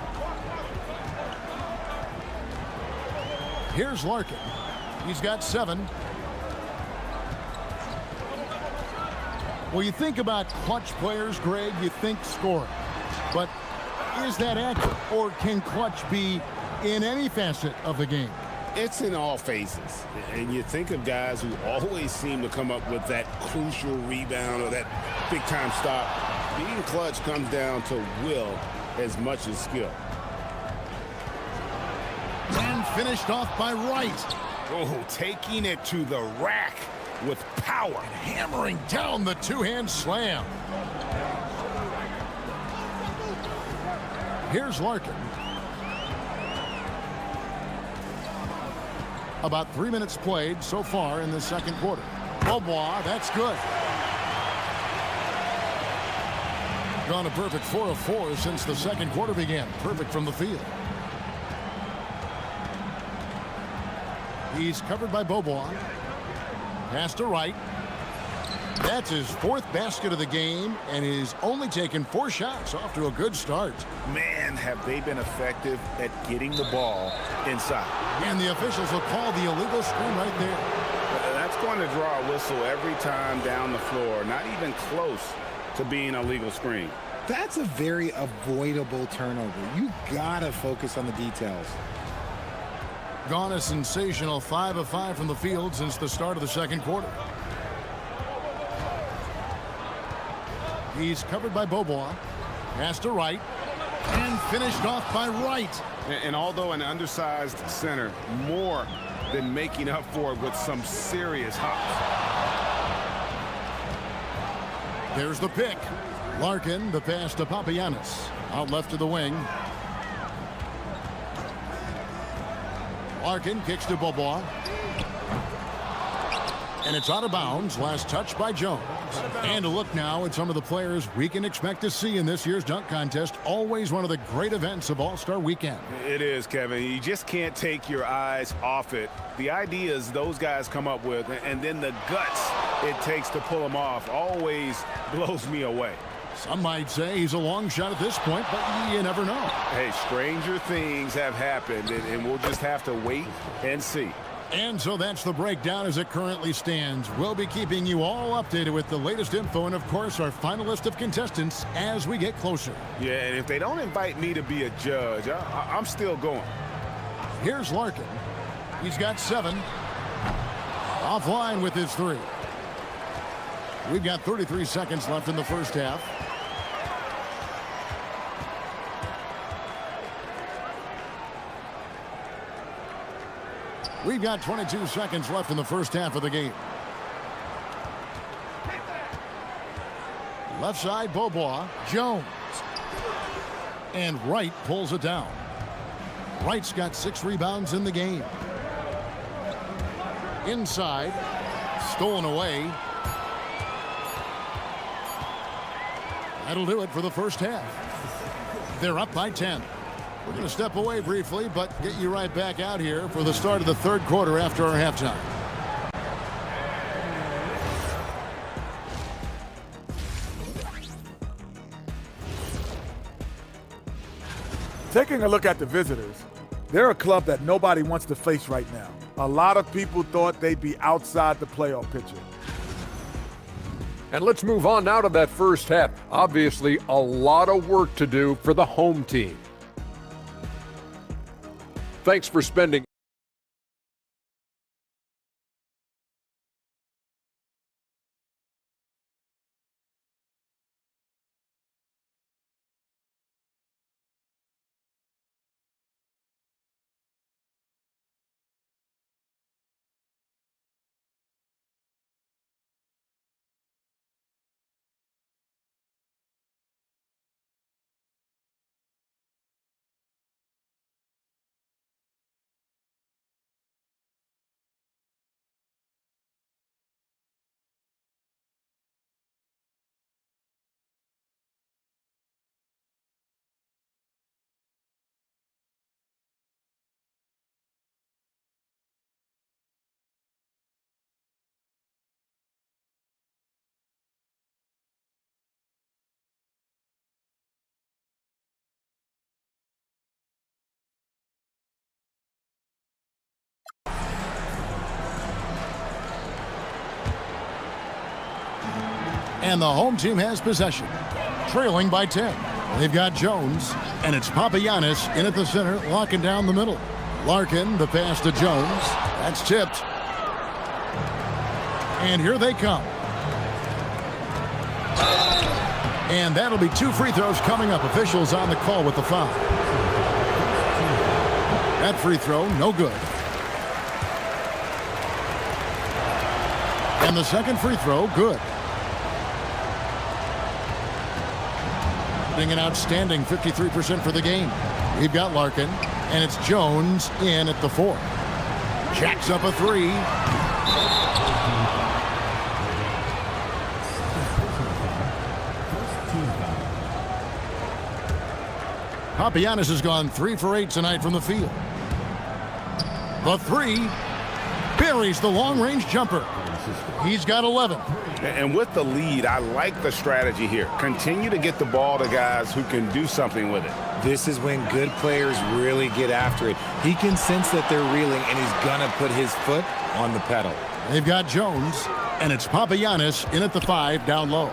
Speaker 1: Here's Larkin. He's got 7. Well, you think about clutch players, Greg, you think scoring. But is that accurate? Or can clutch be in any facet of the game?
Speaker 2: It's in all phases. And you think of guys who always seem to come up with that crucial rebound or that big-time stop. Being clutch comes down to will as much as skill.
Speaker 1: And finished off by Wright.
Speaker 2: Oh, taking it to the rack with power.
Speaker 1: And hammering down the two-hand slam. Here's Larkin. About 3 minutes played so far in the second quarter. Beaubois, that's good. Gone a perfect 4 of 4 since the second quarter began. Perfect from the field. He's covered by Beaubois. Pass to Wright. That's his 4th basket of the game, and he's only taken 4 shots. Off to a good start.
Speaker 11: Man, have they been effective at getting the ball inside.
Speaker 1: And the officials will call the illegal screen right there.
Speaker 2: That's going to draw a whistle every time down the floor. Not even close to being a legal screen.
Speaker 15: That's a very avoidable turnover. You gotta focus on the details.
Speaker 1: Gone a sensational 5 of 5 from the field since the start of the second quarter. He's covered by Beaubois. Pass to Wright. And finished off by Wright.
Speaker 2: And although an undersized center, more than making up for it with some serious hops.
Speaker 1: There's the pick. Larkin, the pass to Papagiannis. Out left to the wing. Larkin kicks to Bobois. And it's out of bounds. Last touch by Jones. And a look now at some of the players we can expect to see in this year's dunk contest. Always one of the great events of All-Star Weekend.
Speaker 2: It is, Kevin. You just can't take your eyes off it. The ideas those guys come up with, and then the guts it takes to pull them off, always blows me away.
Speaker 1: Some might say he's a long shot at this point, but you never know.
Speaker 2: Hey, stranger things have happened, and we'll just have to wait and see.
Speaker 1: And so that's the breakdown as it currently stands. We'll be keeping you all updated with the latest info and, of course, our final list of contestants as we get closer.
Speaker 2: Yeah, and if they don't invite me to be a judge, I'm still going.
Speaker 1: Here's Larkin. He's got 7. Offline with his 3. We've got 33 seconds left in the first half. We've got 22 seconds left in the first half of the game. Left side, Bobois. Jones. And Wright pulls it down. Wright's got 6 rebounds in the game. Inside. Stolen away. That'll do it for the first half. They're up by 10. We're going to step away briefly, but get you right back out here for the start of the third quarter after our halftime.
Speaker 13: Taking a look at the visitors, they're a club that nobody wants to face right now. A lot of people thought they'd be outside the playoff picture.
Speaker 7: And let's move on now to that first half. Obviously, a lot of work to do for the home team. Thanks for spending
Speaker 1: And the home team has possession, trailing by 10. They've got Jones, and it's Papagiannis in at the center, locking down the middle. Larkin, the pass to Jones. That's tipped. And here they come. And that'll be 2 free throws coming up. Officials on the call with the foul. That free throw, no good. And the second free throw, good. An outstanding 53% for the game. We've got Larkin, and it's Jones in at the 4. Jacks up a 3. Papagiannis has gone 3 for 8 tonight from the field. The 3 buries the long-range jumper. He's got 11.
Speaker 2: And with the lead, I like the strategy here. Continue to get the ball to guys who can do something with it.
Speaker 15: This is when good players really get after it. He can sense that they're reeling, and he's going to put his foot on the pedal.
Speaker 1: They've got Jones, and it's Papagiannis in at the 5 down low.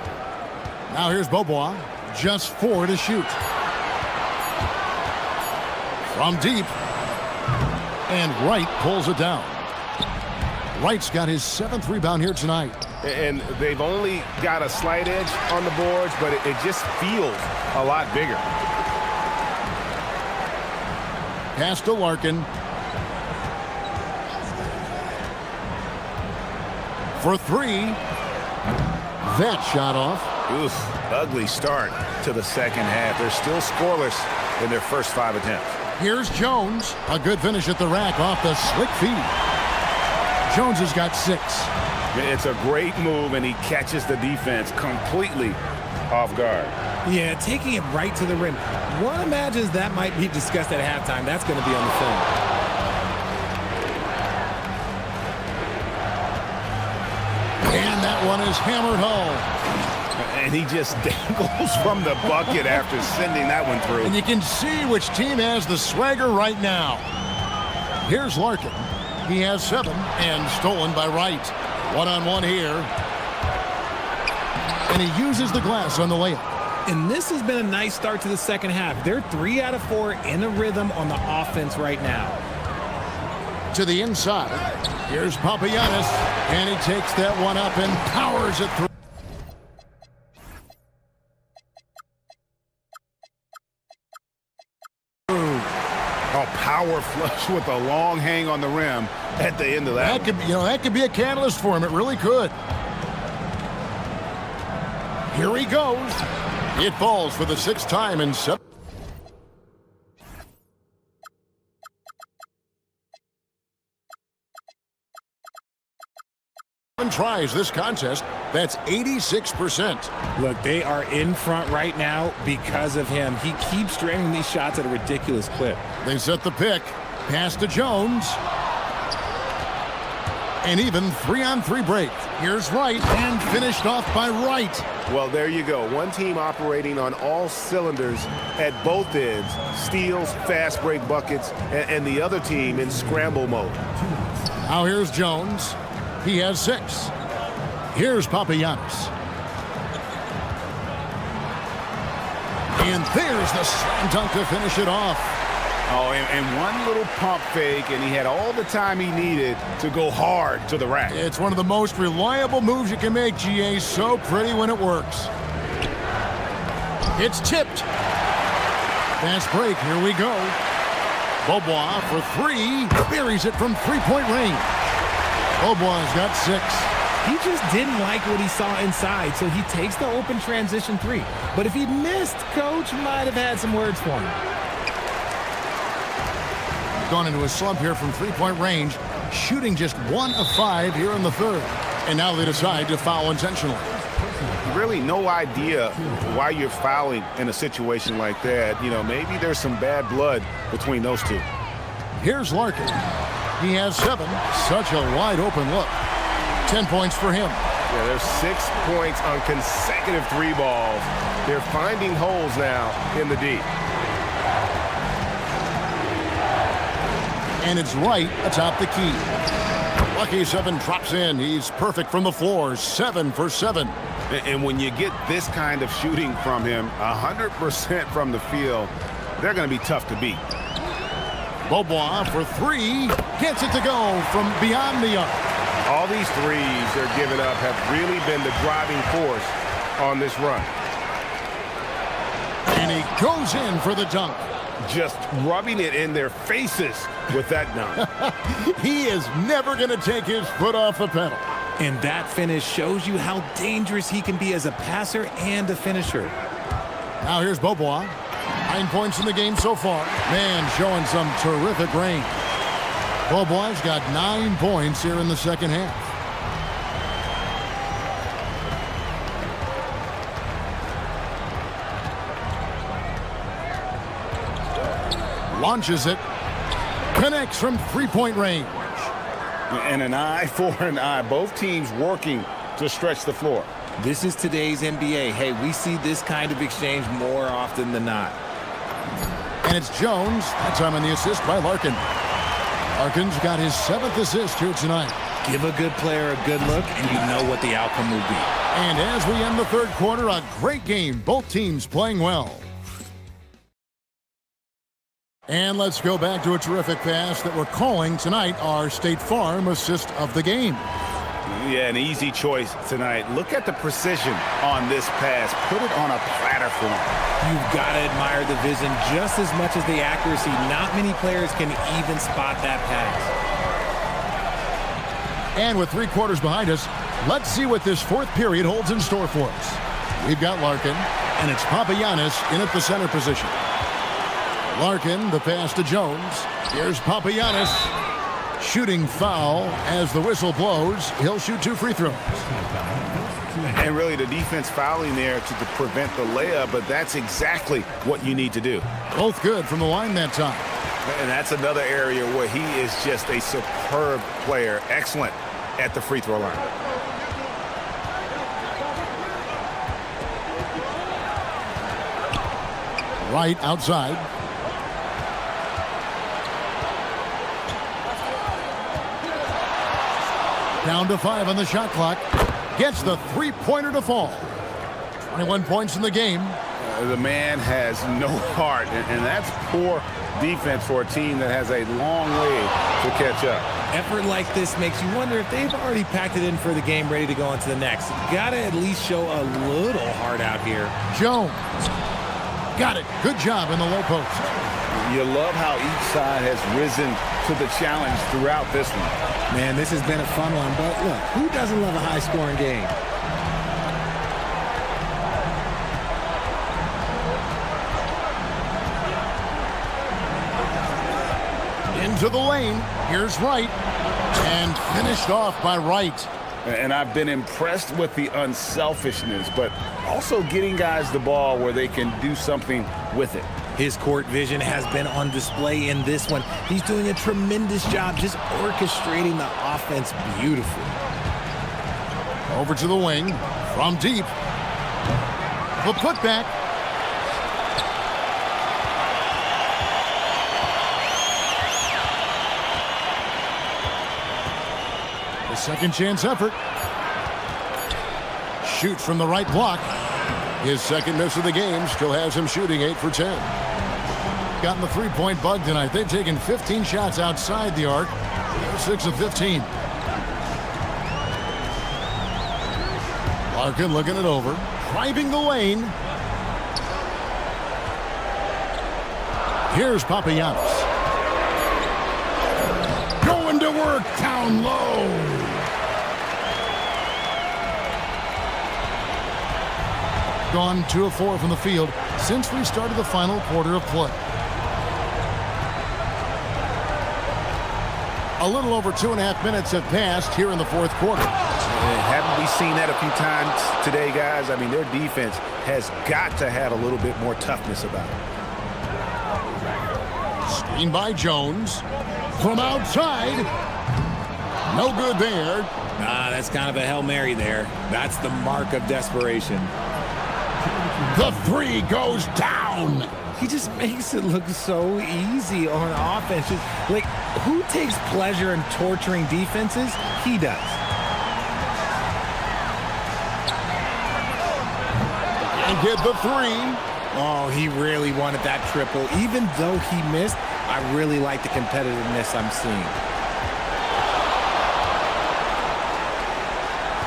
Speaker 1: Now here's Bobois, just 4 to shoot. From deep, and Wright pulls it down. Wright's got his 7th rebound here tonight.
Speaker 2: And they've only got a slight edge on the boards, but it just feels a lot bigger.
Speaker 1: Pass to Larkin. For three. That shot off.
Speaker 11: Oof, ugly start to the second half. They're still scoreless in their first 5 attempts.
Speaker 1: Here's Jones. A good finish at the rack off the slick feed. Jones has got 6.
Speaker 11: It's a great move, and he catches the defense completely off guard.
Speaker 15: Yeah, taking it right to the rim. One imagines that might be discussed at halftime. That's going to be on the film.
Speaker 1: And that one is hammered home.
Speaker 11: And he just dangles from the bucket after sending that one through.
Speaker 1: And you can see which team has the swagger right now. Here's Larkin. He has 7 and stolen by Wright. One-on-one here. And he uses the glass on the layup.
Speaker 15: And this has been a nice start to the second half. They're 3 out of 4 in a rhythm on the offense right now.
Speaker 1: To the inside. Here's Papagiannis. And he takes that one up and powers it through.
Speaker 11: A power flush with a long hang on the rim at the end of that.
Speaker 1: That could be a catalyst for him. It really could. Here he goes. It falls for the 6th time in 7 tries this contest. That's 86%.
Speaker 15: Look, they are in front right now because of him. He keeps draining these shots at a ridiculous clip.
Speaker 1: They set the pick. Pass to Jones. And even 3-on-3 break. Here's Wright, and finished off by Wright.
Speaker 4: Well, there you go. One team operating on all cylinders at both ends. Steals, fast break buckets, and the other team in scramble mode.
Speaker 1: Now here's Jones. He has 6. Here's Papagiannis. And there's the slam dunk to finish it off.
Speaker 11: Oh, and one little pump fake, and he had all the time he needed to go hard to the rack.
Speaker 1: It's one of the most reliable moves you can make, GA. So pretty when it works. It's tipped. Fast break. Here we go. Beaubois for 3. Buries it from 3-point range. Beaubois got 6.
Speaker 15: He just didn't like what he saw inside, so he takes the open transition 3. But if he missed, Coach might have had some words for him.
Speaker 1: Gone into a slump here from 3-point range, shooting just 1 of 5 here in the 3rd. And now they decide to foul intentionally.
Speaker 11: Really no idea why you're fouling in a situation like that. You know, maybe there's some bad blood between those two.
Speaker 1: Here's Larkin. He has 7. Such a wide open look. 10 points for him.
Speaker 4: Yeah, there's 6 points on consecutive 3 balls. They're finding holes now in the D.
Speaker 1: And it's right atop the key. Lucky 7 drops in. He's perfect from the floor. 7 for 7.
Speaker 11: And when you get this kind of shooting from him, 100% from the field, they're going to be tough to beat.
Speaker 1: Beaubois for 3. Gets it to go from beyond the arc.
Speaker 4: All these threes they're giving up have really been the driving force on this run.
Speaker 1: And he goes in for the dunk.
Speaker 4: Just rubbing it in their faces with that dunk.
Speaker 1: He is never going to take his foot off the pedal.
Speaker 15: And that finish shows you how dangerous he can be as a passer and a finisher.
Speaker 1: Now here's Beaubois. 9 points in the game so far. Man, showing some terrific range. Beaubois got 9 points here in the second half. Launches it. Connects from 3-point range.
Speaker 11: And an eye for an eye. Both teams working to stretch the floor.
Speaker 15: This is today's NBA. Hey, we see this kind of exchange more often than not.
Speaker 1: And it's Jones. That time on the assist by Larkin. Larkin's got his 7th assist here tonight.
Speaker 15: Give a good player a good look, and you know what the outcome will be.
Speaker 1: And as we end the 3rd quarter, a great game. Both teams playing well. And let's go back to a terrific pass that we're calling tonight our State Farm assist of the game.
Speaker 11: Yeah, an easy choice tonight. Look at the precision on this pass. Put it on a platter for him.
Speaker 15: You've got to admire the vision just as much as the accuracy. Not many players can even spot that pass.
Speaker 1: And with 3 quarters behind us, let's see what this 4th period holds in store for us. We've got Larkin, and it's Papagiannis in at the center position. Larkin, the pass to Jones. Here's Papagiannis. Shooting foul as the whistle blows. He'll shoot 2 free throws.
Speaker 11: And really the defense fouling there to prevent the layup, but that's exactly what you need to do.
Speaker 1: Both good from the line that time.
Speaker 11: And that's another area where he is just a superb player. Excellent at the free throw line.
Speaker 1: Right outside. Down to 5 on the shot clock. Gets the 3-pointer to fall. 21 points in the game.
Speaker 11: The man has no heart, and that's poor defense for a team that has a long way to catch up.
Speaker 15: Effort like this makes you wonder if they've already packed it in for the game, ready to go on to the next. Got to at least show a little heart out here.
Speaker 1: Jones. Got it. Good job in the low post.
Speaker 11: You love how each side has risen to the challenge throughout this one.
Speaker 15: Man, this has been a fun one, but look, who doesn't love a high-scoring game?
Speaker 1: Into the lane. Here's Wright. And finished off by Wright.
Speaker 11: And I've been impressed with the unselfishness, but also getting guys the ball where they can do something with it.
Speaker 15: His court vision has been on display in this one. He's doing a tremendous job just orchestrating the offense beautifully.
Speaker 1: Over to the wing. From deep. The putback. The second chance effort. Shoots from the right block. His second miss of the game still has him shooting 8 for 10. Gotten the 3-point bug tonight. They've taken 15 shots outside the arc. 6 of 15. Larkin looking it over. Driving the lane. Here's Papagiannis. Going to work down low. Gone 2 of 4 from the field since we started the final quarter of play. A little over 2.5 minutes have passed here in the 4th quarter.
Speaker 11: Haven't we seen that a few times today, guys? I mean, their defense has got to have a little bit more toughness about it.
Speaker 1: Screen by Jones. From outside. No good there.
Speaker 15: That's kind of a Hail Mary there. That's the mark of desperation.
Speaker 1: The 3 goes down.
Speaker 15: He just makes it look so easy on offense. Like, who takes pleasure in torturing defenses? He does.
Speaker 1: And get the 3.
Speaker 15: Oh, he really wanted that triple. Even though he missed, I really like the competitiveness I'm seeing.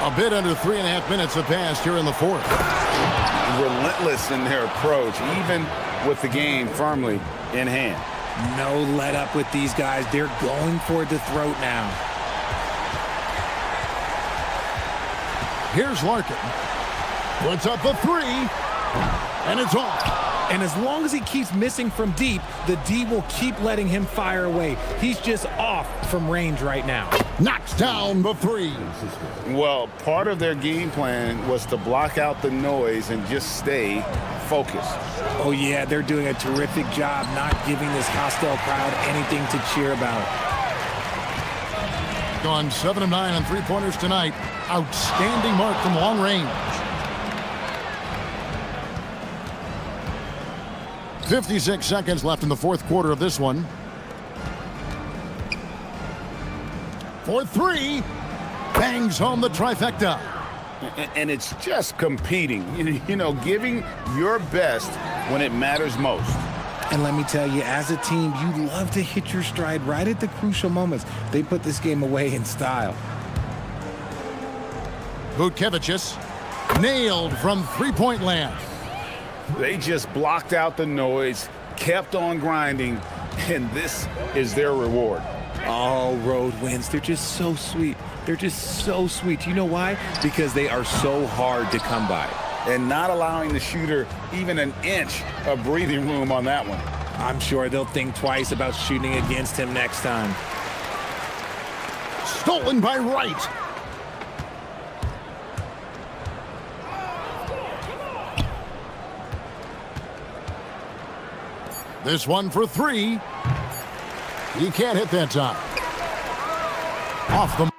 Speaker 1: A bit under 3.5 minutes have passed here in the 4th.
Speaker 11: Relentless in their approach, even with the game firmly in hand.
Speaker 15: No let up with these guys. They're going for the throat now.
Speaker 1: Here's Larkin. Puts up the 3. And it's off.
Speaker 15: And as long as he keeps missing from deep, the D will keep letting him fire away. He's just off from range right now.
Speaker 1: Knocks down the 3.
Speaker 11: Well, part of their game plan was to block out the noise and just stay focused.
Speaker 15: Oh, yeah, they're doing a terrific job not giving this hostile crowd anything to cheer about.
Speaker 1: Gone 7 of 9 on 3-pointers tonight. Outstanding mark from long range. 56 seconds left in the 4th quarter of this one. For 3. Bangs home the trifecta.
Speaker 11: And it's just competing, you know, giving your best when it matters most.
Speaker 15: And let me tell you, as a team, you love to hit your stride right at the crucial moments. They put this game away in style.
Speaker 1: Butkevicius nailed from three-point land.
Speaker 11: They just blocked out the noise, kept on grinding, and this is their reward.
Speaker 16: All road wins. They're just so sweet. They're just so sweet. You know why? Because they are so hard to come by.
Speaker 11: And not allowing the shooter even an inch of breathing room on that one.
Speaker 16: I'm sure they'll think twice about shooting against him next time.
Speaker 1: Stolen by Wright. This one for three. He can't hit that time. Off the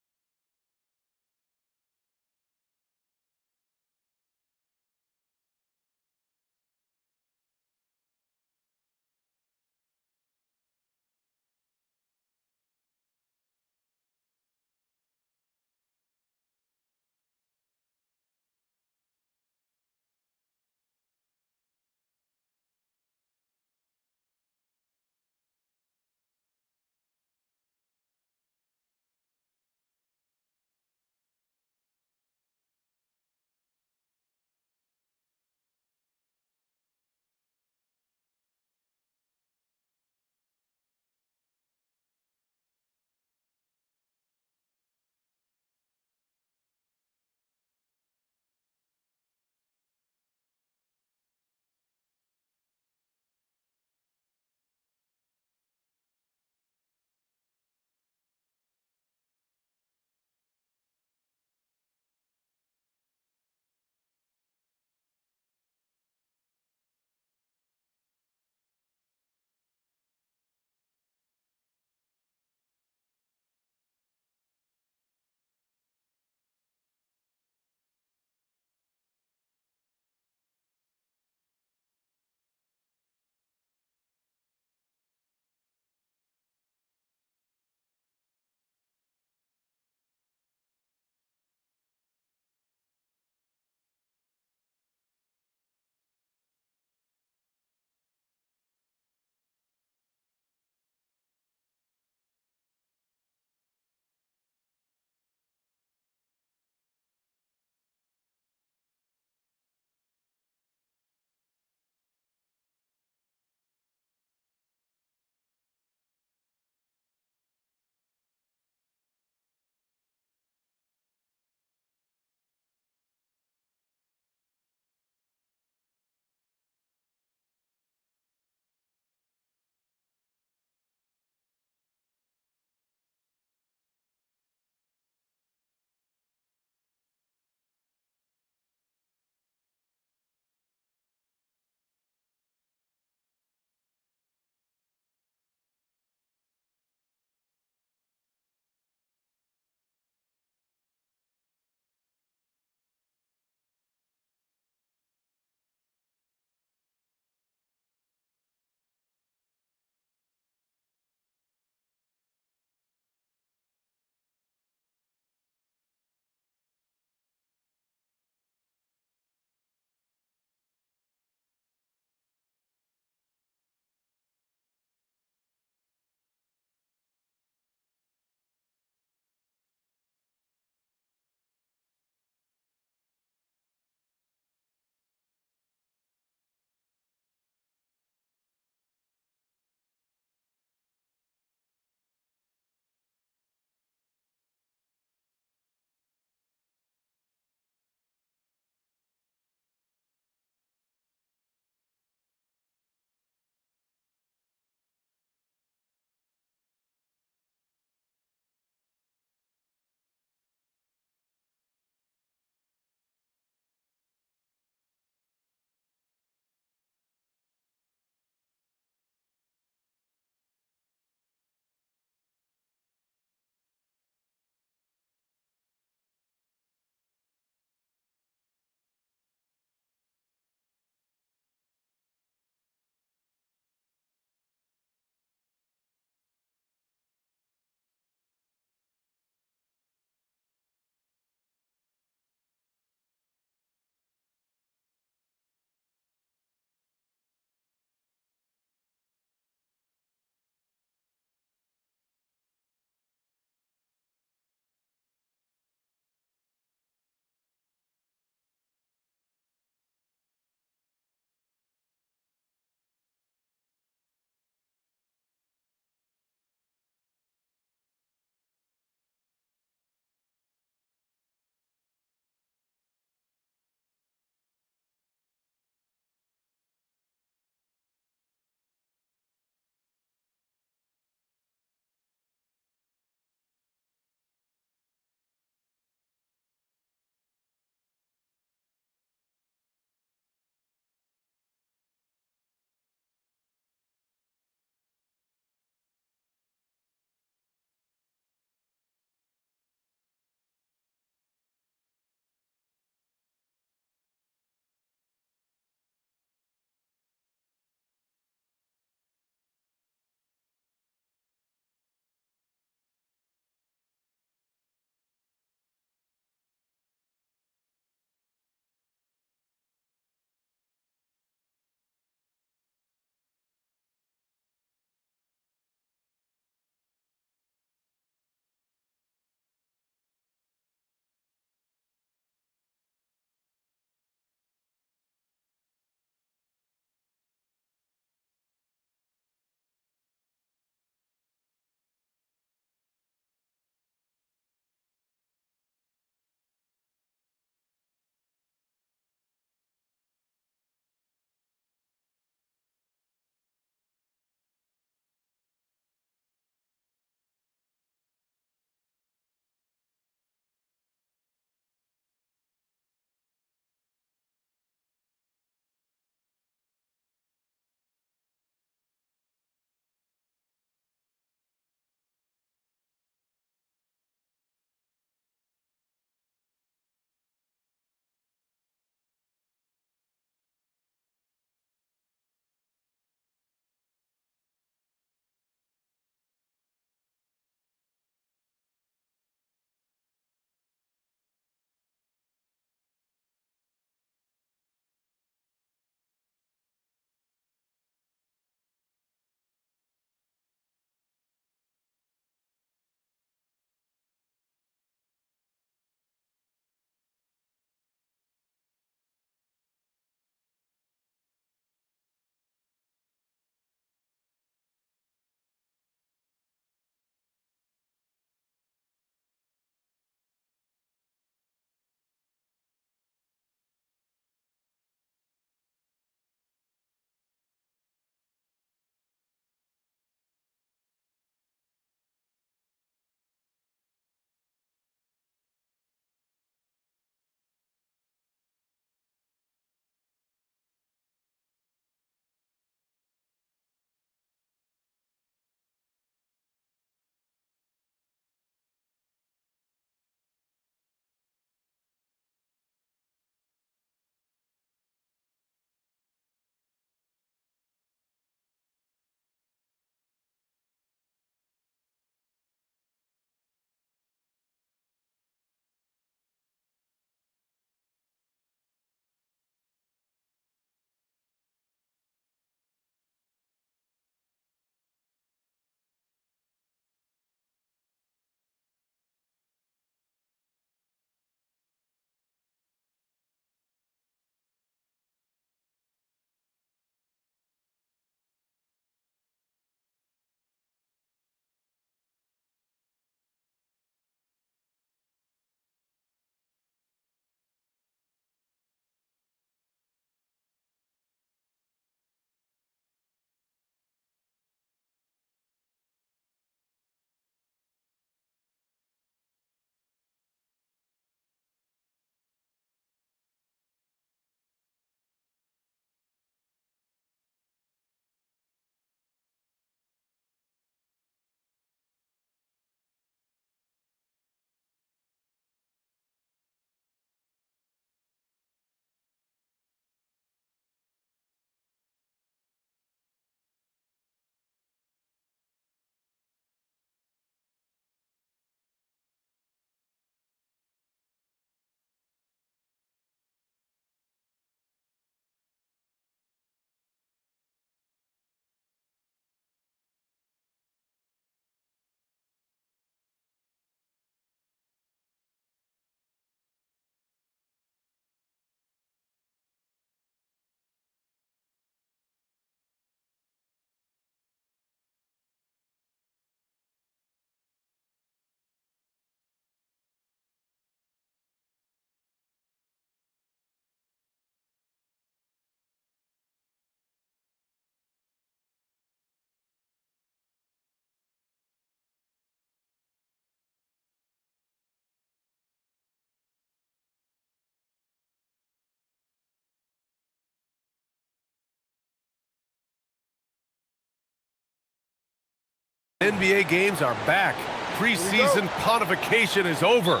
Speaker 8: NBA games are back. Preseason pontification is over.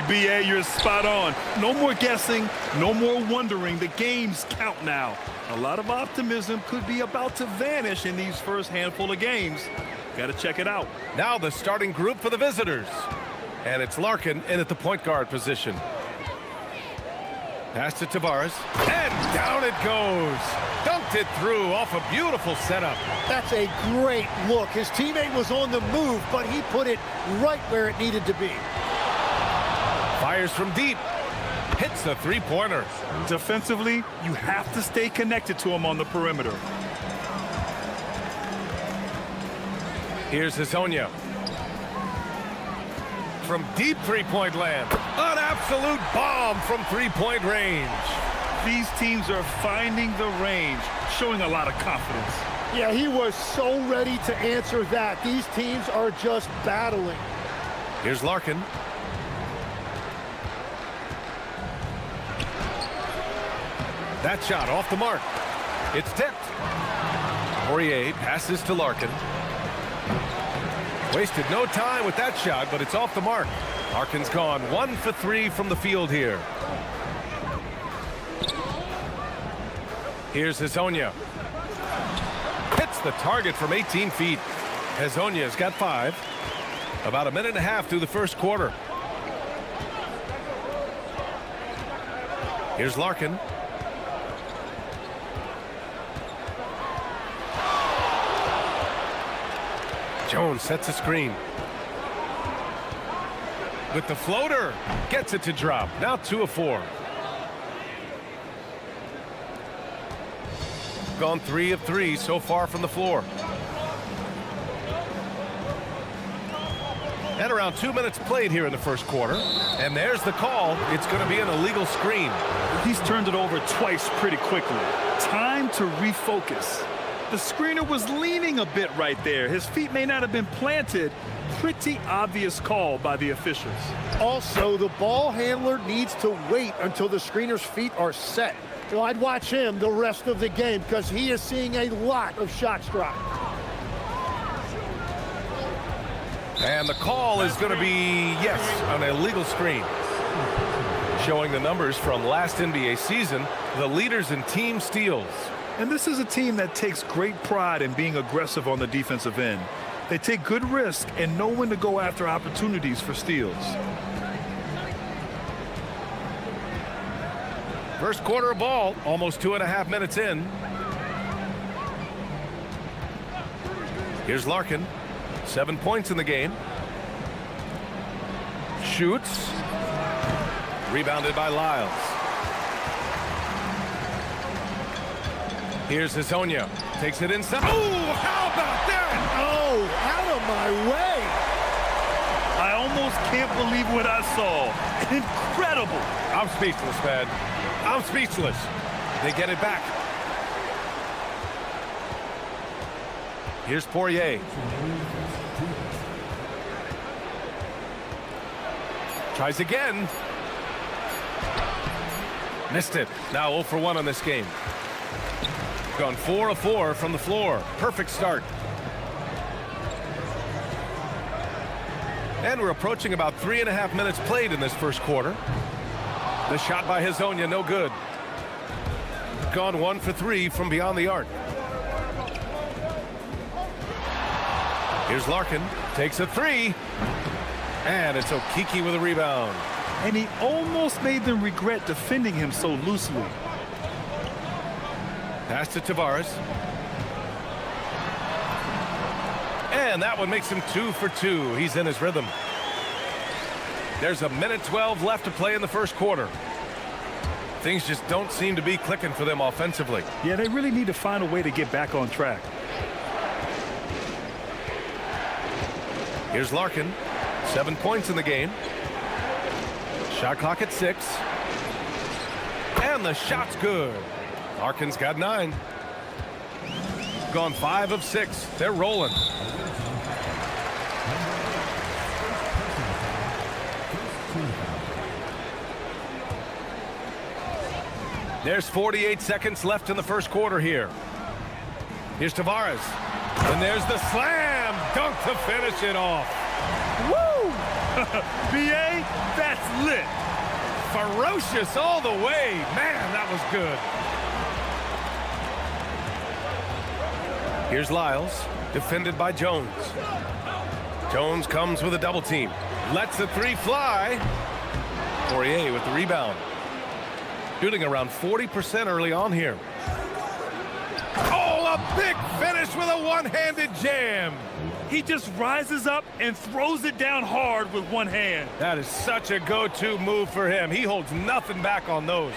Speaker 9: BA, you're spot on. No more guessing, no more wondering. The games count now. A lot of optimism could be about to vanish in these first handful of games. Got to check it out.
Speaker 8: Now the starting group for the visitors. And it's Larkin in at the point guard position. Pass to Tavares, and down it goes. Dunked it through off a beautiful setup.
Speaker 3: That's a great look. His teammate was on the move, but he put it right where it needed to be.
Speaker 8: Fires from deep. Hits a three-pointer.
Speaker 9: Defensively, you have to stay connected to him on the perimeter.
Speaker 8: Here's Hazonia. From deep three-point land. An absolute bomb from three-point range.
Speaker 9: These teams are finding the range, showing a lot of confidence.
Speaker 3: Yeah, he was so ready to answer that. These teams are just battling.
Speaker 8: Here's Larkin. That shot off the mark. It's tipped. Poirier passes to Larkin. Wasted no time with that shot, but it's off the mark. Larkin's gone 1 for 3 from the field here. Here's Hazonia. Hits the target from 18 feet. Hazonia's got 5. About a minute and a half through the first quarter. Here's Larkin. Jones sets a screen. With the floater. Gets it to drop. Now 2 of 4. Gone 3 of 3 so far from the floor. And around 2 minutes played here in the first quarter. And there's the call. It's going to be an illegal screen.
Speaker 9: He's turned it over twice pretty quickly. Time to refocus. The screener was leaning a bit right there. His feet may not have been planted. Pretty obvious call by the officials.
Speaker 3: Also, the ball handler needs to wait until the screener's feet are set. You know, I'd watch him the rest of the game because he is seeing a lot of shots drop.
Speaker 8: And the call is going to be, yes, an illegal screen. Showing the numbers from last NBA season, the leaders in team steals.
Speaker 9: And this is a team that takes great pride in being aggressive on the defensive end. They take good risk and know when to go after opportunities for steals.
Speaker 8: First quarter of ball, almost 2.5 minutes in. Here's Larkin. 7 points in the game. Shoots. Rebounded by Lyles. Here's Hazonia. Takes it inside. Oh, how about that?
Speaker 3: Oh, out of my way.
Speaker 9: I almost can't believe what I saw. Incredible.
Speaker 8: I'm speechless, man. I'm speechless. They get it back. Here's Poirier. Tries again. Missed it. Now 0 for 1 on this game. Gone 4 of 4 from the floor. Perfect start. And we're approaching about 3.5 minutes played in this first quarter. The shot by Hazonia, no good. Gone 1 for 3 from beyond the arc. Here's Larkin. Takes a 3. And it's Okiki with a rebound.
Speaker 9: And he almost made them regret defending him so loosely.
Speaker 8: Pass to Tavares. And that one makes him 2 for 2. He's in his rhythm. There's 1:12 left to play in the first quarter. Things just don't seem to be clicking for them offensively.
Speaker 9: Yeah, they really need to find a way to get back on track.
Speaker 8: Here's Larkin. 7 points in the game. Shot clock at 6. And the shot's good. Larkin's got 9. Gone 5 of 6. They're rolling. There's 48 seconds left in the first quarter here. Here's Tavares. And there's the slam. dunk to finish it off.
Speaker 9: Woo! BA, that's lit.
Speaker 8: Ferocious all the way. Man, that was good. Here's Lyles, defended by Jones. Jones comes with a double team. Lets the three fly. Poirier with the rebound. Shooting around 40% early on here. Oh, a big finish with a one-handed jam.
Speaker 9: He just rises up and throws it down hard with one hand.
Speaker 8: That is such a go-to move for him. He holds nothing back on those.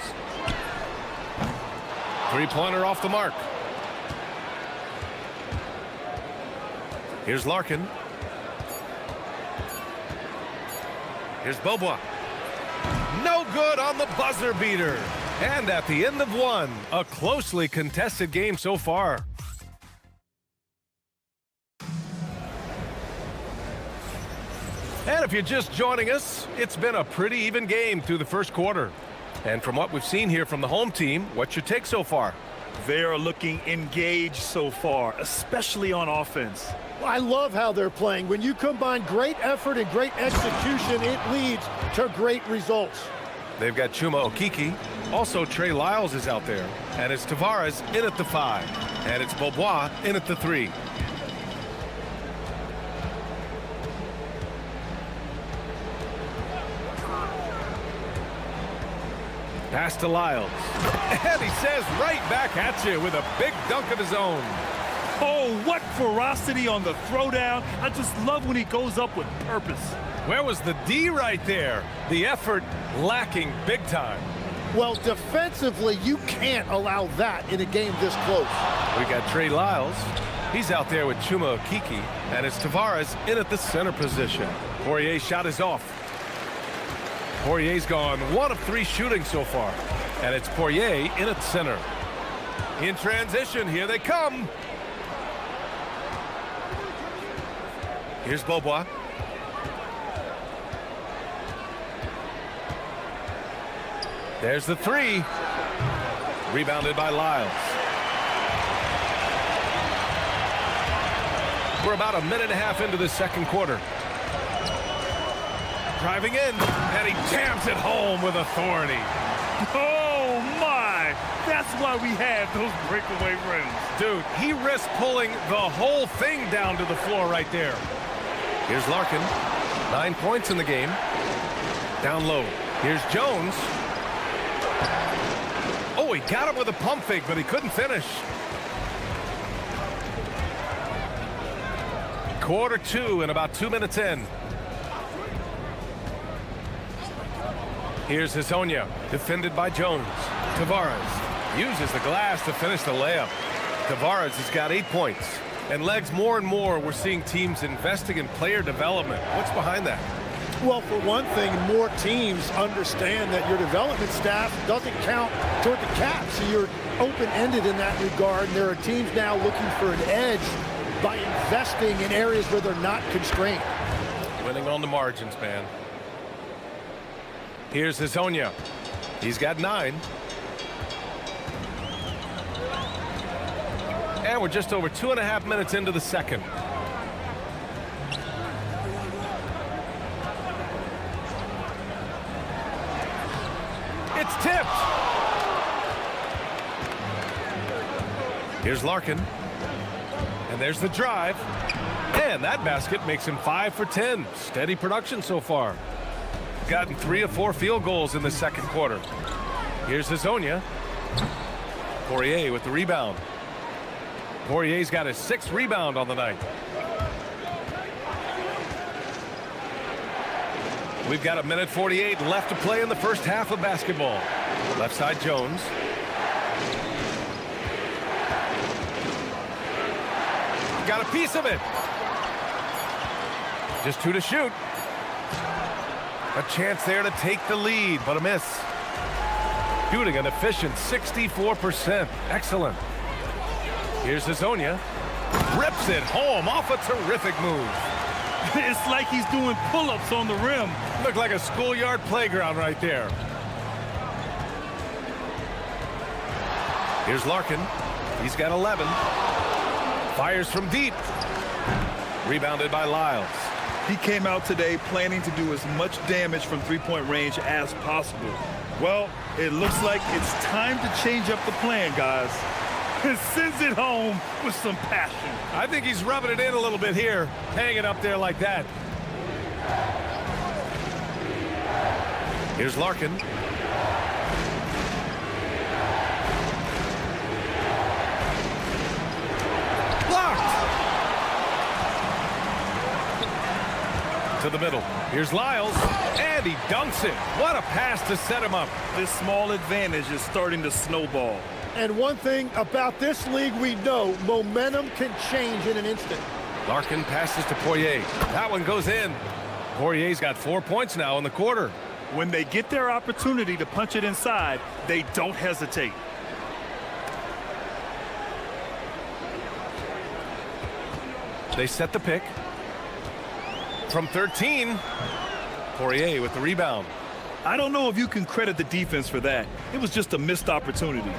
Speaker 8: Three-pointer off the mark. Here's Larkin. Here's Beaubois. No good on the buzzer beater. And at the end of one, a closely contested game so far. And if you're just joining us, it's been a pretty even game through the first quarter. And from what we've seen here from the home team, what's your take so far?
Speaker 9: They are looking engaged so far, especially on offense.
Speaker 3: I love how they're playing. When you combine great effort and great execution, it leads to great results.
Speaker 8: They've got Chuma Okeke. Also, Trey Lyles is out there. And it's Tavares in at the 5. And it's Beaubois in at the 3. Pass to Lyles. And he says right back at you with a big dunk of his own.
Speaker 9: Oh, what ferocity on the throwdown. I just love when he goes up with purpose.
Speaker 8: Where was the D right there? The effort lacking big time.
Speaker 3: Well, defensively, you can't allow that in a game this close.
Speaker 8: We got Trey Lyles. He's out there with Chuma Okeke. And it's Tavares in at the center position. Poirier's shot is off. Poirier's gone 1 of 3 shooting so far. And it's Poirier in at center. In transition, here they come. Here's Beaubois. There's the 3. Rebounded by Lyles. We're about a minute and a half into the second quarter. Driving in, and he jams it home with authority.
Speaker 9: Oh, my! That's why we have those breakaway rims.
Speaker 8: Dude, he risked pulling the whole thing down to the floor right there. Here's Larkin. 9 points in the game. Down low. Here's Jones. Oh, he got him with a pump fake, but he couldn't finish. Quarter 2 and about 2 minutes in. Here's Hezonja, defended by Jones. Tavares uses the glass to finish the layup. Tavares has got 8 points. And Legs, more and more, we're seeing teams investing in player development. What's behind that?
Speaker 3: Well, for one thing, more teams understand that your development staff doesn't count toward the cap, so you're open-ended in that regard. And there are teams now looking for an edge by investing in areas where they're not constrained.
Speaker 8: Winning on the margins, man. Here's Hezonja. He's got 9. And we're just over 2.5 minutes into the second. It's tipped. Here's Larkin. And there's the drive. And that basket makes him 5 for 10. Steady production so far. Gotten 3 of 4 field goals in the second quarter. Here's Hezonja. Poirier with the rebound. Poirier's got his 6th rebound on the night. We've got 1:48 left to play in the first half of basketball. Left side Jones. Got a piece of it. Just 2 to shoot. A chance there to take the lead, but a miss. Shooting an efficient 64%. Excellent. Here's Hezonja. Rips it home off a terrific move.
Speaker 9: It's like he's doing pull-ups on the rim.
Speaker 8: Looked like a schoolyard playground right there. Here's Larkin. He's got 11. Fires from deep. Rebounded by Lyles.
Speaker 9: He came out today planning to do as much damage from three-point range as possible. Well, it looks like it's time to change up the plan, guys. And sends it home with some passion.
Speaker 8: I think he's rubbing it in a little bit here, hanging up there like that. Here's Larkin. Blocked! To the middle. Here's Lyles, and he dunks it. What a pass to set him up.
Speaker 9: This small advantage is starting to snowball.
Speaker 3: And one thing about this league we know, momentum can change in an instant.
Speaker 8: Larkin passes to Poirier. That one goes in. Poirier's got 4 points now in the quarter.
Speaker 9: When they get their opportunity to punch it inside, they don't hesitate.
Speaker 8: They set the pick. From 13, Poirier with the rebound.
Speaker 9: I don't know if you can credit the defense for that. It was just a missed opportunity.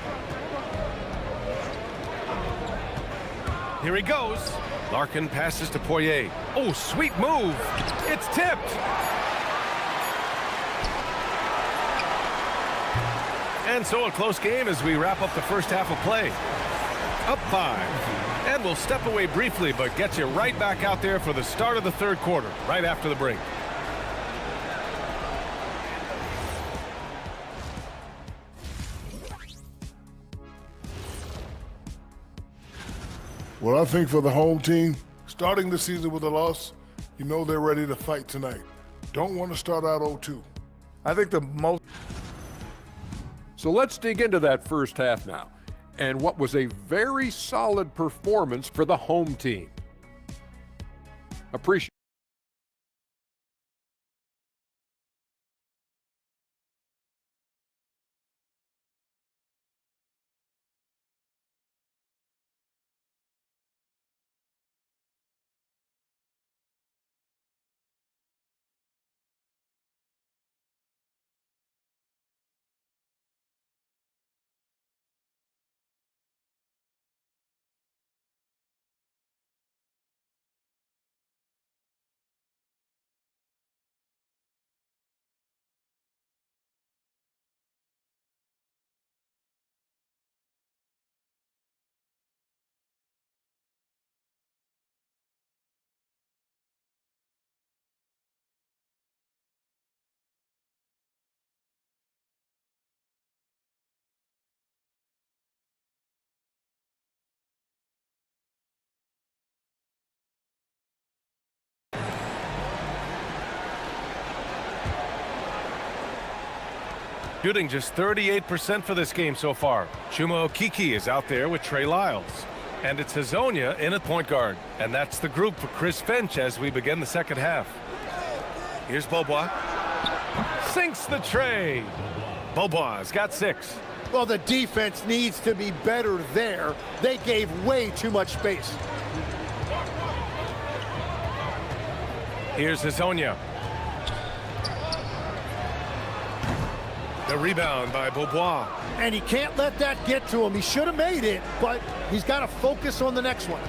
Speaker 8: Here he goes. Larkin passes to Poirier. Oh, sweet move. It's tipped. And so a close game as we wrap up the first half of play. Up 5. And we'll step away briefly, but get you right back out there for the start of the third quarter, right after the break.
Speaker 6: Well, I think for the home team, starting the season with a loss, you know they're ready to fight tonight. Don't want to start out 0-2.
Speaker 13: I think the most...
Speaker 7: So let's dig into that first half now, and what was a very solid performance for the home team. Appreciate.
Speaker 8: Shooting just 38% for this game so far. Chuma Okiki is out there with Trey Lyles. And it's Hazonia in at point guard. And that's the group for Chris Finch as we begin the second half. Here's Beaubois. Sinks the tray. Beaubois got 6.
Speaker 3: Well, the defense needs to be better there. They gave way too much space.
Speaker 8: Here's Hazonia. The rebound by Beaubois.
Speaker 3: And he can't let that get to him. He should have made it, but he's got to focus on the next one.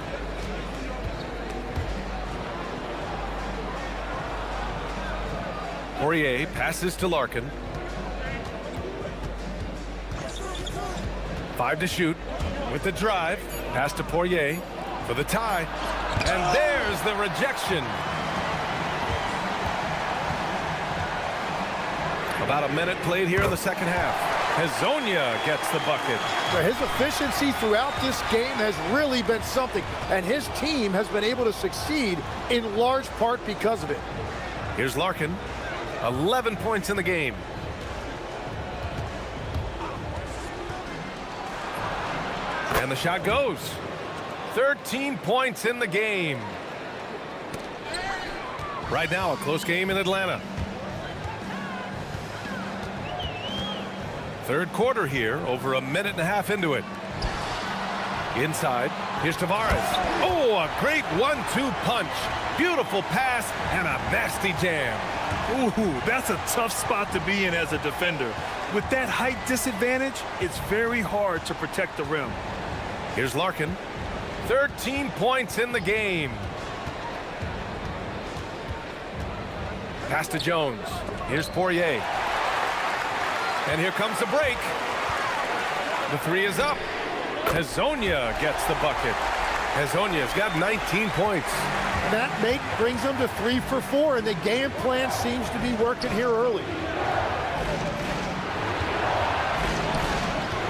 Speaker 8: Poirier passes to Larkin. 5 to shoot with the drive. Pass to Poirier for the tie. And there's the rejection. About a minute played here in the second half. Hazonia gets the bucket.
Speaker 3: But his efficiency throughout this game has really been something, and his team has been able to succeed in large part because of it.
Speaker 8: Here's Larkin. 11 points in the game. And the shot goes. 13 points in the game. Right now, a close game in Atlanta. Third quarter here, over a minute and a half into it. Inside, here's Tavares. Oh, a great 1-2 punch. Beautiful pass and a nasty jam.
Speaker 9: Ooh, that's a tough spot to be in as a defender. With that height disadvantage, it's very hard to protect the rim.
Speaker 8: Here's Larkin. 13 points in the game. Pass to Jones. Here's Poirier. And here comes the break. The three is up. Hezonja gets the bucket. Hezonja's got 19 points.
Speaker 3: That make brings them to 3 for 4, and the game plan seems to be working here early.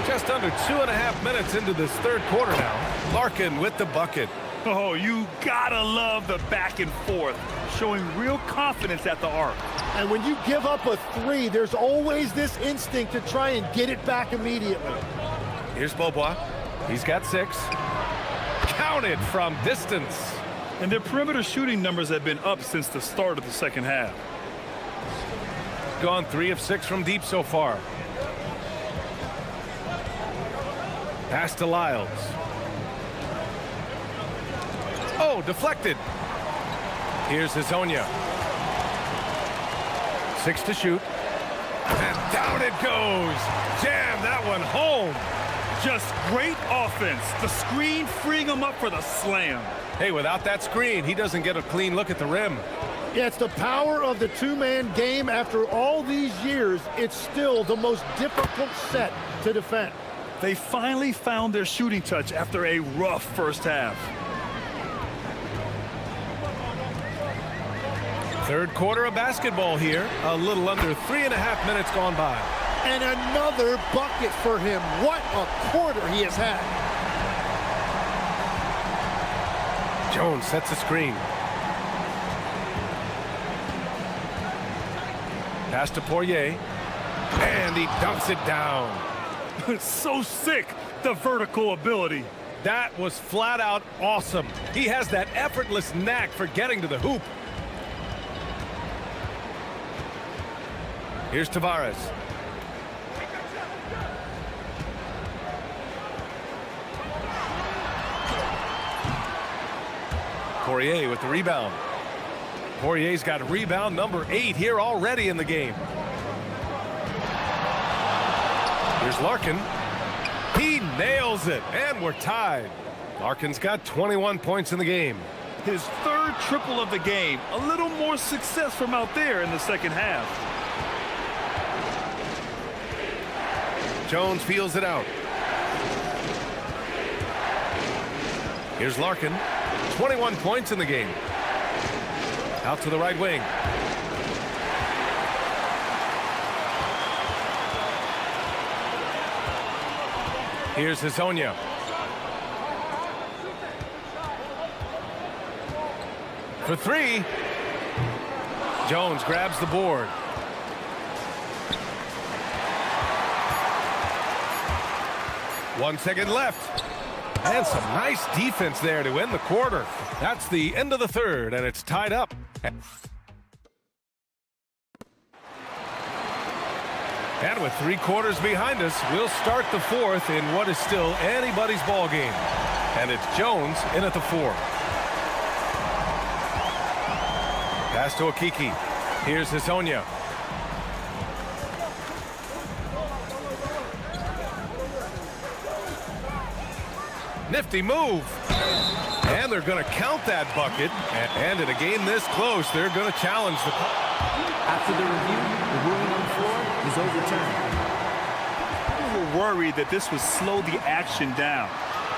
Speaker 8: Just under 2.5 minutes into this third quarter now. Larkin with the bucket.
Speaker 9: Oh, you gotta love the back and forth, showing real confidence at the arc.
Speaker 3: And when you give up a 3, there's always this instinct to try and get it back immediately.
Speaker 8: Here's Beaubois. He's got 6. Counted from distance.
Speaker 9: And their perimeter shooting numbers have been up since the start of the second half.
Speaker 8: Gone 3 of 6 from deep so far. Pass to Lyles. Oh, deflected. Here's Hezonja. 6 to shoot. And down it goes. Jam that one home.
Speaker 9: Just great offense. The screen freeing him up for the slam.
Speaker 8: Hey, without that screen, he doesn't get a clean look at the rim.
Speaker 3: Yeah, it's the power of the two-man game. After all these years, it's still the most difficult set to defend.
Speaker 9: They finally found their shooting touch after a rough first half.
Speaker 8: Third quarter of basketball here. A little under 3.5 minutes gone by.
Speaker 3: And another bucket for him. What a quarter he has had.
Speaker 8: Jones sets a screen. Pass to Poirier. And he dumps it down.
Speaker 9: So sick, the vertical ability.
Speaker 8: That was flat out awesome. He has that effortless knack for getting to the hoop. Here's Tavares. Poirier with the rebound. Poirier's got rebound number 8 here already in the game. Here's Larkin. He nails it, and we're tied. Larkin's got 21 points in the game.
Speaker 9: His third triple of the game. A little more success from out there in the second half.
Speaker 8: Jones feels it out. Here's Larkin. 21 points in the game. Out to the right wing. Here's Hezonja. For 3. Jones grabs the board. One second left. And some nice defense there to end the quarter. That's the end of the third, and it's tied up. And with 3 quarters behind us, we'll start the fourth in what is still anybody's ball game. And it's Jones in at the 4. Pass to Okiki. Here's Hezonja. Nifty move. And they're going to count that bucket. And in a game this close, they're going to challenge the...
Speaker 5: After the review, the ruling on the floor is overturned.
Speaker 9: People were worried that this would slow the action down.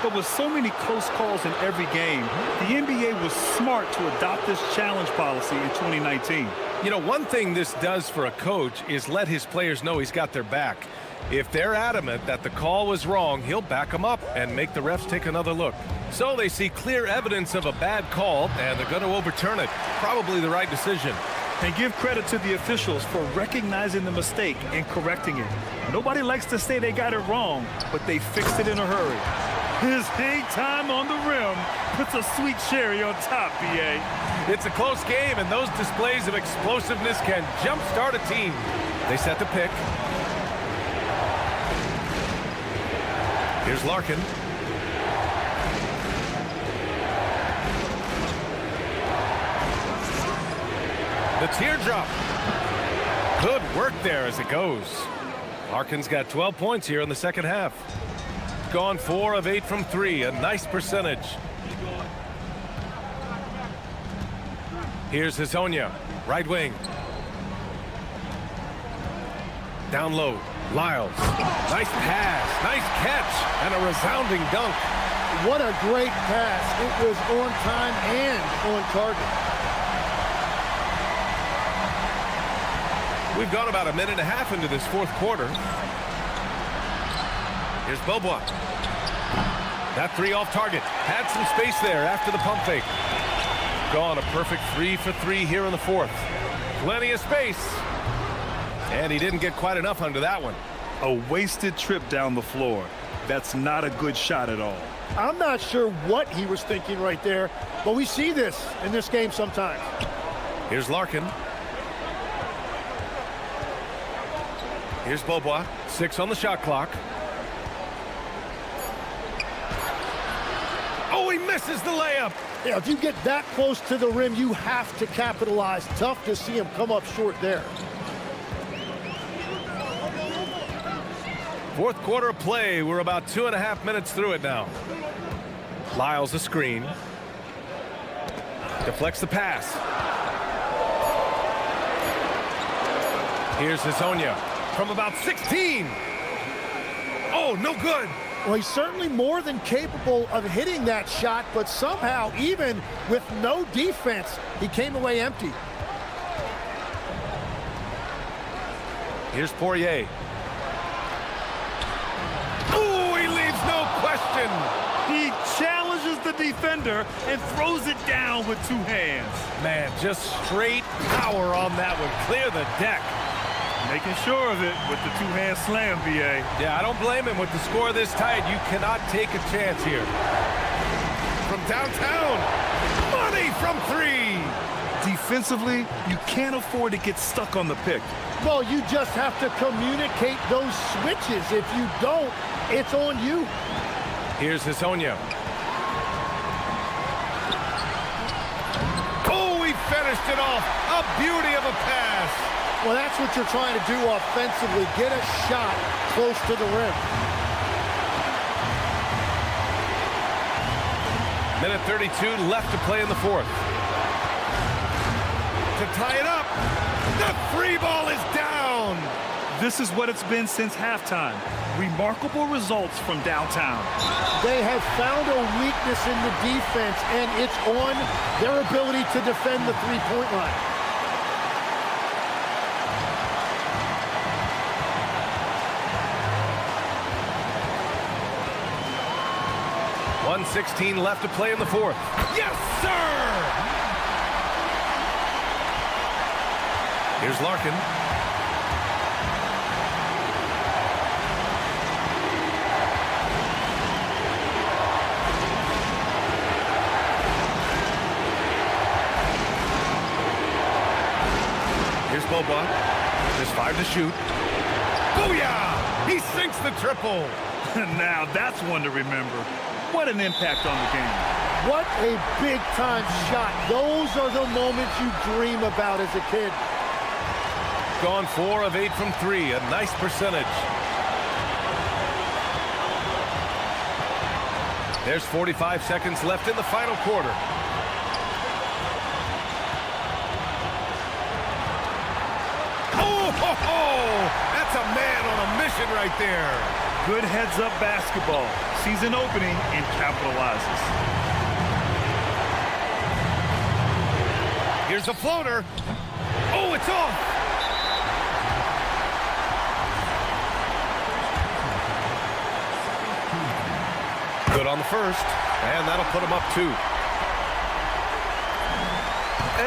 Speaker 9: But with so many close calls in every game, the NBA was smart to adopt this challenge policy in 2019.
Speaker 8: You know, one thing this does for a coach is let his players know he's got their back. If they're adamant that the call was wrong, he'll back them up and make the refs take another look. So they see clear evidence of a bad call, and they're going to overturn it. Probably the right decision.
Speaker 9: And give credit to the officials for recognizing the mistake and correcting it. Nobody likes to say they got it wrong, but they fixed it in a hurry. His hang time on the rim puts a sweet cherry on top, B.A.
Speaker 8: It's a close game, and those displays of explosiveness can jumpstart a team. They set the pick. Here's Larkin. The teardrop. Good work there as it goes. Larkin's got 12 points here in the second half. Gone 4 of 8 from 3, a nice percentage. Here's Hezonja, right wing. Down low, Lyles. Nice pass, nice catch, and a resounding dunk.
Speaker 3: What a great pass. It was on time and on target.
Speaker 8: We've gone about a minute and a half into this fourth quarter. Here's Beaubois. That three off target. Had some space there after the pump fake. Gone a perfect 3 for 3 here in the fourth. Plenty of space. And he didn't get quite enough under that one.
Speaker 9: A wasted trip down the floor. That's not a good shot at all.
Speaker 3: I'm not sure what he was thinking right there, but we see this in this game sometimes.
Speaker 8: Here's Larkin. Here's Beaubois. 6 on the shot clock. Oh, he misses the layup.
Speaker 3: Yeah, if you get that close to the rim, you have to capitalize. Tough to see him come up short there.
Speaker 8: Fourth quarter of play. We're about 2.5 minutes through it now. Lyles a screen. Deflects the pass. Here's Hezonja from about 16. Oh, no good.
Speaker 3: Well, he's certainly more than capable of hitting that shot, but somehow, even with no defense, he came away empty.
Speaker 8: Here's Poirier. Oh, he leaves no question.
Speaker 9: He challenges the defender and throws it down with 2 hands.
Speaker 8: Man, just straight power on that one. Clear the deck.
Speaker 9: Making sure of it with the 2-hand slam, BA.
Speaker 8: Yeah, I don't blame him with the score this tight. You cannot take a chance here. From downtown, money from 3.
Speaker 9: Defensively, you can't afford to get stuck on the pick.
Speaker 3: Well, you just have to communicate those switches. If you don't, it's on you.
Speaker 8: Here's Hezonja. Oh, he finished it off. A beauty of a pass.
Speaker 3: Well, that's what you're trying to do offensively. Get a shot close to the rim.
Speaker 8: Minute 32 left to play in the fourth. To tie it up, the 3 ball is down.
Speaker 9: This is what it's been since halftime. Remarkable results from downtown.
Speaker 3: They have found a weakness in the defense, and it's on their ability to defend the three-point line.
Speaker 8: .116 left to play in the fourth. Yes, sir! Here's Larkin. Here's Beaubois. There's 5 to shoot. Booyah! He sinks the triple.
Speaker 9: Now that's one to remember. What an impact on the game.
Speaker 3: What a big-time shot. Those are the moments you dream about as a kid.
Speaker 8: Gone 4 of 8 from 3. A nice percentage. There's 45 seconds left in the final quarter. Oh, ho, ho! That's a man on a mission right there.
Speaker 9: Good heads-up basketball. Season opening and capitalizes.
Speaker 8: Here's a floater. Oh, it's off. Good on the first, and that'll put him up 2.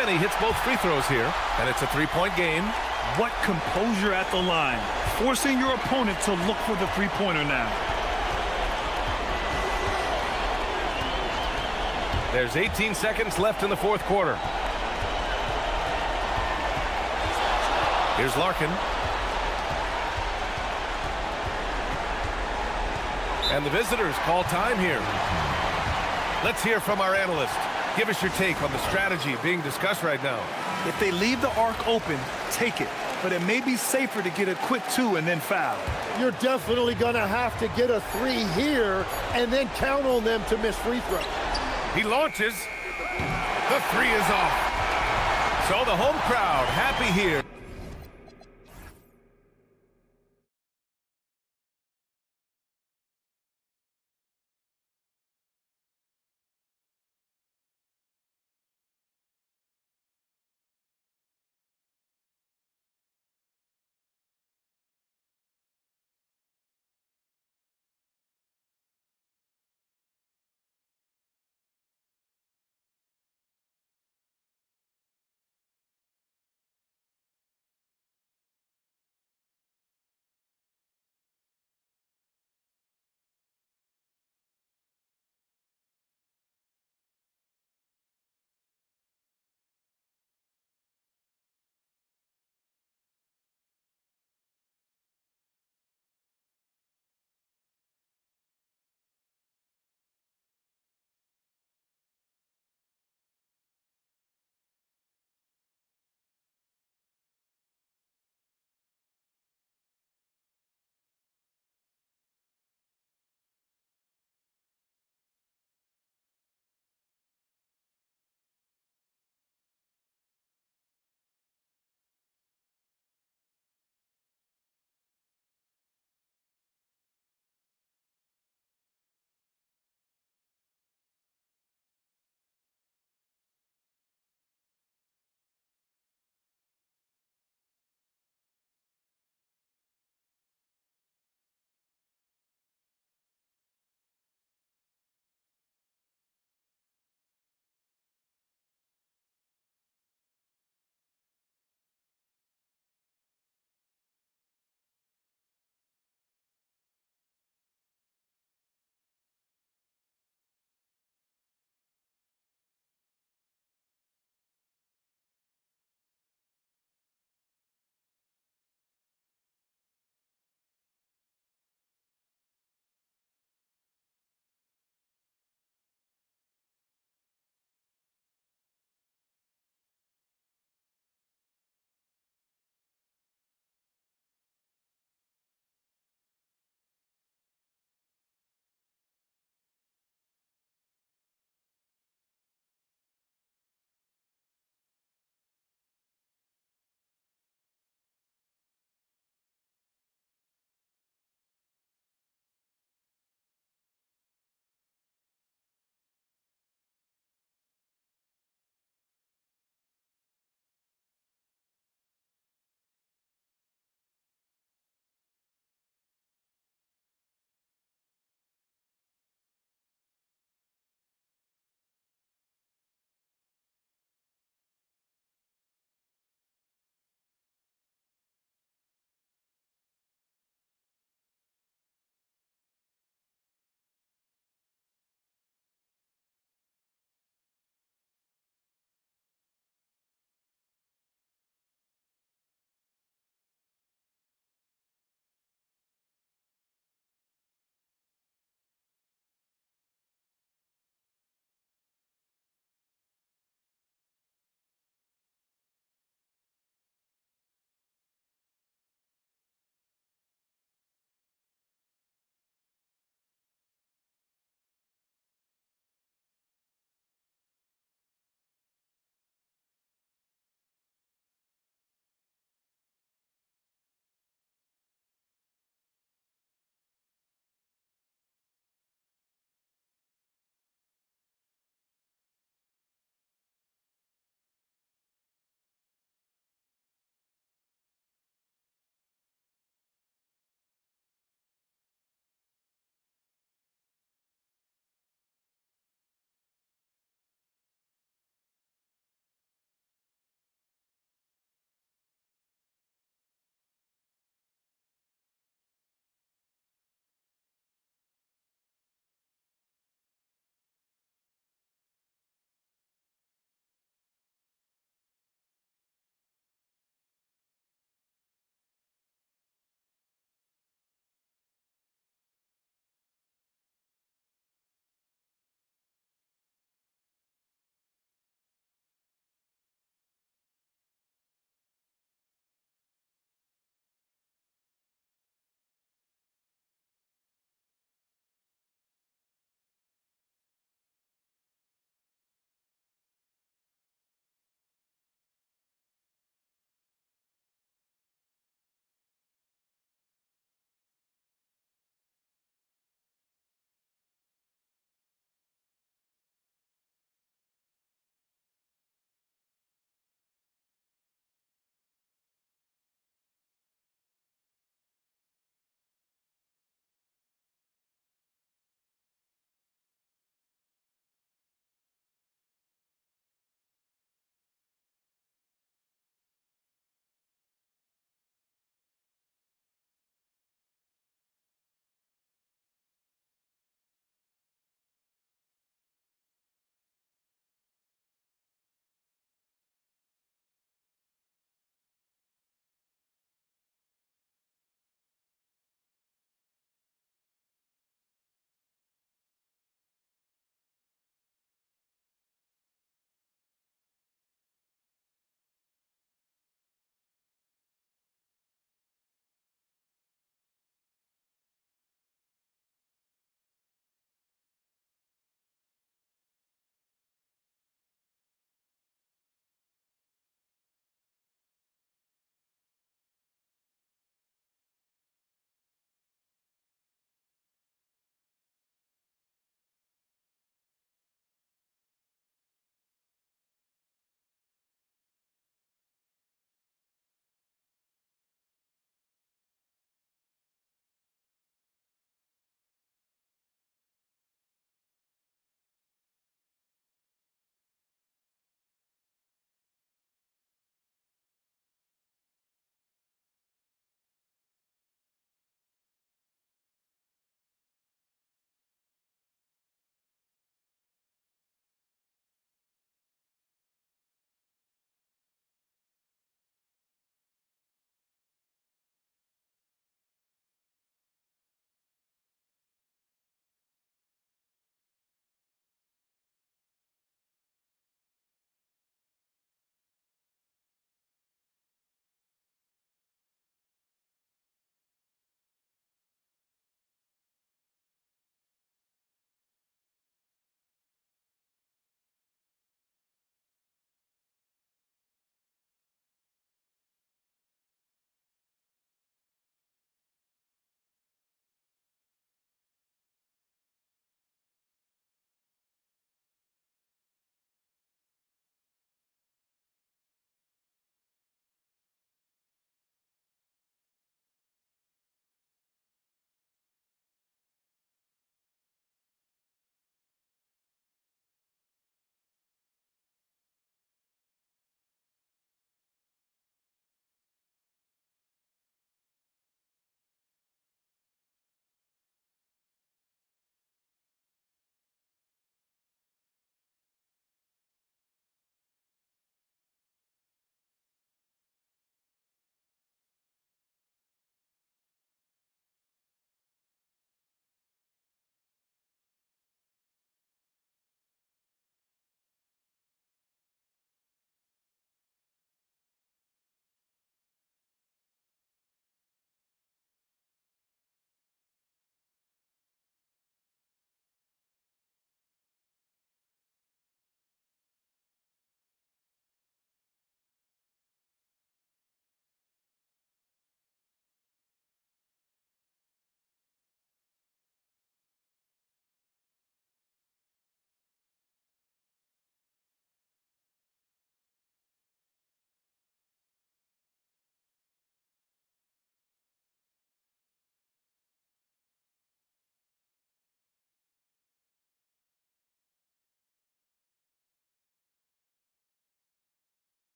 Speaker 8: And he hits both free throws here, and it's a 3-point game.
Speaker 9: What composure at the line, forcing your opponent to look for the three-pointer now.
Speaker 8: There's 18 seconds left in the fourth quarter. Here's Larkin. And the visitors call time here. Let's hear from our analyst. Give us your take on the strategy being discussed right now.
Speaker 9: If they leave the arc open, take it. But it may be safer to get a quick 2 and then foul.
Speaker 3: You're definitely going to have to get a 3 here and then count on them to miss free throws.
Speaker 8: He launches. The 3 is off. So the home crowd happy here.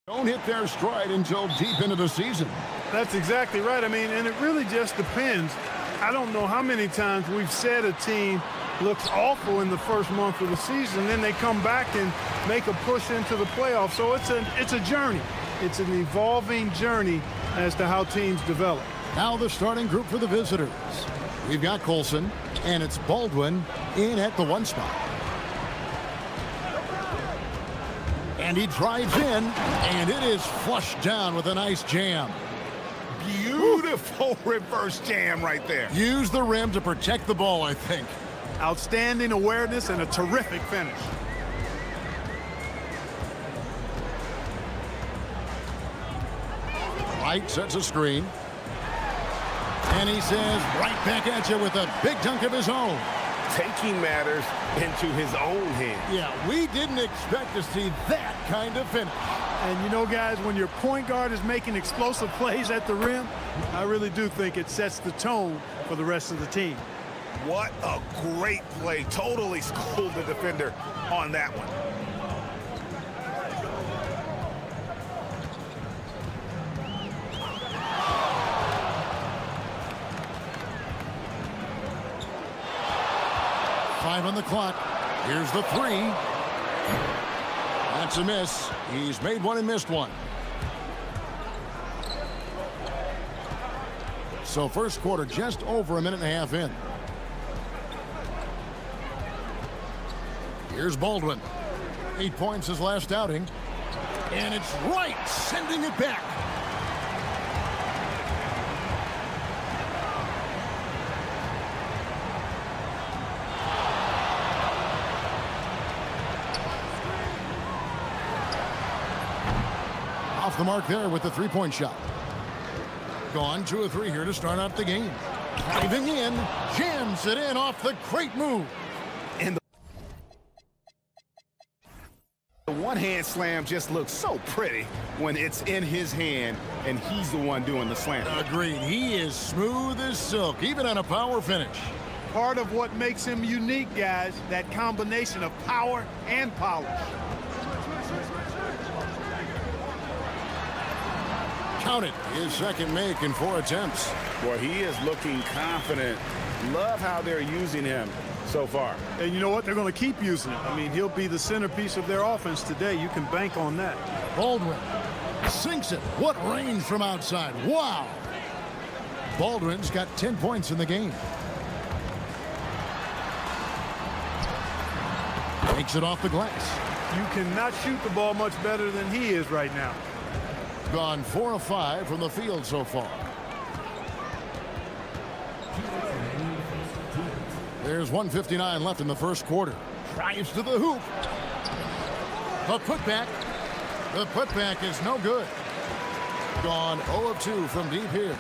Speaker 1: Don't hit their stride until deep into the season.
Speaker 17: That's exactly right. I mean, and it really just depends. I don't know how many times we've said a team looks awful in the first month of the season, then they come back and make a push into the playoffs. So it's a journey. It's an evolving journey as to how teams develop.
Speaker 1: Now the starting group for the visitors. We've got Colson, and it's Baldwin in at the 1 spot. And he drives in, and it is flushed down with a nice jam.
Speaker 11: Beautiful reverse jam right there.
Speaker 1: Use the rim to protect the ball, I think.
Speaker 17: Outstanding awareness and a terrific finish.
Speaker 1: Wright sets a screen. And he says, right back at you with a big dunk of his own.
Speaker 11: Taking matters into his own hands.
Speaker 1: Yeah, we didn't expect to see that kind of finish.
Speaker 17: And you know, guys, when your point guard is making explosive plays at the rim, I really do think it sets the tone for the rest of the team.
Speaker 11: What a great play. Totally schooled the defender on that one.
Speaker 1: Five on the clock. Here's the 3. That's a miss. He's made one and missed one. So first quarter just over a minute and a half in. Here's Baldwin. 8 points his last outing. And it's Wright sending it back. Off the mark there with the 3-point shot. Gone 2 of 3 here to start out the game. Driving in, jams it in off the great move.
Speaker 11: And the one-hand slam just looks so pretty when it's in his hand and he's the one doing the slam.
Speaker 1: Agreed. He is smooth as silk, even on a power finish.
Speaker 17: Part of what makes him unique, guys, that combination of power and polish.
Speaker 1: Count it. His second make in 4 attempts.
Speaker 11: Boy, he is looking confident. Love how they're using him so far.
Speaker 17: And you know what? They're going to keep using him. I mean, he'll be the centerpiece of their offense today. You can bank on that.
Speaker 1: Baldwin sinks it. What range from outside. Wow. Baldwin's got 10 points in the game. Takes it off the glass.
Speaker 17: You cannot shoot the ball much better than he is right now.
Speaker 1: Gone 4 of 5 from the field so far. There's 1:59 left in the first quarter. Drives to the hoop. The putback. The putback is no good. Gone 0 of 2 from deep here.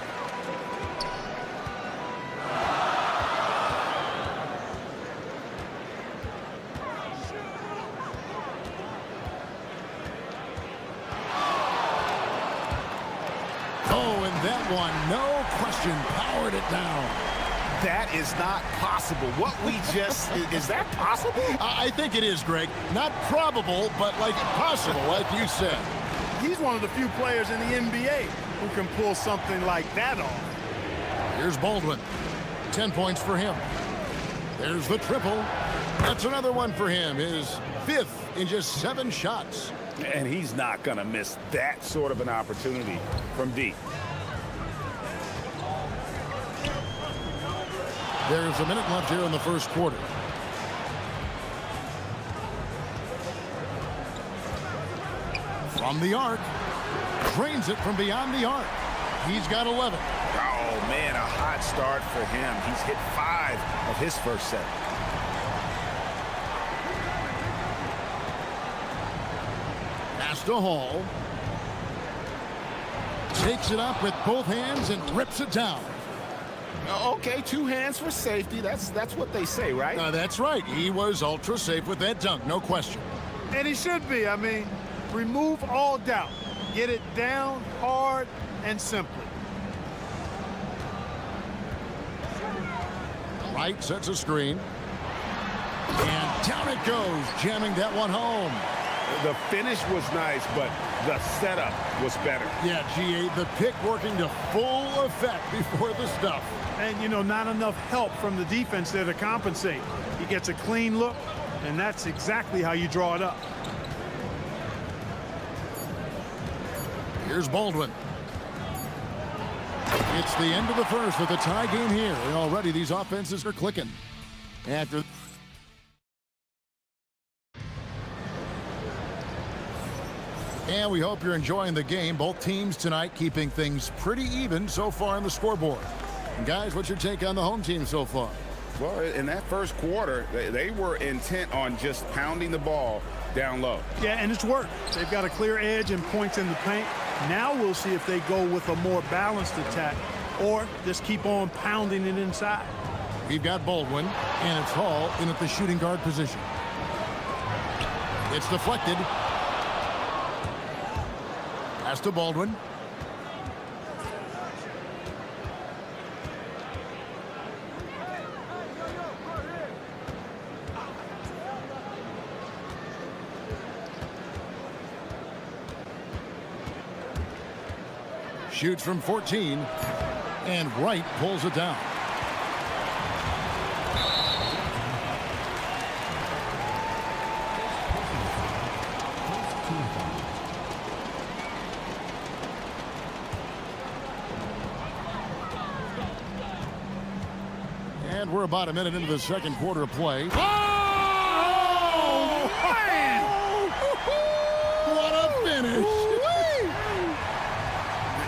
Speaker 1: That one, no question, powered it down.
Speaker 11: That is not possible. What we just, is that possible?
Speaker 1: I think it is, Greg. Not probable, but like possible, like you said.
Speaker 17: He's one of the few players in the NBA who can pull something like that off.
Speaker 1: Here's Baldwin. 10 points for him. There's the triple. That's another one for him. His 5th in just 7 shots.
Speaker 11: And he's not going to miss that sort of an opportunity from deep.
Speaker 1: There's a minute left here in the first quarter. From the arc. Drains it from beyond the arc. He's got 11.
Speaker 11: Oh, man, a hot start for him. He's hit 5 of his first set.
Speaker 1: Pass to Hall. Takes it up with both hands and rips it down.
Speaker 11: Okay, 2 hands for safety. That's what they say, right?
Speaker 1: That's right. He was ultra safe with that dunk, no question.
Speaker 17: And he should be. I mean, remove all doubt. Get it down hard and simply.
Speaker 1: Wright sets a screen. And down it goes, jamming that one home.
Speaker 2: The finish was nice, but the setup was better.
Speaker 1: Yeah, GA, the pick working to full effect before the stuff.
Speaker 17: And, you know, not enough help from the defense there to compensate. He gets a clean look, and that's exactly how you draw it up.
Speaker 1: Here's Baldwin. It's the end of the first with a tie game here, and already these offenses are clicking. After... And we hope you're enjoying the game. Both teams tonight keeping things pretty even so far on the scoreboard. And guys, what's your take on the home team so far?
Speaker 2: Well, in that first quarter, they were intent on just pounding the ball down low.
Speaker 17: Yeah, and it's worked. They've got a clear edge and points in the paint. Now we'll see if they go with a more balanced attack or just keep on pounding it inside.
Speaker 1: We've got Baldwin, and it's Hall in at the shooting guard position. It's deflected. Pass to Baldwin. Shoots from 14, and Wright pulls it down. And we're about a minute into the second quarter of play. Oh, man! What a finish!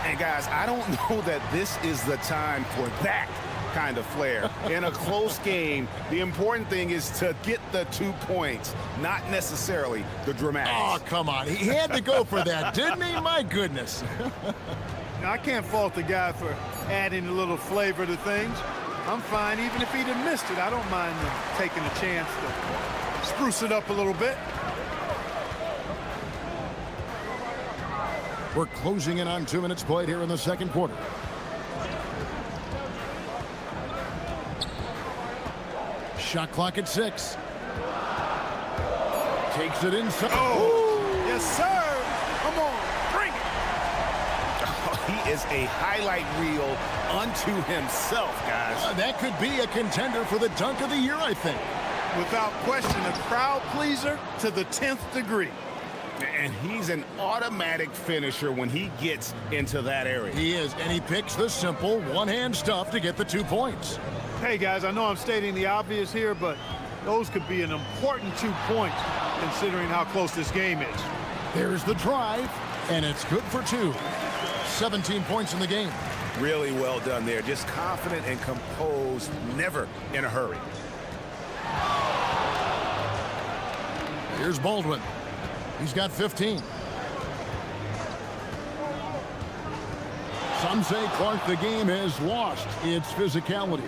Speaker 2: And guys, I don't know that this is the time for that kind of flair. In a close game, the important thing is to get the 2 points, not necessarily the dramatics.
Speaker 1: Oh, come on. He had to go for that, didn't he? My goodness.
Speaker 17: Now, I can't fault the guy for adding a little flavor to things. I'm fine. Even if he'd have missed it, I don't mind taking a chance to spruce it up a little bit.
Speaker 1: We're closing in on 2 minutes played here in the second quarter. Shot clock at 6. Takes it inside.
Speaker 17: Oh, yes, sir. Come on, bring it.
Speaker 2: Oh, he is a highlight reel unto himself, guys.
Speaker 1: That could be a contender for the dunk of the year, I think.
Speaker 17: Without question, a crowd pleaser to the 10th degree.
Speaker 2: And he's an automatic finisher when he gets into that area.
Speaker 1: He is, and he picks the simple one-hand stuff to get the 2 points.
Speaker 17: Hey, guys, I know I'm stating the obvious here, but those could be an important 2 points considering how close this game is.
Speaker 1: There's the drive, and it's good for 2. 17 points in the game.
Speaker 2: Really well done there. Just confident and composed, never in a hurry.
Speaker 1: Here's Baldwin. He's got 15. Some say, Clark, the game has lost its physicality,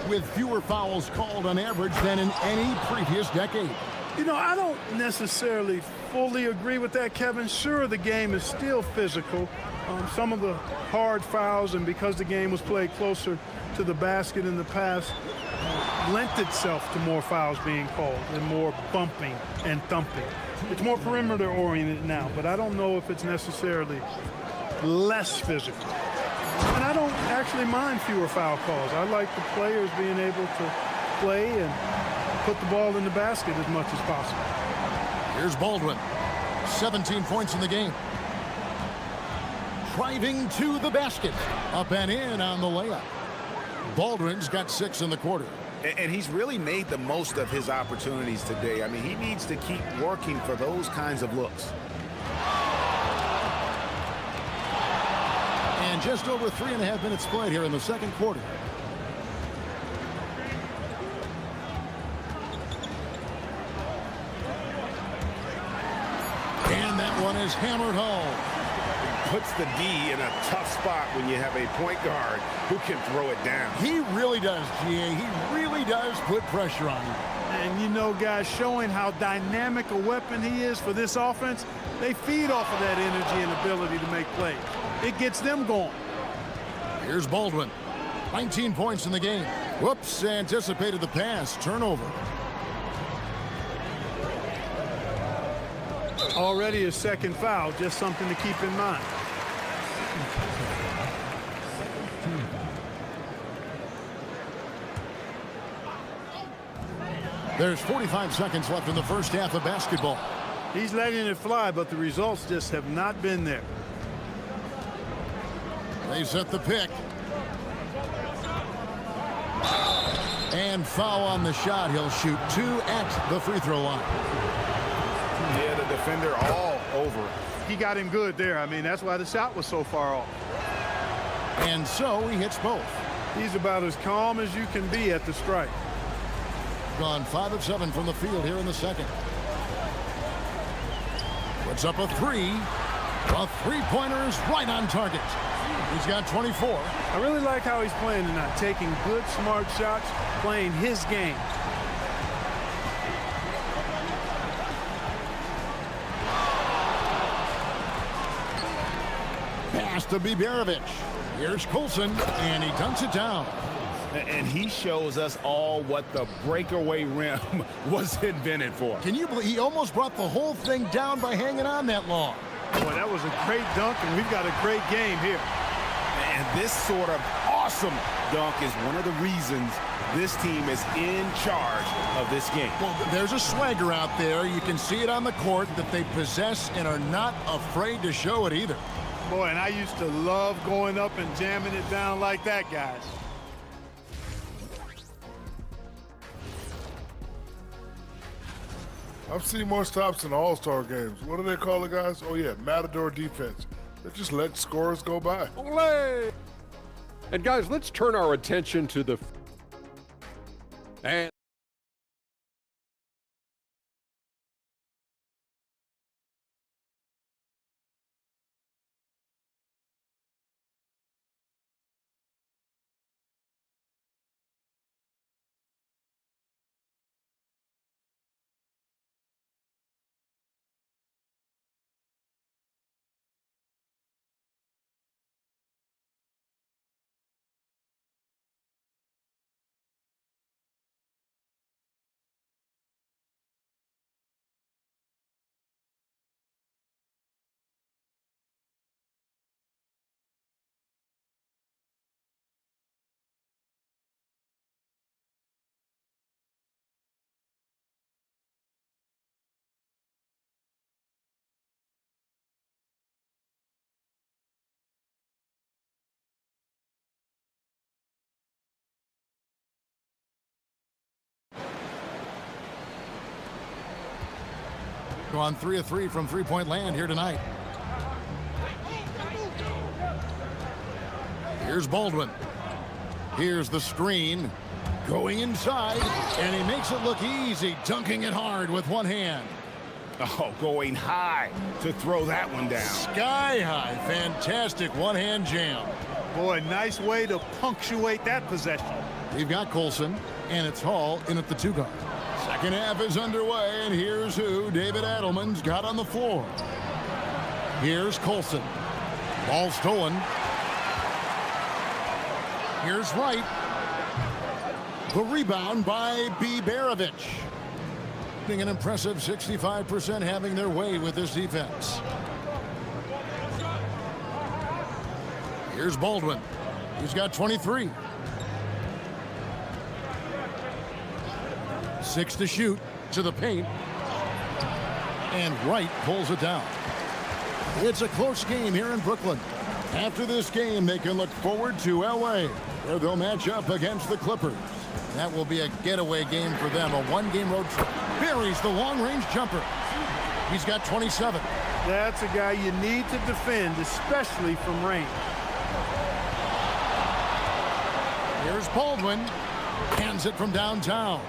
Speaker 1: with fewer fouls called on average than in any previous decade.
Speaker 17: You know, I don't necessarily fully agree with that, Kevin. Sure, the game is still physical. Some of the hard fouls, and because the game was played closer to the basket in the past, lent itself to more fouls being called and more bumping and thumping. It's more perimeter oriented now, but I don't know if it's necessarily less physical. And I don't actually mind fewer foul calls. I like the players being able to play and put the ball in the basket as much as possible.
Speaker 1: Here's Baldwin. 17 points in the game. Driving to the basket. Up and in on the layup. Baldwin's got 6 in the quarter.
Speaker 2: And he's really made the most of his opportunities today. I mean, he needs to keep working for those kinds of looks.
Speaker 1: And just over 3.5 minutes played here in the second quarter. And that one is hammered home.
Speaker 2: Puts the D in a tough spot when you have a point guard who can throw it down.
Speaker 1: He really does, GA. He really does put pressure on you.
Speaker 17: And you know, guys, showing how dynamic a weapon he is for this offense, they feed off of that energy and ability to make plays. It gets them going.
Speaker 1: Here's Baldwin. 19 points in the game. Whoops, anticipated the pass. Turnover.
Speaker 17: Already his second foul, just something to keep in mind.
Speaker 1: There's 45 seconds left in the first half of basketball.
Speaker 17: He's letting it fly, but the results just have not been there.
Speaker 1: They set the pick. And foul on the shot. He'll shoot 2 at the free throw line.
Speaker 11: Yeah, the defender all over.
Speaker 17: He got him good there. I mean, that's why the shot was so far off.
Speaker 1: And so he hits both.
Speaker 17: He's about as calm as you can be at the strike.
Speaker 1: Gone 5 of 7 from the field here in the second. Puts up a 3. A three-pointer is right on target. He's got 24.
Speaker 17: I really like how he's playing tonight, taking good, smart shots, playing his game.
Speaker 1: Pass to Biberovic. Here's Coulson, and he dunks it down.
Speaker 11: And he shows us all what the breakaway rim was invented for.
Speaker 1: Can you believe he almost brought the whole thing down by hanging on that long?
Speaker 17: Boy, that was a great dunk, and we've got a great game here.
Speaker 11: And this sort of awesome dunk is one of the reasons this team is in charge of this game.
Speaker 1: Well, there's a swagger out there. You can see it on the court that they possess and are not afraid to show it either.
Speaker 17: Boy, and I used to love going up and jamming it down like that, guys.
Speaker 6: I've seen more stops in All-Star games. What do they call it, guys? Oh, yeah, Matador defense. They just let scores go by.
Speaker 7: Olé! And guys, let's turn our attention to the... And...
Speaker 1: On 3 of 3 from three-point land here tonight. Here's Baldwin. Here's the screen. Going inside, and he makes it look easy, dunking it hard with one hand.
Speaker 11: Oh, going high to throw that one down.
Speaker 1: Sky high. Fantastic one-hand jam.
Speaker 17: Boy, nice way to punctuate that possession.
Speaker 1: We've got Coulson, and it's Hall in at the 2 guard. Second half is underway, and here's who David Adelman's got on the floor. Here's Coulson. Ball stolen. Here's Wright. The rebound by Biberovic. Being an impressive 65% having their way with this defense. Here's Baldwin. He's got 23. 6 to shoot, to the paint, and Wright pulls it down. It's a close game here in Brooklyn. After this game, they can look forward to LA, where they'll match up against the Clippers. That will be a getaway game for them, a one-game road trip. Buries the long-range jumper. He's got 27.
Speaker 17: That's a guy you need to defend, especially from range.
Speaker 1: Here's Baldwin. Hands it from downtown.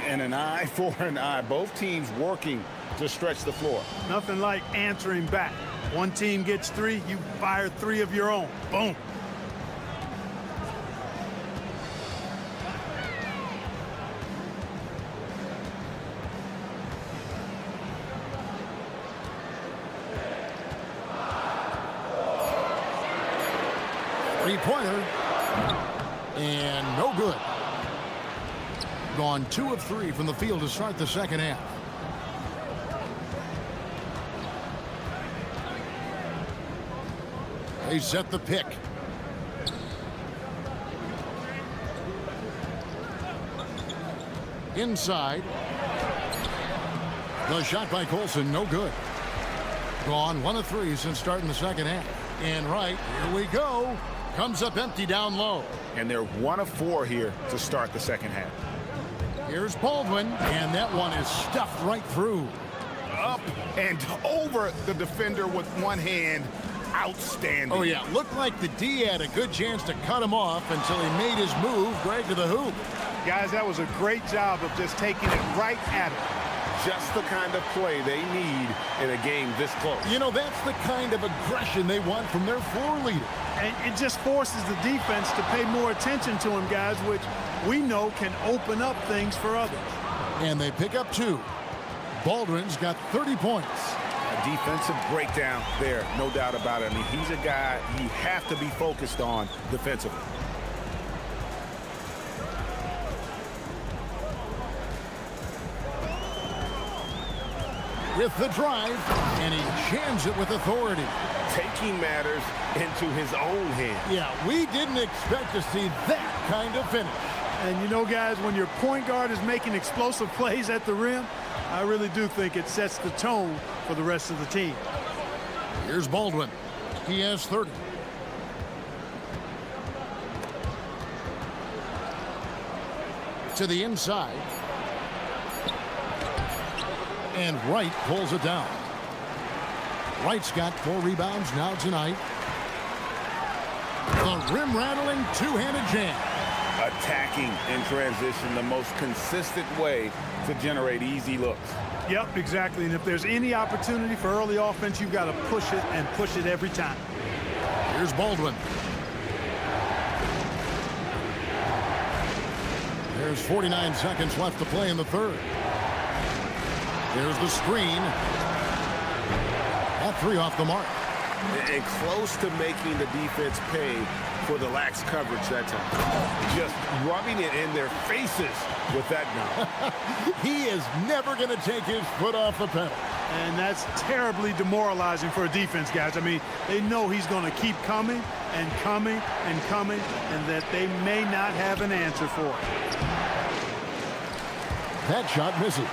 Speaker 11: And an eye for an eye. Both teams working to stretch the floor.
Speaker 17: Nothing like answering back. One team gets 3, you fire 3 of your own. Boom.
Speaker 1: Three-pointer. And no good. Gone 2 of 3 from the field to start the second half. They set the pick. Inside. The shot by Colson, no good. Gone 1 of 3 since starting the second half. And right, here we go. Comes up empty down low.
Speaker 11: And they're 1 of 4 here to start the second half.
Speaker 1: Here's Baldwin, and that one is stuffed right through.
Speaker 11: Up and over the defender with one hand. Outstanding.
Speaker 1: Oh, yeah. Looked like the D had a good chance to cut him off until he made his move right to the hoop.
Speaker 17: Guys, that was a great job of just taking it right at him.
Speaker 11: Just the kind of play they need in a game this close.
Speaker 1: You know, that's the kind of aggression they want from their floor leader.
Speaker 17: And it just forces the defense to pay more attention to him, guys, which we know can open up things for others.
Speaker 1: And they pick up 2. Baldwin's got 30 points.
Speaker 11: A defensive breakdown there, no doubt about it. I mean, he's a guy you have to be focused on defensively.
Speaker 1: With the drive, and he jams it with authority.
Speaker 11: Taking matters into his own hands.
Speaker 1: Yeah, we didn't expect to see that kind of finish.
Speaker 17: And you know, guys, when your point guard is making explosive plays at the rim, I really do think it sets the tone for the rest of the team.
Speaker 1: Here's Baldwin. He has 30. To the inside. And Wright pulls it down. Wright's got 4 rebounds now tonight. The rim-rattling two-handed jam.
Speaker 11: Attacking in transition, the most consistent way to generate easy looks.
Speaker 17: Yep, exactly. And if there's any opportunity for early offense, you've got to push it and push it every time.
Speaker 1: Here's Baldwin. There's 49 seconds left to play in the third. There's the screen. That 3 off the mark.
Speaker 11: And close to making the defense pay for the lax coverage that time. Just rubbing it in their faces with that now.
Speaker 1: He is never going to take his foot off the pedal.
Speaker 17: And that's terribly demoralizing for a defense, guys. I mean, they know he's going to keep coming and coming and coming, and that they may not have an answer for it.
Speaker 1: That shot misses.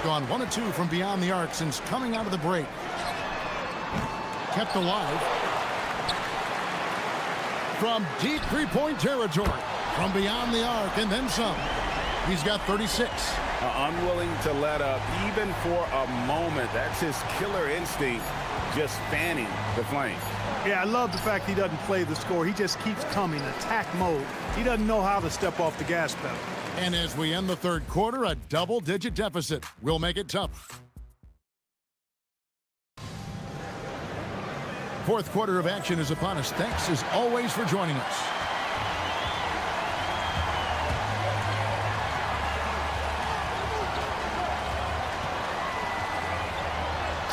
Speaker 1: Gone 1 of 2 from beyond the arc since coming out of the break. Kept alive. From deep three-point territory. From beyond the arc and then some. He's got 36.
Speaker 11: Unwilling to let up even for a moment. That's his killer instinct, just fanning the flame.
Speaker 17: Yeah, I love the fact he doesn't play the score. He just keeps coming, attack mode. He doesn't know how to step off the gas pedal.
Speaker 1: And as we end the third quarter, a double-digit deficit will make it tough. Fourth quarter of action is upon us. Thanks, as always, for joining us.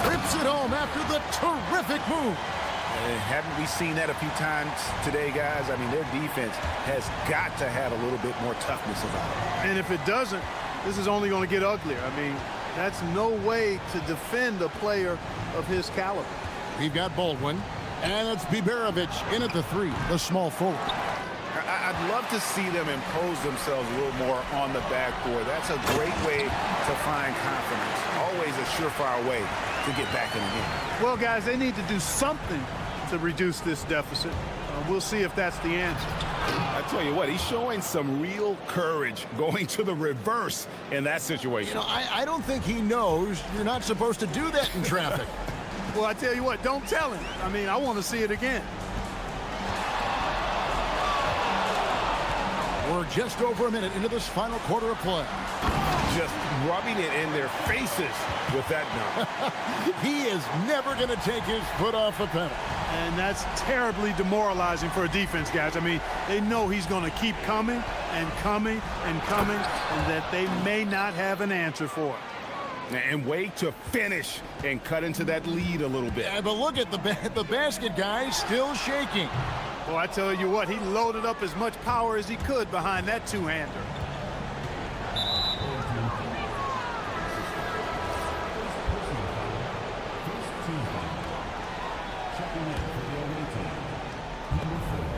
Speaker 1: Rips it home after the terrific move.
Speaker 11: Haven't we seen that a few times today, guys? I mean, their defense has got to have a little bit more toughness about it.
Speaker 17: And if it doesn't, this is only going to get uglier. I mean, that's no way to defend a player of his caliber.
Speaker 1: We've got Baldwin, and it's Biberovic in at the 3, the small forward.
Speaker 11: I'd love to see them impose themselves a little more on the backboard. That's a great way to find confidence. Always a surefire way to get back in the game.
Speaker 17: Well, guys, they need to do something to reduce this deficit. We'll see if that's the answer.
Speaker 11: I tell you what, he's showing some real courage going to the reverse in that situation.
Speaker 1: You know, I don't think he knows you're not supposed to do that in traffic.
Speaker 17: Well, I tell you what, don't tell him. I mean, I want to see it again.
Speaker 1: We're just over a minute into this final quarter of play.
Speaker 11: Just rubbing it in their faces with that now.
Speaker 1: He is never going to take his foot off the pedal.
Speaker 17: And that's terribly demoralizing for a defense, guys. I mean, they know he's going to keep coming and coming and coming, and that they may not have an answer for it.
Speaker 11: And wait to finish and cut into that lead a little bit.
Speaker 1: Yeah, but look at the basket guy still shaking.
Speaker 17: Well, I tell you what, he loaded up as much power as he could behind that two-hander.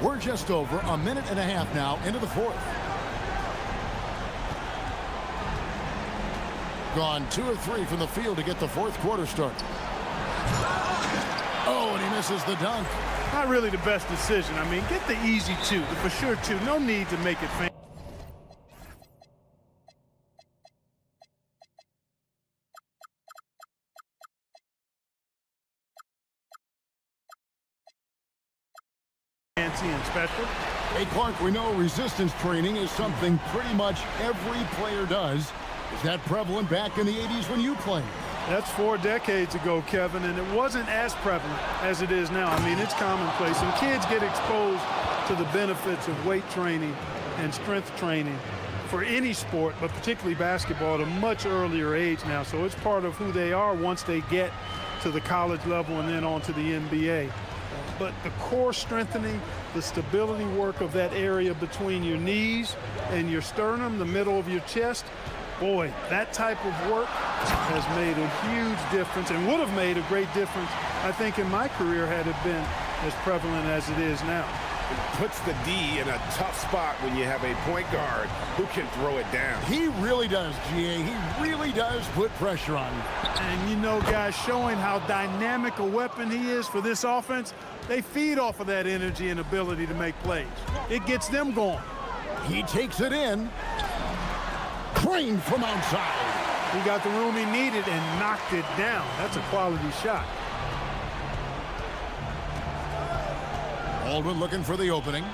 Speaker 1: We're just over a minute and a half now into the fourth. Gone 2 of 3 from the field to get the fourth quarter started. Oh, and he misses the dunk.
Speaker 17: Not really the best decision. I mean, get the easy two, the for sure two. No need to make it fancy. And special.
Speaker 1: Hey, Clark, we know resistance training is something pretty much every player does. Is that prevalent back in the 80s when you played?
Speaker 17: That's 4 decades ago, Kevin, and it wasn't as prevalent as it is now. I mean, it's commonplace, and kids get exposed to the benefits of weight training and strength training for any sport, but particularly basketball, at a much earlier age now. So it's part of who they are once they get to the college level and then on to the NBA. But the core strengthening, the stability work of that area between your knees and your sternum, the middle of your chest, boy, that type of work has made a huge difference and would have made a great difference, I think, in my career had it been as prevalent as it is now.
Speaker 2: It puts the D in a tough spot when you have a point guard who can throw it down.
Speaker 1: He really does, GA. He really does put pressure on you.
Speaker 17: And, you know, guys, showing how dynamic a weapon he is for this offense, they feed off of that energy and ability to make plays. It gets them going.
Speaker 1: He takes it in. Trained from outside.
Speaker 17: He got the room he needed and knocked it down. That's a quality shot.
Speaker 1: Aldwin looking for the opening.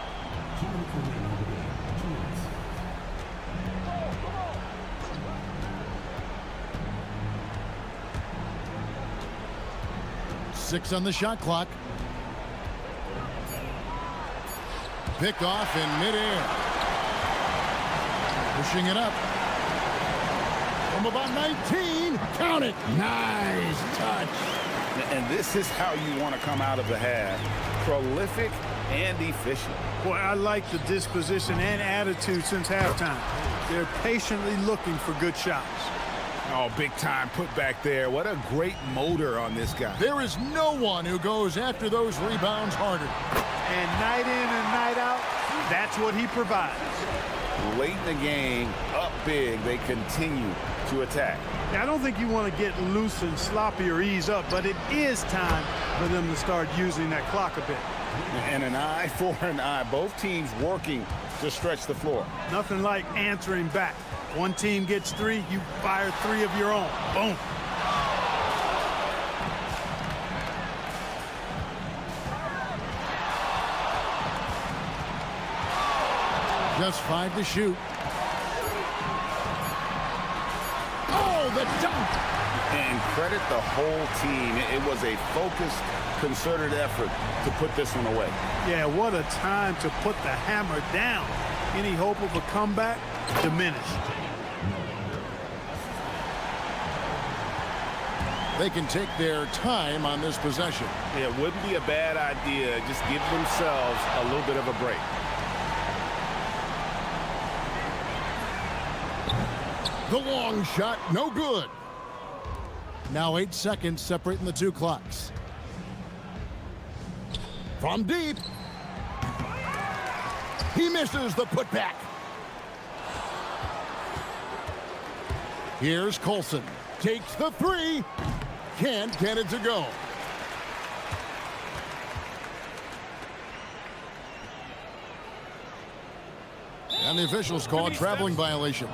Speaker 1: Six on the shot clock. Picked off in midair. Pushing it up. From about 19. Count it. Nice touch.
Speaker 11: And this is how you want to come out of the half. Prolific and efficient.
Speaker 17: Boy, I like the disposition and attitude since halftime. They're patiently looking for good shots.
Speaker 11: Oh, big time put back there. What a great motor on this guy.
Speaker 1: There is no one who goes after those rebounds harder.
Speaker 17: And night in and night out, that's what he provides.
Speaker 11: Late in the game, up big, they continue to attack.
Speaker 17: Now, I don't think you want to get loose and sloppy or ease up, but it is time for them to start using that clock a bit.
Speaker 11: And an eye for an eye. Both teams working to stretch the floor.
Speaker 17: Nothing like answering back. One team gets 3, you fire 3 of your own. Boom.
Speaker 1: Just 5 to shoot. Oh, the dunk!
Speaker 11: And credit the whole team. It was a focused, concerted effort to put this one away.
Speaker 17: Yeah, what a time to put the hammer down. Any hope of a comeback? Diminished.
Speaker 1: They can take their time on this possession.
Speaker 11: Yeah, it wouldn't be a bad idea. Just give themselves a little bit of a break.
Speaker 1: The long shot, no good. Now 8 seconds separating the 2 clocks. From deep. He misses the putback. Here's Colson. Takes the 3. Can't get it to go. And the officials call a traveling violation.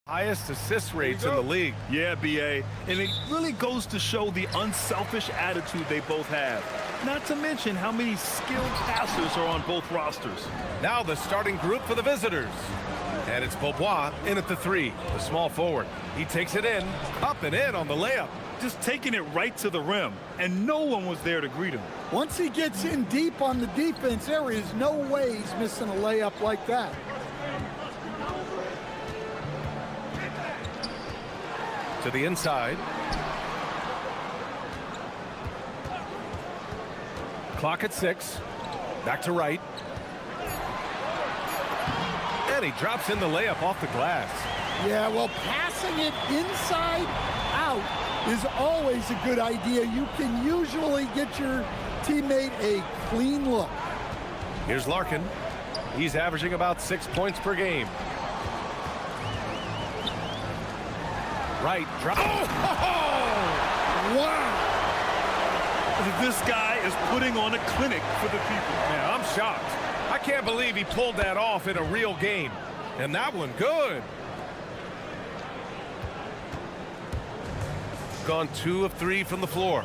Speaker 8: Highest assist rates in the league.
Speaker 9: Yeah, BA. And it really goes to show the unselfish attitude they both have. Not to mention how many skilled passers are on both rosters.
Speaker 8: Now the starting group for the visitors. And it's Beaubois in at the 3, the small forward. He takes it in, up and in on the layup.
Speaker 9: Just taking it right to the rim, and no one was there to greet him.
Speaker 10: Once he gets in deep on the defense, there is no way he's missing a layup like that.
Speaker 8: To the inside. Clock at 6. Back to right. And he drops in the layup off the glass.
Speaker 10: Yeah, well, passing it inside out is always a good idea. You can usually get your teammate a clean look.
Speaker 8: Here's Larkin. He's averaging about 6 points per game. Right, drop.
Speaker 9: Oh! Wow! This guy is putting on a clinic for the people.
Speaker 8: Man, I'm shocked. I can't believe he pulled that off in a real game. And that one, good. Gone 2 of 3 from the floor.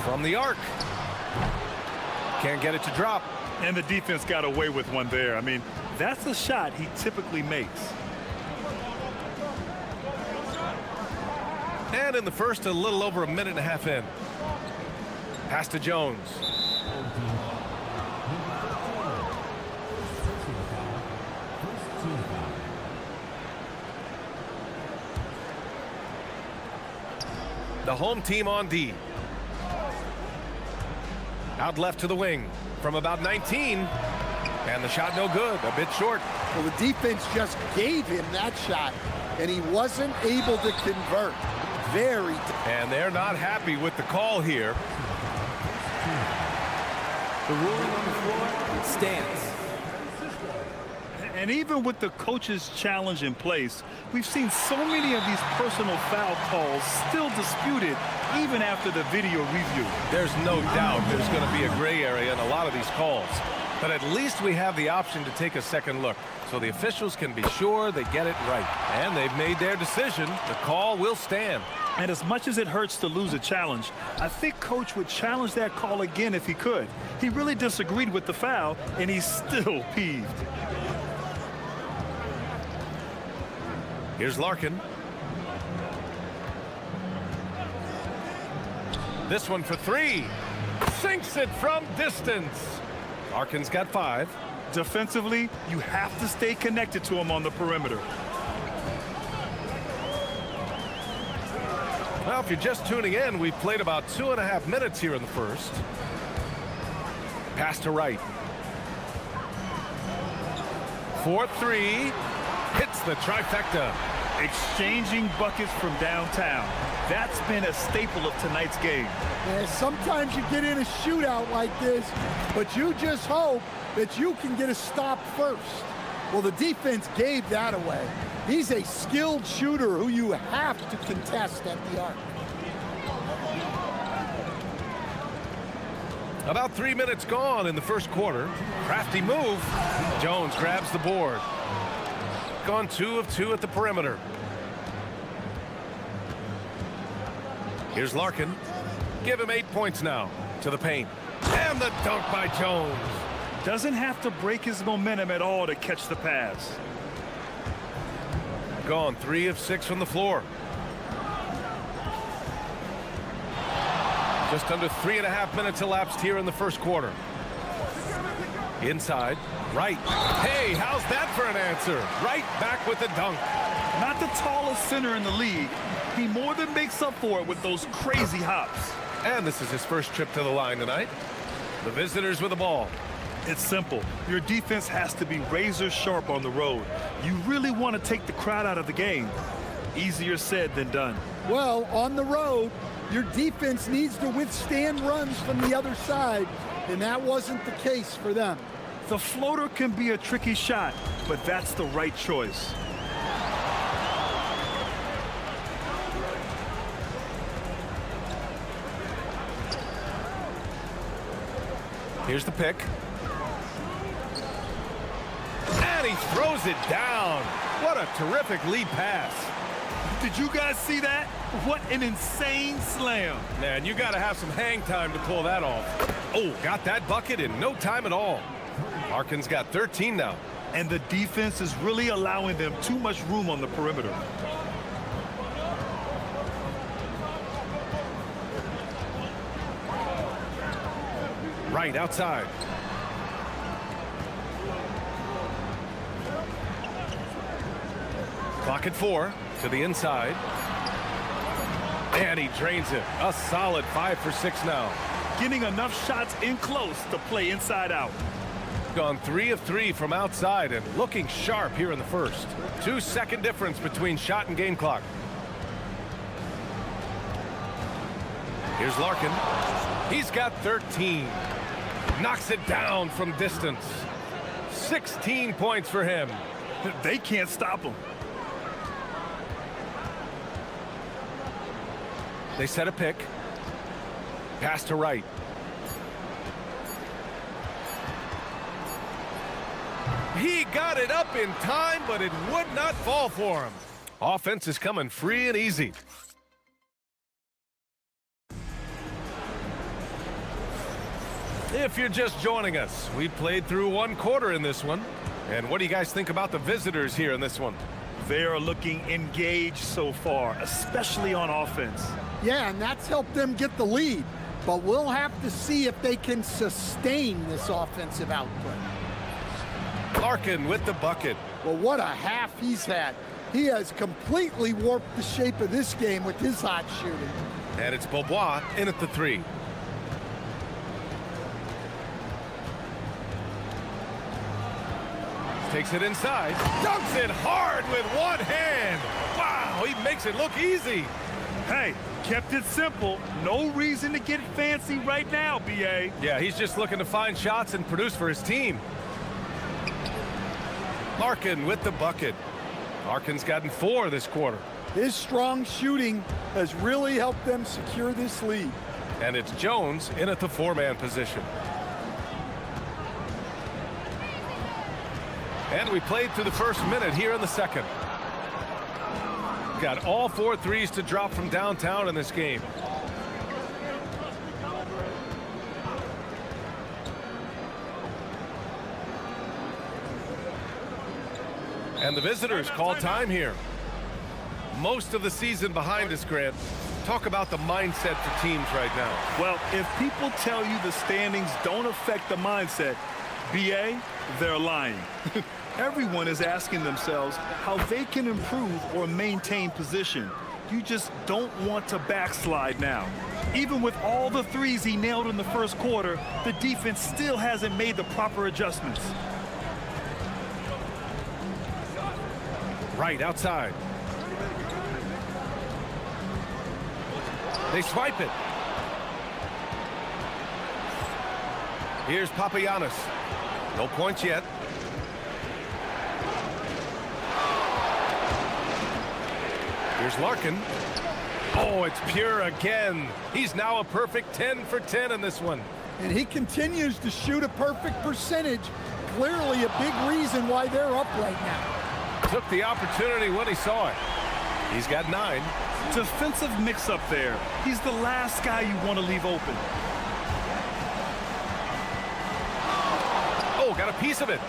Speaker 8: From the arc. Can't get it to drop.
Speaker 9: And the defense got away with one there. I mean, that's a shot he typically makes.
Speaker 8: And in the first, a little over a minute and a half in. Pass to Jones. The home team on D. Out left to the wing from about 19. And the shot no good, a bit short.
Speaker 10: Well, the defense just gave him that shot, and he wasn't able to convert. Very.
Speaker 8: And they're not happy with the call here.
Speaker 5: The ruling on the floor stands.
Speaker 9: And even with the coach's challenge in place, we've seen so many of these personal foul calls still disputed even after the video review.
Speaker 8: There's no doubt there's going to be a gray area in a lot of these calls. But at least we have the option to take a second look, so the officials can be sure they get it right. And they've made their decision. The call will stand.
Speaker 9: And as much as it hurts to lose a challenge, I think Coach would challenge that call again if he could. He really disagreed with the foul, and he's still peeved.
Speaker 8: Here's Larkin. This one for 3. Sinks it from distance. Larkin's got 5.
Speaker 9: Defensively, you have to stay connected to him on the perimeter.
Speaker 8: Well, if you're just tuning in, we've played about 2.5 minutes here in the first. Pass to right. 4-3. Hits the trifecta.
Speaker 9: Exchanging buckets from downtown. That's been a staple of tonight's game.
Speaker 10: Yeah, sometimes you get in a shootout like this, but you just hope that you can get a stop first. Well, the defense gave that away. He's a skilled shooter who you have to contest at the arc.
Speaker 8: About 3 minutes gone in the first quarter. Crafty move. Jones grabs the board. Gone 2 of 2 at the perimeter. Here's Larkin. Give him 8 points now to the paint. And the dunk by Jones.
Speaker 9: Doesn't have to break his momentum at all to catch the pass.
Speaker 8: Gone 3 of 6 from the floor. Just under 3.5 minutes elapsed here in the first quarter. Inside, right. Hey, how's that for an answer? Right back with the dunk.
Speaker 9: Not the tallest center in the league. He more than makes up for it with those crazy hops.
Speaker 8: And this is his first trip to the line tonight. The visitors with the ball.
Speaker 9: It's simple. Your defense has to be razor sharp on the road. You really want to take the crowd out of the game. Easier said than done.
Speaker 10: Well, on the road, your defense needs to withstand runs from the other side, and that wasn't the case for them.
Speaker 9: The floater can be a tricky shot, but that's the right choice.
Speaker 8: Here's the pick. And he throws it down. What a terrific lead pass.
Speaker 9: Did you guys see that? What an insane slam.
Speaker 8: Man, you got to have some hang time to pull that off. Oh, got that bucket in no time at all. Larkin's got 13 now.
Speaker 9: And the defense is really allowing them too much room on the perimeter.
Speaker 8: Right outside. Clock at 4 to the inside. And he drains it. A solid 5 for 6 now.
Speaker 9: Getting enough shots in close to play inside out.
Speaker 8: Gone 3 of 3 from outside and looking sharp here in the first. 2-second difference between shot and game clock. Here's Larkin. He's got 13. Knocks it down from distance. 16 points for him.
Speaker 9: They can't stop him.
Speaker 8: They set a pick. Pass to right. He got it up in time, but it would not fall for him. Offense is coming free and easy. If you're just joining us, we played through 1 quarter in this one. And what do you guys think about the visitors here in this one?
Speaker 9: They are looking engaged so far, especially on offense.
Speaker 10: Yeah, and that's helped them get the lead. But we'll have to see if they can sustain this offensive output.
Speaker 8: Larkin with the bucket.
Speaker 10: Well, what a half he's had. He has completely warped the shape of this game with his hot shooting.
Speaker 8: And it's Beaubois in at the 3. Takes it inside, dunks it hard with one hand. Wow, he makes it look easy.
Speaker 9: Hey, kept it simple. No reason to get fancy right now, BA.
Speaker 8: Yeah, he's just looking to find shots and produce for his team. Larkin with the bucket. Larkin's gotten 4 this quarter.
Speaker 10: His strong shooting has really helped them secure this lead.
Speaker 8: And it's Jones in at the 4-man position. And we played through the first minute here in the second. Got all 4 threes to drop from downtown in this game. And the visitors call time here. Most of the season behind us, Grant. Talk about the mindset for teams right now.
Speaker 9: Well, if people tell you the standings don't affect the mindset, BA, they're lying. Everyone is asking themselves how they can improve or maintain position. You just don't want to backslide now. Even with all the threes he nailed in the first quarter, the defense still hasn't made the proper adjustments.
Speaker 8: Right outside. They swipe it. Here's Papagiannis. No points yet. Here's Larkin. Oh, it's pure again. He's now a perfect 10 for 10 in this one.
Speaker 10: And he continues to shoot a perfect percentage. Clearly a big reason why they're up right now.
Speaker 8: Took the opportunity when he saw it. He's got 9.
Speaker 9: Defensive mix-up there. He's the last guy you want to leave open.
Speaker 8: Oh, got a piece of it.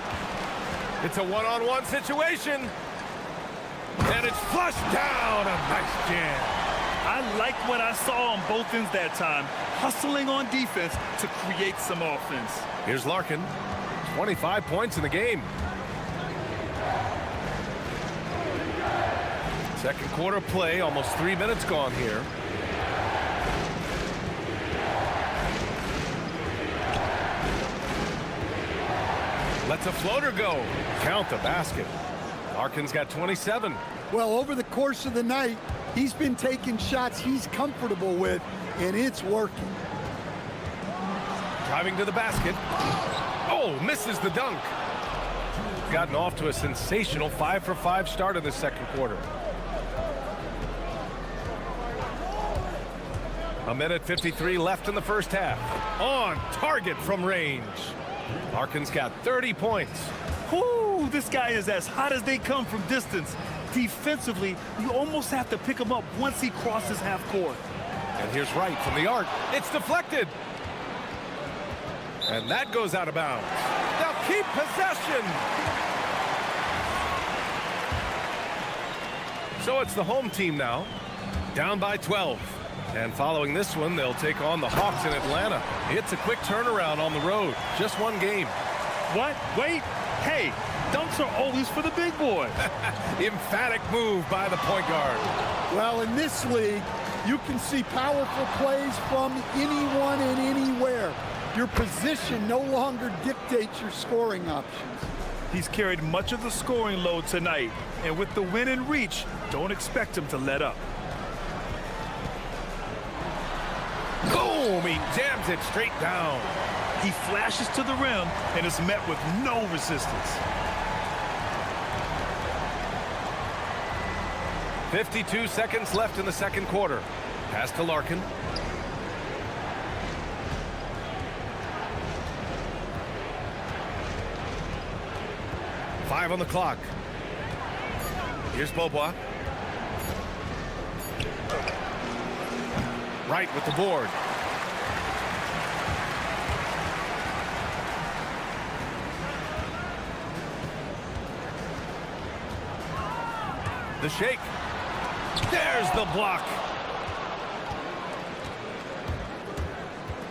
Speaker 8: It's a one-on-one situation. And it's flushed down. A nice jam.
Speaker 9: I like what I saw on both ends that time. Hustling on defense to create some offense.
Speaker 8: Here's Larkin. 25 points in the game. Second quarter play. Almost 3 minutes gone here. Lets a floater go. Count the basket. Larkin's got 27.
Speaker 10: Well, over the course of the night, he's been taking shots he's comfortable with, and it's working.
Speaker 8: Driving to the basket. Oh, misses the dunk. Gotten off to a sensational 5 for 5 start in the second quarter. A minute 53 left in the first half. On target from range. Larkin's got 30 points.
Speaker 9: Whoo, this guy is as hot as they come from distance. Defensively, you almost have to pick him up once he crosses half court.
Speaker 8: And here's Wright from the arc. It's deflected. And that goes out of bounds. They'll keep possession. So it's the home team now, down by 12. And following this one, they'll take on the Hawks in Atlanta. It's a quick turnaround on the road. Just one game.
Speaker 9: What? Wait. Hey, dunks are always for the big boy.
Speaker 8: Emphatic move by the point guard.
Speaker 10: Well, in this league, you can see powerful plays from anyone and anywhere. Your position no longer dictates your scoring options.
Speaker 9: He's carried much of the scoring load tonight, and with the win in reach, don't expect him to let up.
Speaker 8: Boom! He jams it straight down.
Speaker 9: He flashes to the rim and is met with no resistance.
Speaker 8: 52 seconds left in the second quarter. Pass to Larkin. Five on the clock. Here's Beaubois. Wright with the board. The shake. There's the block.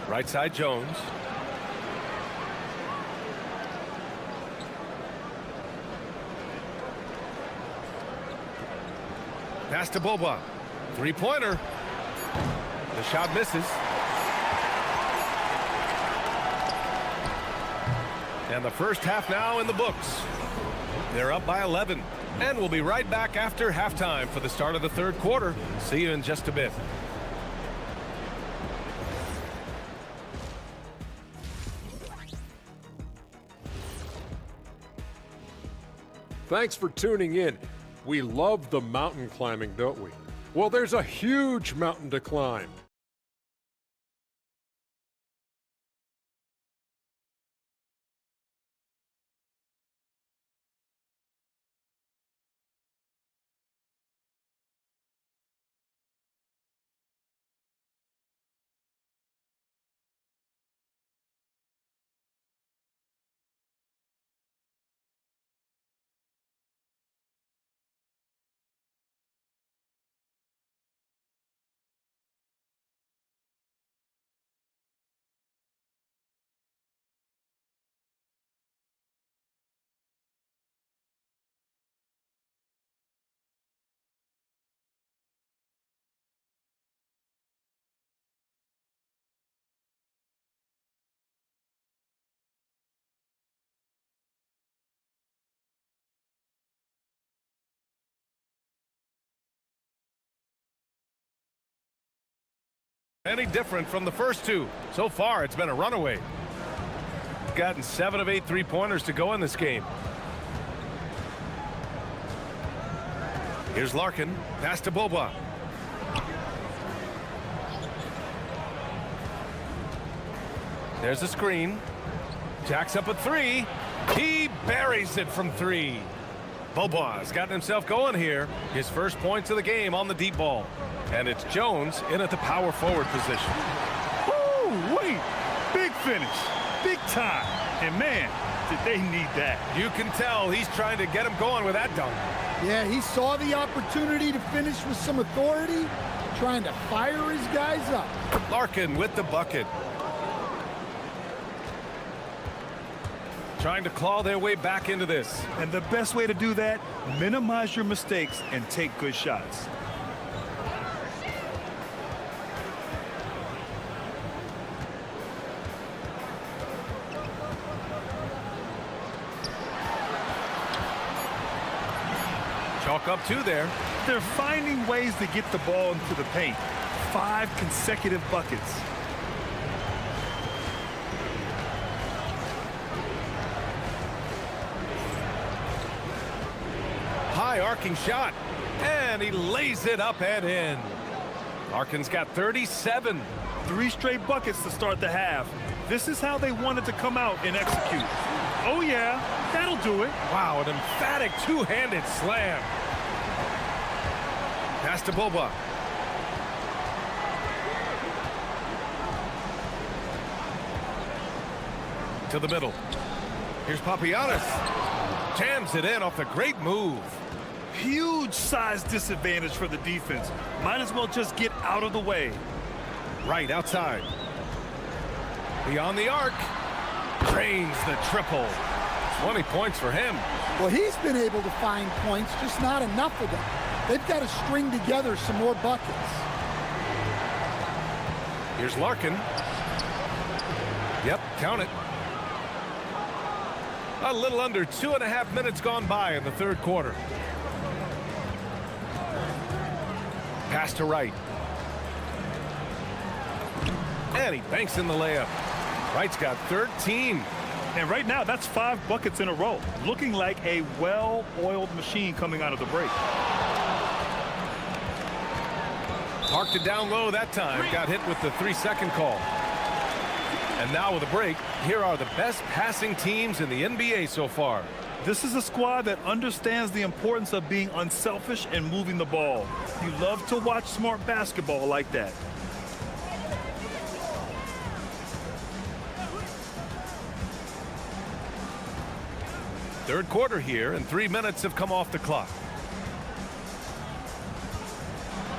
Speaker 8: Right side Jones. Pass to Beaubois. Three-pointer. The shot misses. And the first half now in the books. They're up by 11. And we'll be right back after halftime for the start of the third quarter. See you in just a bit.
Speaker 7: Thanks for tuning in. We love the mountain climbing, don't we? Well, there's a huge mountain to climb.
Speaker 8: Any different from the first two. So far, it's been a runaway. Gotten 7 of 8 three-pointers to go in this game. Here's Larkin. Pass to Beaubois. There's a screen. Jacks up a three. He buries it from three. Beaubois has gotten himself going here. His first points of the game on the deep ball. And it's Jones in at the power forward position.
Speaker 9: Woo, wait. Big finish. Big time. And man, did they need that.
Speaker 8: You can tell he's trying to get him going with that dunk.
Speaker 10: Yeah, he saw the opportunity to finish with some authority, trying to fire his guys up.
Speaker 8: Larkin with the bucket. Trying to claw their way back into this.
Speaker 9: And the best way to do that, minimize your mistakes and take good shots.
Speaker 8: Chalk up two there.
Speaker 9: They're finding ways to get the ball into the paint. 5 consecutive buckets.
Speaker 8: High arcing shot. And he lays it up and in. Larkin's got 37.
Speaker 9: 3 straight buckets to start the half. This is how they wanted to come out and execute. Oh yeah, that'll do it.
Speaker 8: Wow, an emphatic two-handed slam. Pass to Boba. To the middle. Here's Papagiannis. Jams it in off the great move.
Speaker 9: Huge size disadvantage for the defense. Might as well just get out of the way.
Speaker 8: Right outside. Beyond the arc. Drains the triple. 20 points for him.
Speaker 10: Well, he's been able to find points, just not enough of them. They've got to string together some more buckets.
Speaker 8: Here's Larkin. Yep, count it. A little under 2.5 minutes gone by in the third quarter. Pass to Wright. And he banks in the layup. Wright's got 13.
Speaker 9: And right now, that's 5 buckets in a row. Looking like a well-oiled machine coming out of the break.
Speaker 8: Parked it down low that time. Got hit with the 3-second call. And now with a break, here are the best passing teams in the NBA so far.
Speaker 9: This is a squad that understands the importance of being unselfish and moving the ball. You love to watch smart basketball like that.
Speaker 8: Third quarter here, and 3 minutes have come off the clock.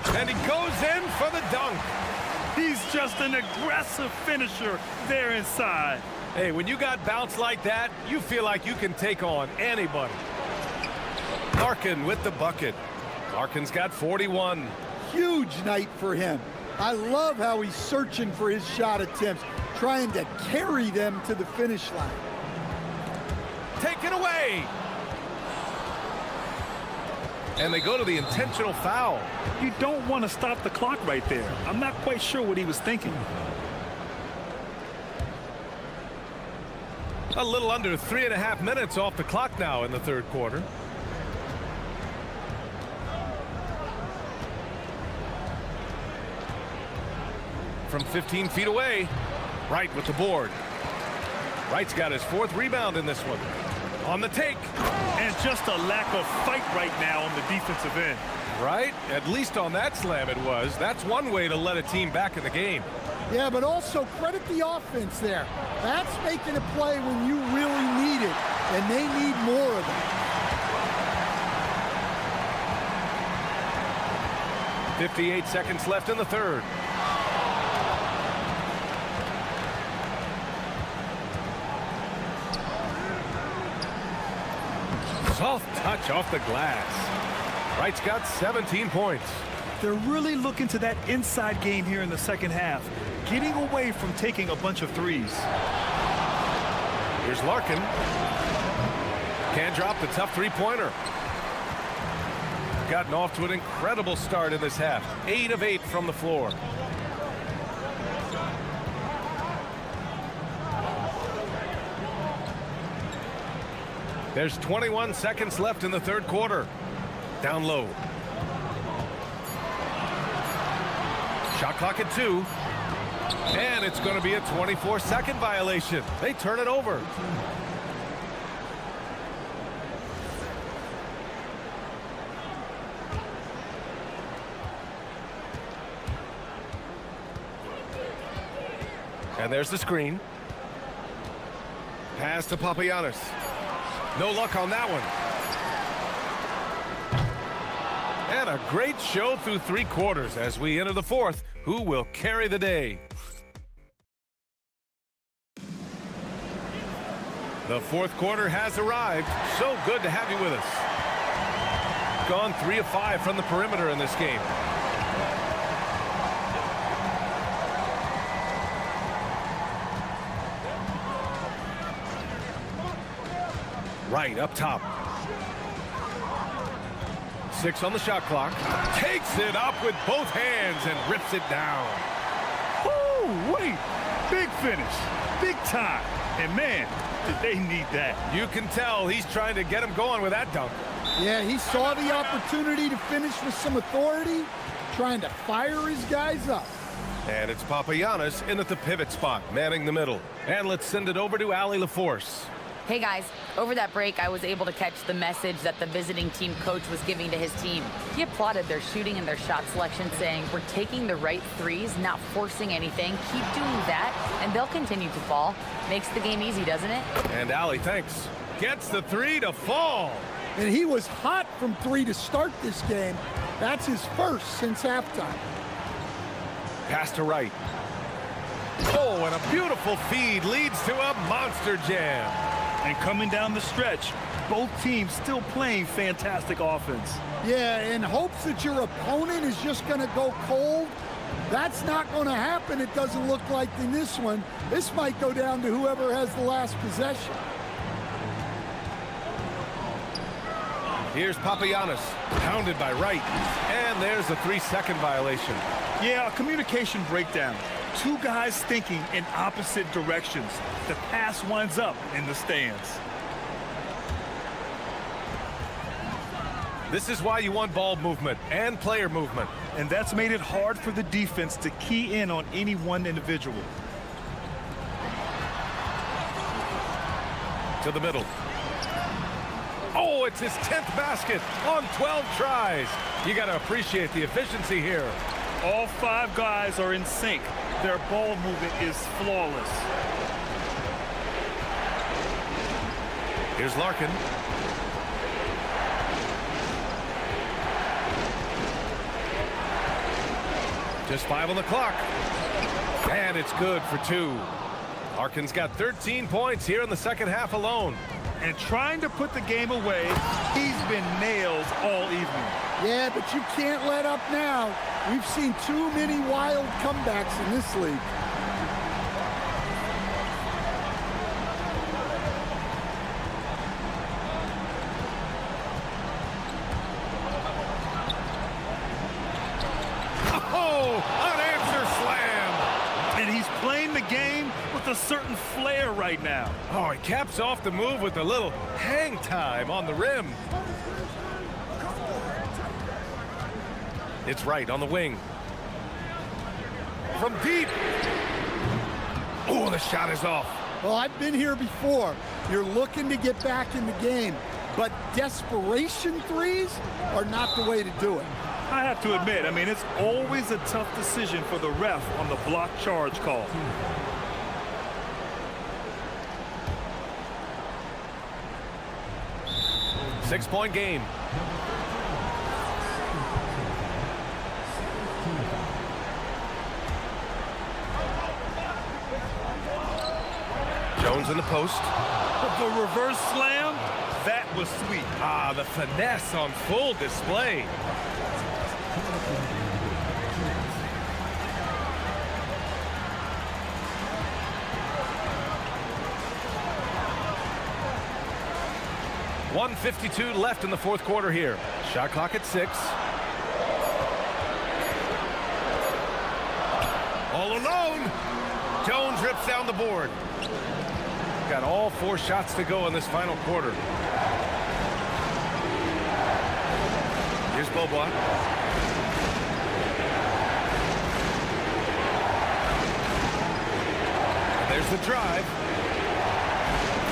Speaker 8: And he goes in for the dunk.
Speaker 9: He's just an aggressive finisher there inside.
Speaker 8: Hey, when you got bounce like that, you feel like you can take on anybody. Larkin with the bucket. Larkin's got 41.
Speaker 10: Huge night for him. I love how he's searching for his shot attempts, trying to carry them to the finish line.
Speaker 8: Taken away. And they go to the intentional foul.
Speaker 9: You don't want to stop the clock right there. I'm not quite sure what he was thinking.
Speaker 8: A little under 3.5 minutes off the clock now in the third quarter. From 15 feet away, Wright with the board. Wright's got his 4th rebound in this one. On the take.
Speaker 9: And just a lack of fight right now on the defensive end.
Speaker 8: Right? At least on that slam it was. That's one way to let a team back in the game.
Speaker 10: Yeah, but also credit the offense there. That's making a play when you really need it, and they need more of it.
Speaker 8: 58 seconds left in the third. Soft touch off the glass. Wright's got 17 points.
Speaker 9: They're really looking to that inside game here in the second half, getting away from taking a bunch of threes.
Speaker 8: Here's Larkin. Can't drop the tough three-pointer. Gotten off to an incredible start in this half. 8 of 8 from the floor. There's 21 seconds left in the third quarter. Down low. Shot clock at 2. And it's going to be a 24-second violation. They turn it over. And there's the screen. Pass to Papagiannis. No luck on that one. And a great show through 3 quarters as we enter the fourth. Who will carry the day? The fourth quarter has arrived. So good to have you with us. Gone 3 of 5 from the perimeter in this game. Right up top. 6 on the shot clock. Takes it up with both hands and rips it down.
Speaker 9: Ooh, wait. Big finish. Big time. And man, did they need that.
Speaker 8: You can tell he's trying to get him going with that dunk.
Speaker 10: Yeah, he saw the opportunity to finish with some authority, trying to fire his guys up.
Speaker 8: And it's Papagiannis in at the pivot spot, manning the middle. And let's send it over to Ali LaForce.
Speaker 18: Hey guys, over that break, I was able to catch the message that the visiting team coach was giving to his team. He applauded their shooting and their shot selection, saying, "We're taking the right threes, not forcing anything. Keep doing that, and they'll continue to fall." Makes the game easy, doesn't it?
Speaker 8: And Ali, thanks, gets the three to fall.
Speaker 10: And he was hot from three to start this game. That's his first since halftime.
Speaker 8: Pass to right. Oh, and a beautiful feed leads to a monster jam.
Speaker 9: And coming down the stretch, both teams still playing fantastic offense.
Speaker 10: Yeah, in hopes that your opponent is just going to go cold. That's not going to happen, it doesn't look like in this one. This might go down to whoever has the last possession.
Speaker 8: Here's Papagiannis, pounded by Wright. And there's a 3-second violation.
Speaker 9: Yeah, a communication breakdown. Two guys thinking in opposite directions. The pass winds up in the stands.
Speaker 8: This is why you want ball movement and player movement.
Speaker 9: And that's made it hard for the defense to key in on any one individual.
Speaker 8: To the middle. Oh, it's his 10th basket on 12 tries. You got to appreciate the efficiency here.
Speaker 9: All five guys are in sync. Their ball movement is flawless.
Speaker 8: Here's Larkin. Just 5 on the clock. And it's good for 2. Larkin's got 13 points here in the second half alone.
Speaker 9: And trying to put the game away, he's been nails all evening.
Speaker 10: Yeah, but you can't let up now. We've seen too many wild comebacks in this league.
Speaker 8: Oh, unanswered slam.
Speaker 9: And he's playing the game with a certain flair right now.
Speaker 8: Oh, he caps off the move with a little hang time on the rim. It's Wright on the wing. From deep. Oh, the shot is off.
Speaker 10: Well, I've been here before. You're looking to get back in the game, but desperation threes are not the way to do it.
Speaker 9: I have to admit, I mean, it's always a tough decision for the ref on the block charge call.
Speaker 8: Six-point game. Jones in the post.
Speaker 9: The reverse slam, that was sweet.
Speaker 8: Ah, the finesse on full display. .152 left in the fourth quarter here. Shot clock at 6. All alone. Jones rips down the board. Got all 4 shots to go in this final quarter. Here's Bobois. And there's the drive.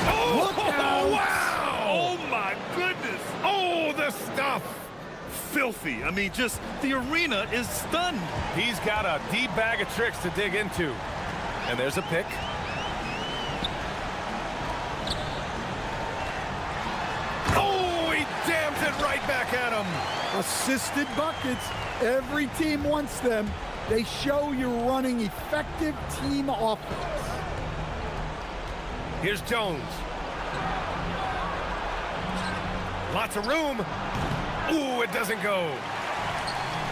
Speaker 8: Oh,
Speaker 10: look out!
Speaker 8: Wow!
Speaker 9: Oh, my goodness.
Speaker 8: Oh, the stuff.
Speaker 9: Filthy. I mean, just the arena is stunned.
Speaker 8: He's got a deep bag of tricks to dig into. And there's a pick. Oh, he jams it right back at him.
Speaker 10: Assisted buckets. Every team wants them. They show you're running effective team offense.
Speaker 8: Here's Jones. Lots of room. Ooh, it doesn't go.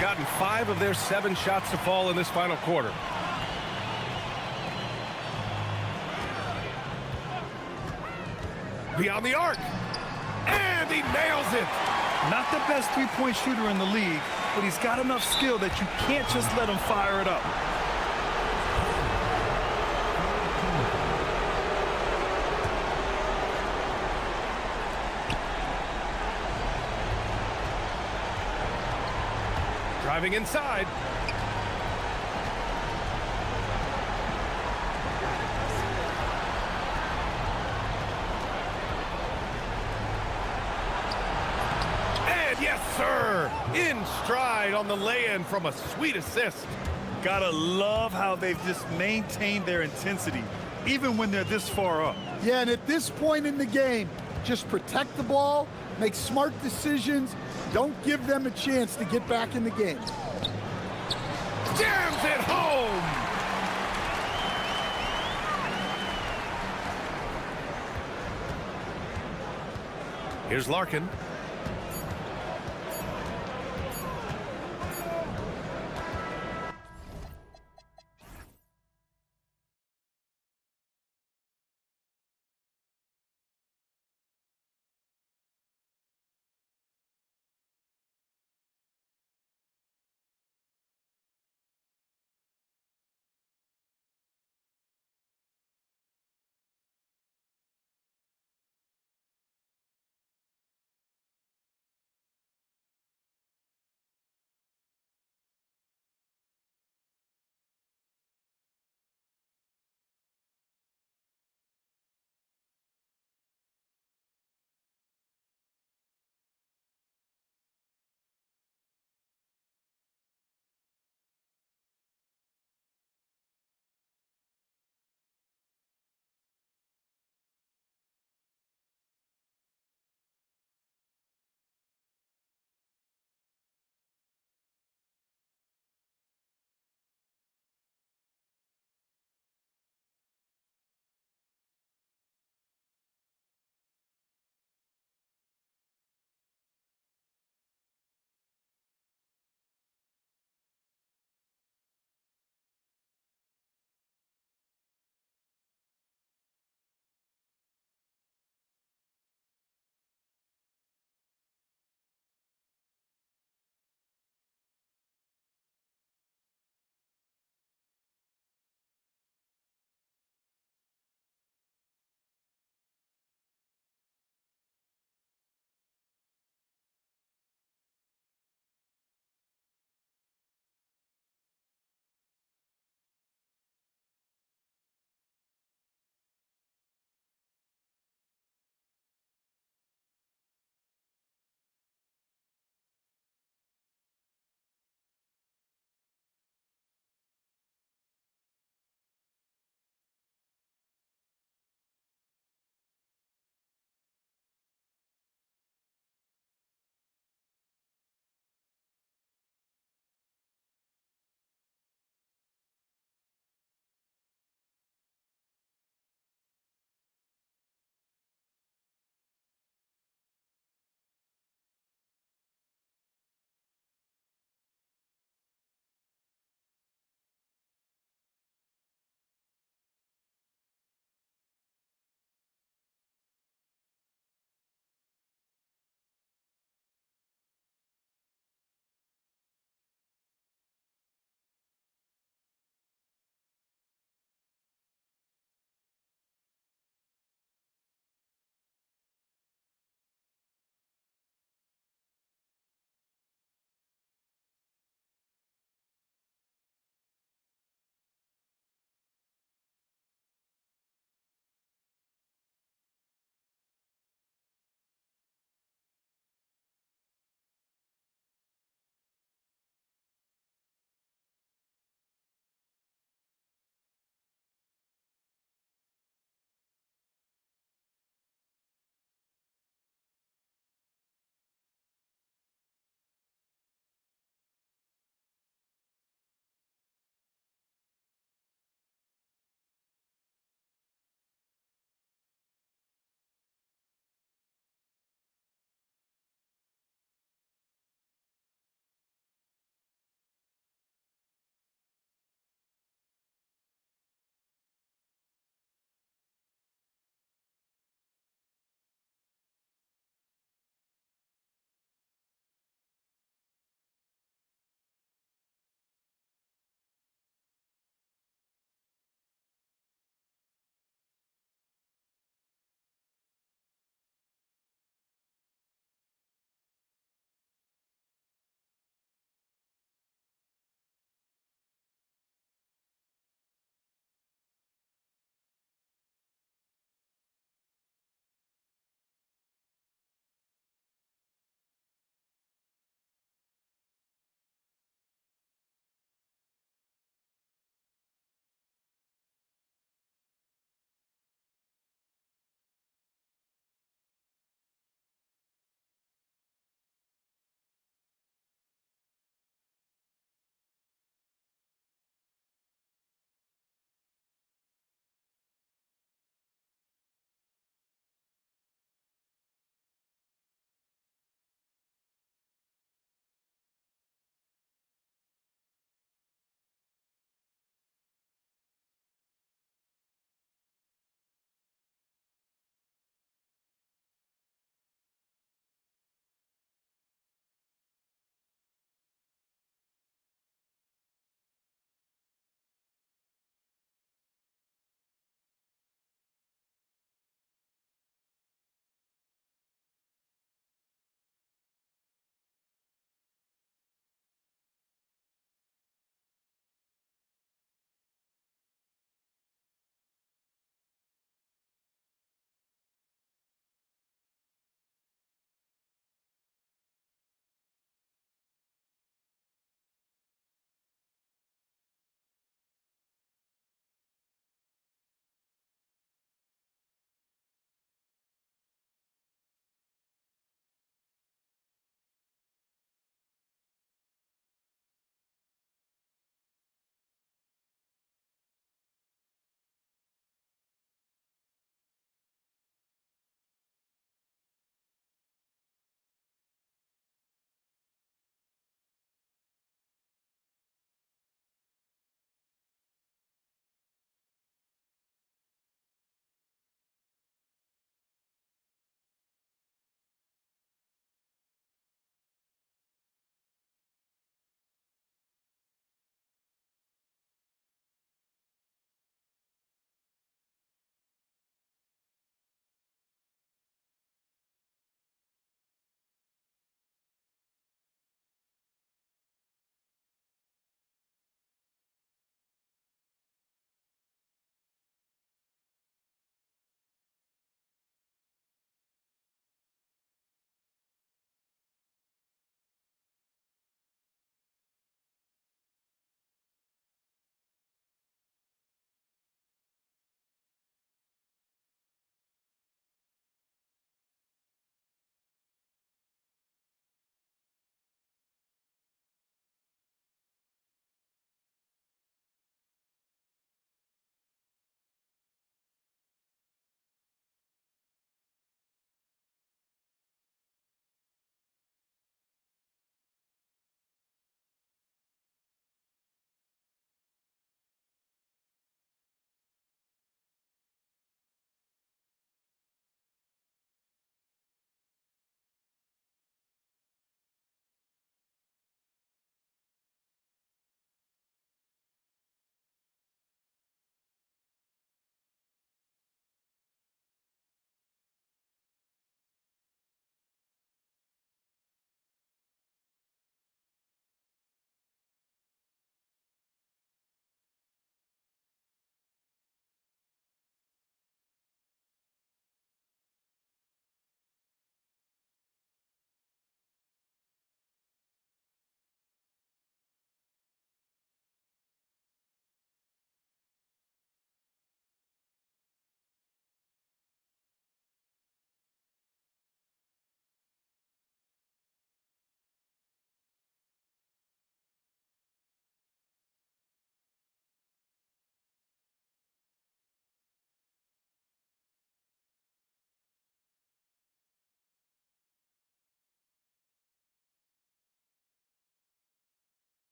Speaker 8: Gotten 5 of their 7 shots to fall in this final quarter. Beyond the arc. And he nails it.
Speaker 9: Not the best three-point shooter in the league, but he's got enough skill that you can't just let him fire it up.
Speaker 8: Driving inside. And yes, sir, in stride on the lay-in from a sweet assist.
Speaker 9: Gotta love how they've just maintained their intensity, even when they're this far up.
Speaker 10: Yeah, and at this point in the game, just protect the ball, make smart decisions, don't give them a chance to get back in the game.
Speaker 8: Jams it home! Here's Larkin.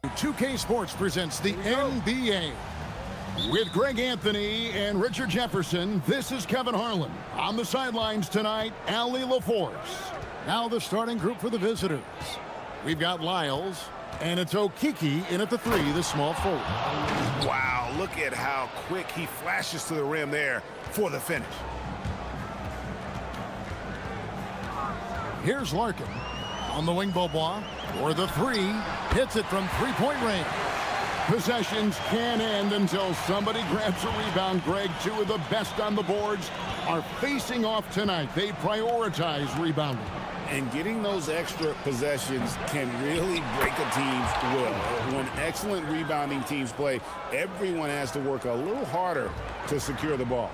Speaker 1: 2K Sports presents the NBA. With Greg Anthony and Richard Jefferson, this is Kevin Harlan. On the sidelines tonight, Ali LaForce. Now the starting group for the visitors. We've got Lyles, and it's Okiki in at the 3, the small forward.
Speaker 4: Wow, look at how quick he flashes to the rim there for the finish.
Speaker 1: Here's Larkin on the wing. Beaubois for the 3, hits it from three-point range. Possessions can end until somebody grabs a rebound. Greg, 2 of the best on the boards are facing off tonight. They prioritize rebounding.
Speaker 2: And getting those extra possessions can really break a team's will. When excellent rebounding teams play, everyone has to work a little harder to secure the ball.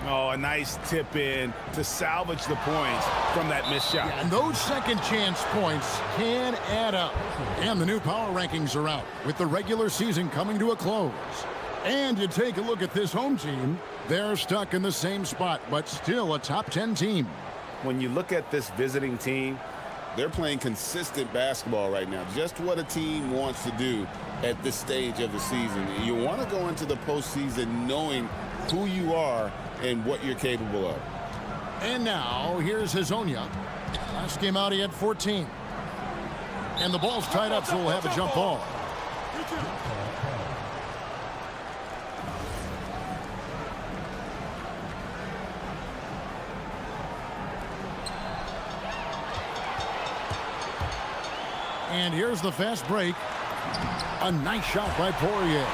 Speaker 11: Oh, a nice tip in to salvage the points from that missed shot.
Speaker 1: Yeah, and those second chance points can add up. And the new power rankings are out with the regular season coming to a close. And you take a look at this home team, they're stuck in the same spot, but still a top 10 team.
Speaker 2: When you look at this visiting team, they're playing consistent basketball right now. Just what a team wants to do at this stage of the season. You want to go into the postseason knowing who you are and what you're capable of.
Speaker 1: And now, here's Hazonia. Last game out, he had 14. And the ball's tied up, so we'll have a jump ball. And here's the fast break. A nice shot by Poirier.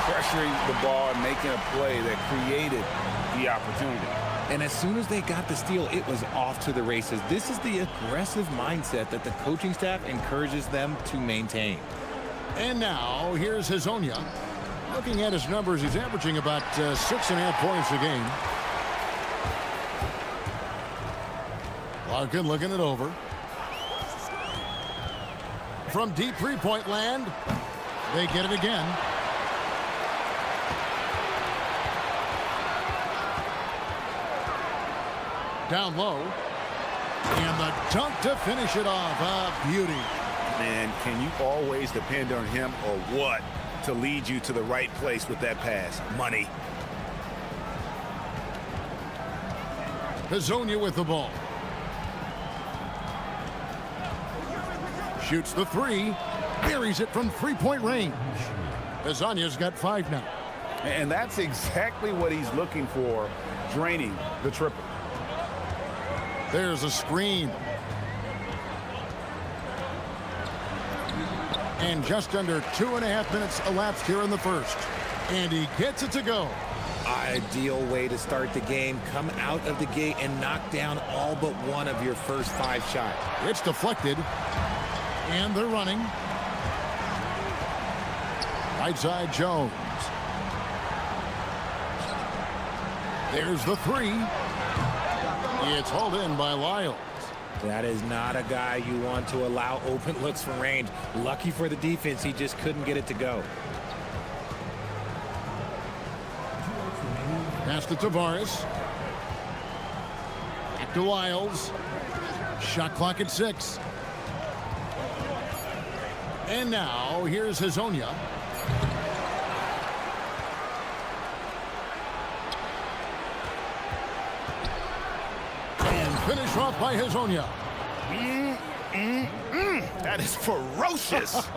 Speaker 11: Pressuring the ball and making a play that created the opportunity.
Speaker 16: And as soon as they got the steal, it was off to the races. This is the aggressive mindset that the coaching staff encourages them to maintain.
Speaker 1: And now, here's Hazonia. Looking at his numbers, he's averaging about 6.5 points a game. Larkin looking it over. From deep three-point land, they get it again. Down low. And the dunk to finish it off. A beauty.
Speaker 11: Man, can you always depend on him or what to lead you to the right place with that pass? Money.
Speaker 1: Hazonia with the ball. Shoots the 3. Buries it from three-point range. Hazonia's got 5 now.
Speaker 11: And that's exactly what he's looking for, draining the triple.
Speaker 1: There's a screen. And just under 2.5 minutes elapsed here in the first. And he gets it to go.
Speaker 16: Ideal way to start the game. Come out of the gate and knock down all but one of your first 5 shots.
Speaker 1: It's deflected. And they're running. Right side, Jones. There's the 3. It's hauled in by Lyles.
Speaker 16: That is not a guy you want to allow open looks from range. Lucky for the defense, he just couldn't get it to go.
Speaker 1: Pass to Tavares. Back to Lyles. Shot clock at 6. And now, here's Hazonia. And finish off by Hazonia.
Speaker 11: That is ferocious.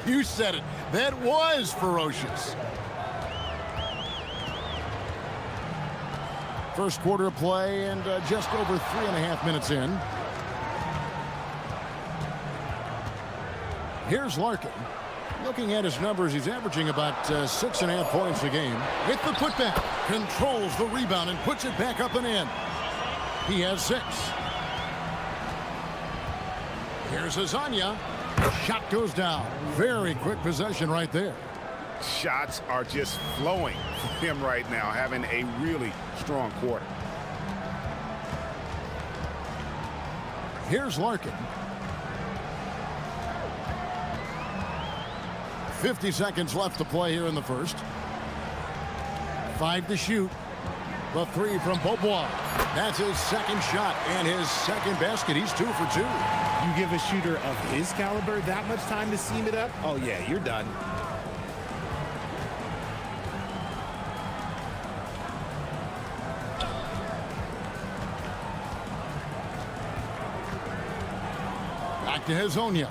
Speaker 1: You said it. That was ferocious. First quarter of play and just over 3.5 minutes in. Here's Larkin. Looking at his numbers, he's averaging about 6.5 points a game. With the putback, controls the rebound and puts it back up and in. He has 6. Here's Hazonia. Shot goes down. Very quick possession right there.
Speaker 11: Shots are just flowing for him right now, having a really strong quarter.
Speaker 1: Here's Larkin. 50 seconds left to play here in the first. 5 to shoot. The three from Beaubois. That's his second shot and his second basket. He's 2 for 2.
Speaker 15: You give a shooter of his caliber that much time to seam it up? Oh, yeah, you're done.
Speaker 1: Back to Hazonia.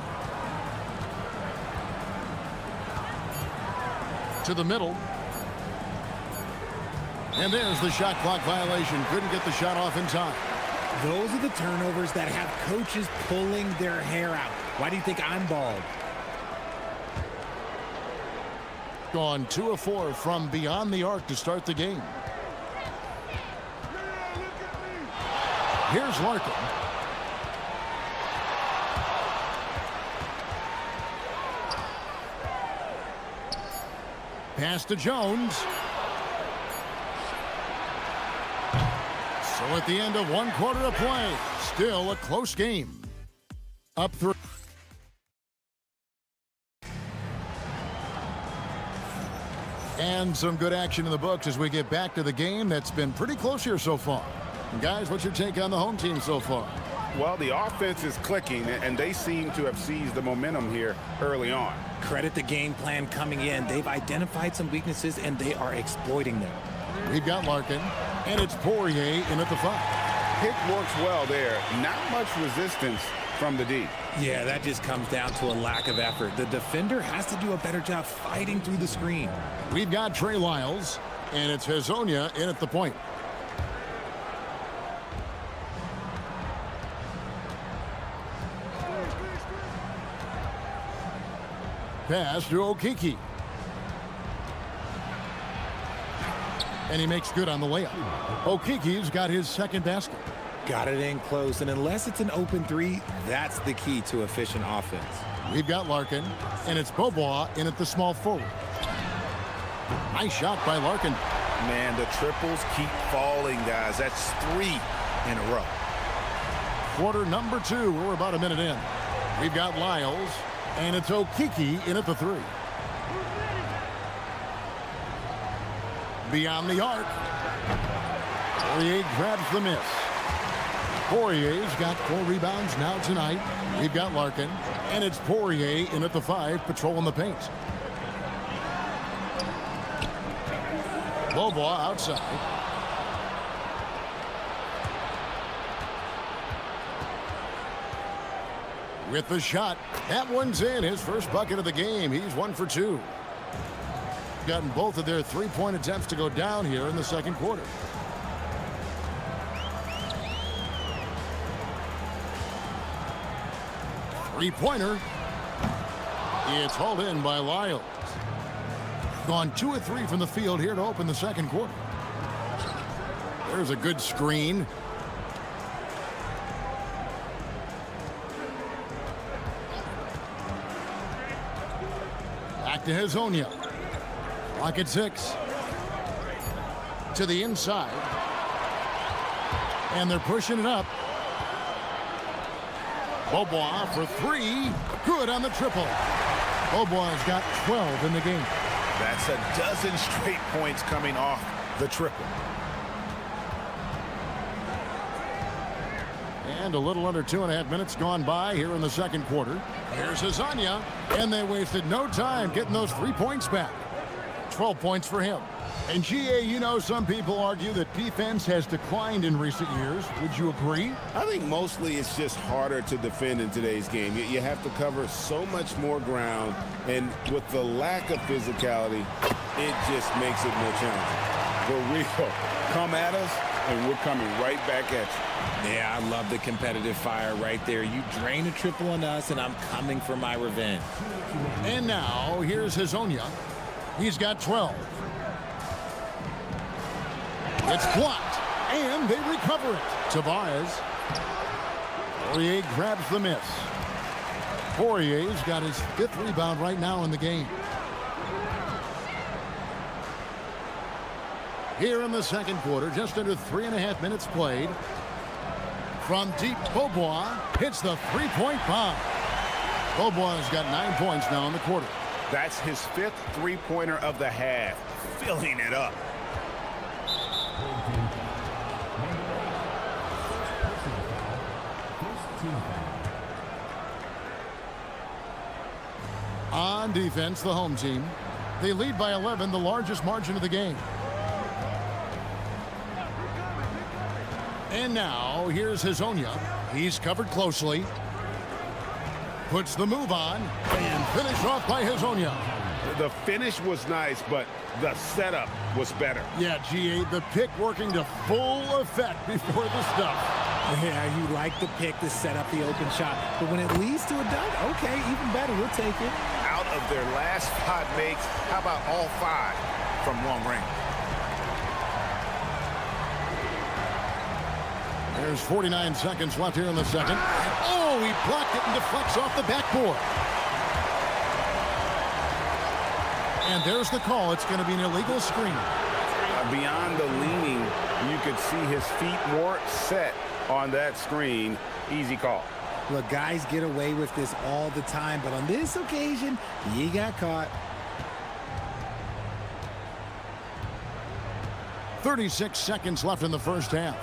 Speaker 1: To the middle. And there's the shot clock violation. Couldn't get the shot off in time.
Speaker 15: Those are the turnovers that have coaches pulling their hair out. Why do you think I'm bald?
Speaker 1: Gone 2 of 4 from beyond the arc to start the game. Here's Larkin. Pass to Jones. So at the end of 1 quarter of play, still a close game. Up 3. And some good action in the books as we get back to the game that's been pretty close here so far. And guys, what's your take on the home team so far?
Speaker 2: Well, the offense is clicking, and they seem to have seized the momentum here early on.
Speaker 16: Credit the game plan coming in. They've identified some weaknesses, and they are exploiting them.
Speaker 1: We've got Larkin, and it's Poirier in at the 5.
Speaker 2: Pick works well there. Not much resistance from the D.
Speaker 16: Yeah, that just comes down to a lack of effort. The defender has to do a better job fighting through the screen.
Speaker 1: We've got Trey Lyles, and it's Hazonia in at the point. Pass to Okiki. And he makes good on the layup. Okiki's got his second basket.
Speaker 16: Got it in close, and unless it's an open 3, that's the key to efficient offense.
Speaker 1: We've got Larkin, and it's Beaubois in at the small forward. Nice shot by Larkin.
Speaker 11: Man, the triples keep falling, guys. That's 3 in a row.
Speaker 1: Quarter number 2. We're about a minute in. We've got Lyles, and it's Okiki in at the 3. Beyond the arc. Poirier grabs the miss. Poirier's got 4 rebounds now tonight. We've got Larkin, and it's Poirier in at the 5, patrolling the paint. Beaubois outside. With the shot. That one's in. His first bucket of the game. He's 1 for 2. Gotten both of their 3-point attempts to go down here in the second quarter. Three-pointer. It's hauled in by Lyles. Gone 2 of 3 from the field here to open the second quarter. There's a good screen. Back to Hazonia. Clock at 6. To the inside. And they're pushing it up. Beaubois for 3. Good on the triple. Beaubois got 12 in the game.
Speaker 11: That's a dozen straight points coming off the triple.
Speaker 1: And a little under 2.5 minutes gone by here in the second quarter. Here's Hazonia, and they wasted no time getting those 3 points back. 12 points for him. And GA, you know, some people argue that defense has declined in recent years. Would you agree?
Speaker 2: I think mostly it's just harder to defend in today's game. You have to cover so much more ground, and with the lack of physicality, it just makes it more challenging. For real, come at us, and we're coming right back at you.
Speaker 16: Yeah, I love the competitive fire right there. You drain a triple on us, and I'm coming for my revenge.
Speaker 1: And now, here's Hazonia. He's got 12. It's blocked, and they recover it. Tavares. Poirier grabs the miss. Poirier's got his 5th rebound right now in the game. Here in the second quarter, just under 3.5 minutes played. From deep, Beaubois hits the 3-point bomb. Beaubois has got 9 points now in the quarter.
Speaker 11: That's his 5th 3-pointer of the half, filling it up.
Speaker 1: on defense, the home team. They lead by 11, the largest margin of the game. And now, here's Hazonia. He's covered closely. Puts the move on, and finished off by Hazonia.
Speaker 2: The finish was nice, but the setup was better.
Speaker 1: Yeah, GA, the pick working to full effect before the stuff.
Speaker 15: Yeah, you like the pick to set up the open shot. But when it leads to a dunk, okay, even better, we'll take it.
Speaker 11: Out of their last 5 makes, how about all 5 from long range?
Speaker 1: There's 49 seconds left here in the second. Oh, he blocked it and deflects off the backboard. And there's the call. It's going to be an illegal screen.
Speaker 2: Beyond the leaning, you could see his feet weren't set on that screen. Easy call.
Speaker 15: Look, guys get away with this all the time, but on this occasion, he got caught.
Speaker 1: 36 seconds left in the first half.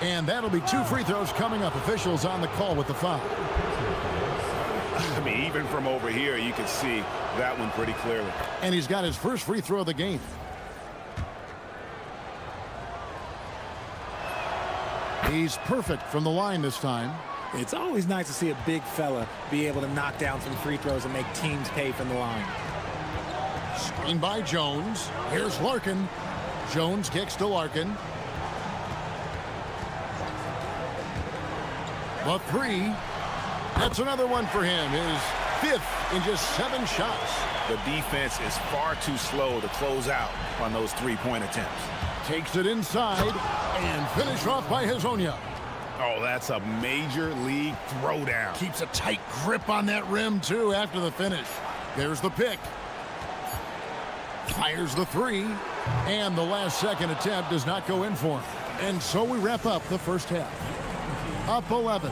Speaker 1: And that'll be 2 free throws coming up. Officials on the call with the foul.
Speaker 2: I mean, even from over here, you can see that one pretty clearly.
Speaker 1: And he's got his first free throw of the game. He's perfect from the line this time.
Speaker 15: It's always nice to see a big fella be able to knock down some free throws and make teams pay from the line.
Speaker 1: Screen by Jones. Here's Larkin. Jones kicks to Larkin. The 3. That's another one for him. His 5th in just 7 shots.
Speaker 11: The defense is far too slow to close out on those 3-point attempts.
Speaker 1: Takes it inside and finished off by Hazonia.
Speaker 2: Oh, that's a major league throwdown.
Speaker 1: Keeps a tight grip on that rim, too, after the finish. There's the pick. Fires the 3. And the last second attempt does not go in for him. And so we wrap up the first half. Up 11.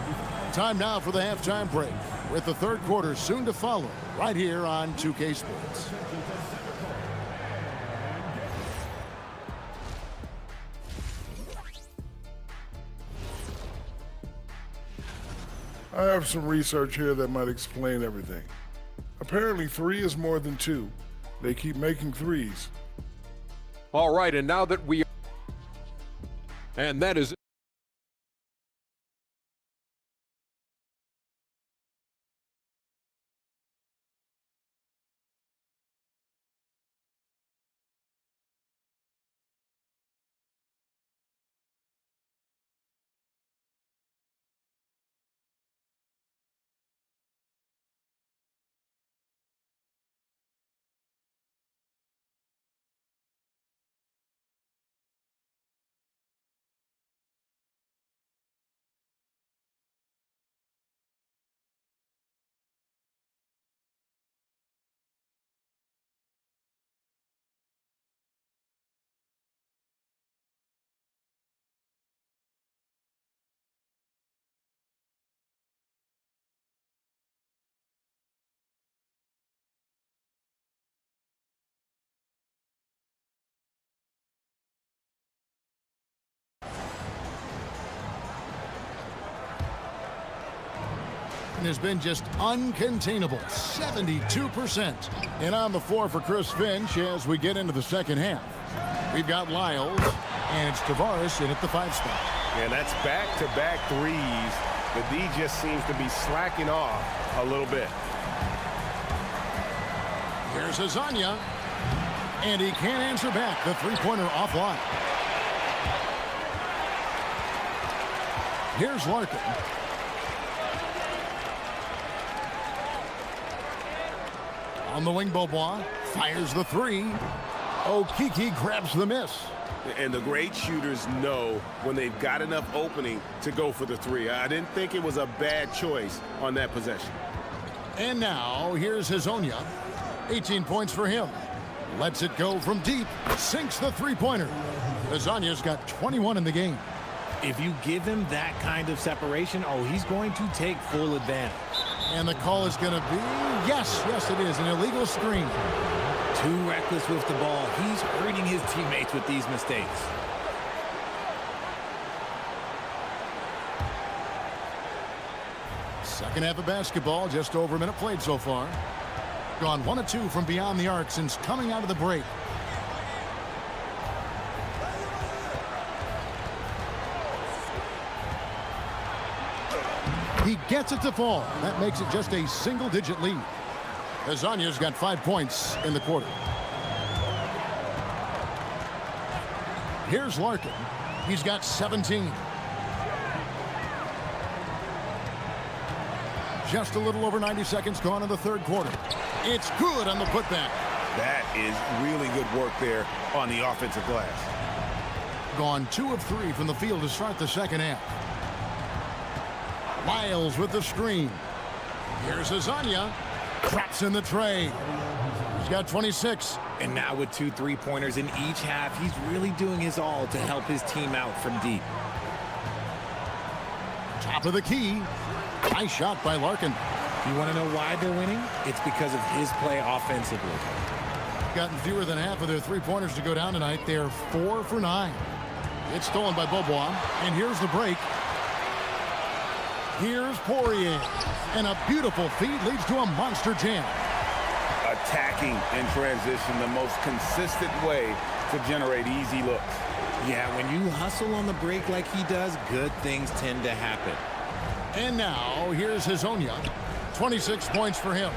Speaker 1: Time now for the halftime break, with the third quarter soon to follow, right here on 2K Sports.
Speaker 6: I have some research here that might explain everything. Apparently 3 is more than 2. They keep making 3s.
Speaker 7: All right, and now that we... And that is...
Speaker 1: Has been just uncontainable, 72%. And on the floor for Chris Finch as we get into the second half. We've got Lyles, and it's Tavares in at the 5 spot.
Speaker 2: And that's back-to-back 3s. The D just seems to be slacking off a little bit.
Speaker 1: Here's Hazonia, and he can't answer back. The 3-pointer offline. Here's Larkin. On the wing, Beaubois fires the 3. Okiki grabs the miss.
Speaker 2: And the great shooters know when they've got enough opening to go for the 3. I didn't think it was a bad choice on that possession.
Speaker 1: And now, here's Hazonia. 18 points for him. Lets it go from deep. Sinks the 3-pointer. Hazonia's got 21 in the game.
Speaker 15: If you give him that kind of separation, oh, he's going to take full advantage.
Speaker 1: And the call is going to be, yes, it is, an illegal screen.
Speaker 15: Too reckless with the ball. He's hurting his teammates with these mistakes.
Speaker 1: Second half of basketball, just over a minute played so far. Gone 1 of 2 from beyond the arc since coming out of the break. He gets it to fall. That makes it just a single-digit lead. Azanya's got 5 points in the quarter. Here's Larkin. He's got 17. Just a little over 90 seconds gone in the third quarter. It's good on the putback.
Speaker 11: That is really good work there on the offensive glass.
Speaker 1: Gone 2 of 3 from the field to start the second half. Miles with the screen. Here's Azanya. Traps in the tray. He's got 26.
Speaker 16: And now with 2 3-pointers in each half, he's really doing his all to help his team out from deep.
Speaker 1: Top of the key. Nice shot by Larkin.
Speaker 16: You want to know why they're winning? It's because of his play offensively.
Speaker 1: Gotten fewer than half of their 3-pointers to go down tonight. They're 4 for 9. It's stolen by Beaubois. And here's the break. Here's Poirier. And a beautiful feed leads to a monster jam.
Speaker 11: Attacking in transition, the most consistent way to generate easy looks.
Speaker 16: Yeah, when you hustle on the break like he does, good things tend to happen.
Speaker 1: And now, here's Hazonia. 26 points for him.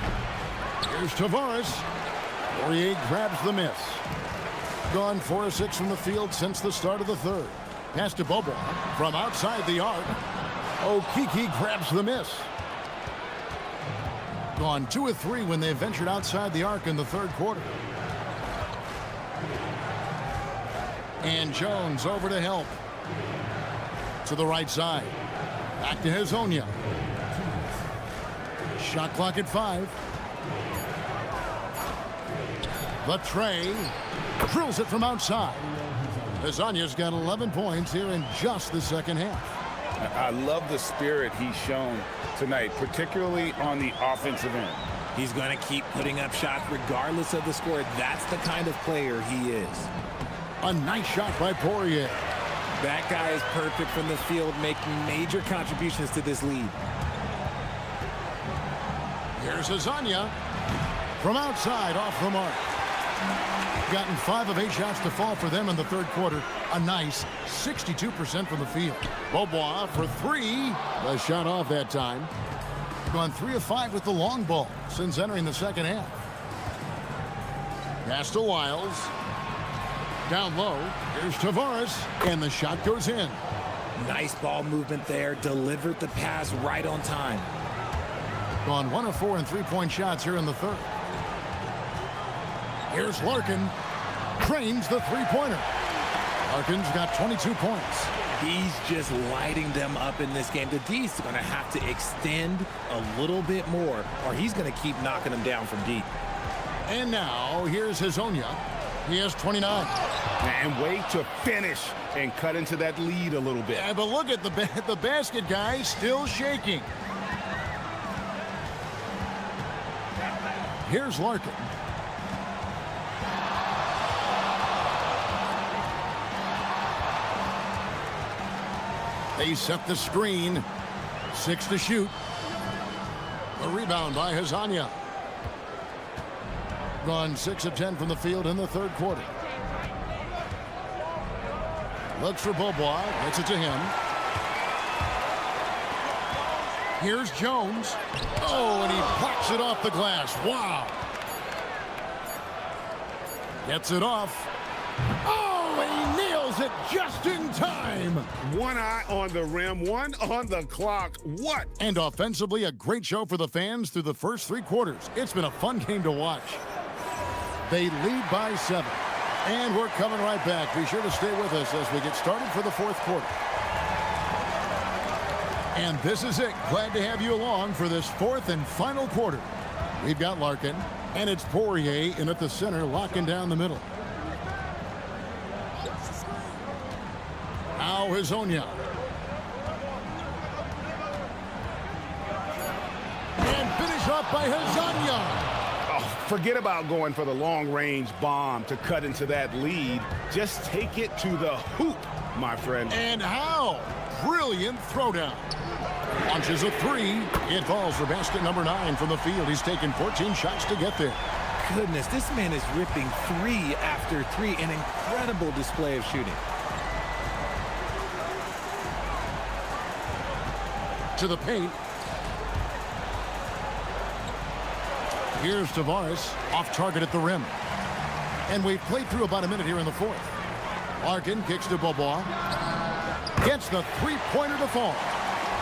Speaker 1: Here's Tavares. Poirier grabs the miss. Gone 4 of 6 from the field since the start of the third. Pass to Beaubois from outside the arc. Okiki grabs the miss. Gone 2 of 3 when they ventured outside the arc in the third quarter. And Jones over to help. To the right side. Back to Hazonia. Shot clock at 5. The tray. Drills it from outside. Hazanya's got 11 points here in just the second half.
Speaker 11: I love the spirit he's shown tonight, particularly on the offensive end.
Speaker 16: He's going to keep putting up shots regardless of the score. That's the kind of player he is.
Speaker 1: A nice shot by Poirier.
Speaker 16: That guy is perfect from the field, making major contributions to this lead.
Speaker 1: Here's Azanya. From outside, off the mark. Gotten 5 of 8 shots to fall for them in the third quarter. A nice 62% from the field. Beaubois for 3. The shot off that time. Gone 3 of 5 with the long ball since entering the second half. Pass to Wiles. Down low. Here's Tavares. And the shot goes in.
Speaker 16: Nice ball movement there. Delivered the pass right on time.
Speaker 1: Gone 1 of 4 in 3-point shots here in the third. Here's Larkin. Trains the 3-pointer. Larkin's got 22 points.
Speaker 16: He's just lighting them up in this game. The D's going to have to extend a little bit more, or he's going to keep knocking them down from deep.
Speaker 1: And now, here's Hazonia. He has 29.
Speaker 11: And way to finish and cut into that lead a little bit.
Speaker 1: Yeah, but look at the basket guy still shaking. Here's Larkin. They set the screen. 6 to shoot. A rebound by Hazonia. Gone 6 of 10 from the field in the third quarter. Looks for Beaubois. Gets it to him. Here's Jones. Oh, and he blocks it off the glass. Wow. Gets it off. Oh, and he nails it just in time.
Speaker 11: One eye on the rim, one on the clock. What?
Speaker 1: And offensively, a great show for the fans through the first 3 quarters. It's been a fun game to watch. They lead by 7. And we're coming right back. Be sure to stay with us as we get started for the fourth quarter. And this is it. Glad to have you along for this fourth and final quarter. We've got Larkin, and it's Poirier in at the center, locking down the middle. Now Hazonia. And finish up by Hazonia.
Speaker 11: Forget about going for the long-range bomb to cut into that lead. Just take it to the hoop, my friend.
Speaker 1: And how? Brilliant throwdown. Launches a three. It falls for basket number 9 from the field. He's taken 14 shots to get there.
Speaker 16: Goodness, this man is ripping 3 after 3. An incredible display of shooting.
Speaker 1: To the paint. Here's Tavares, off target at the rim. And we've played through about a minute here in the fourth. Larkin kicks to Bobois. Gets the three-pointer to fall.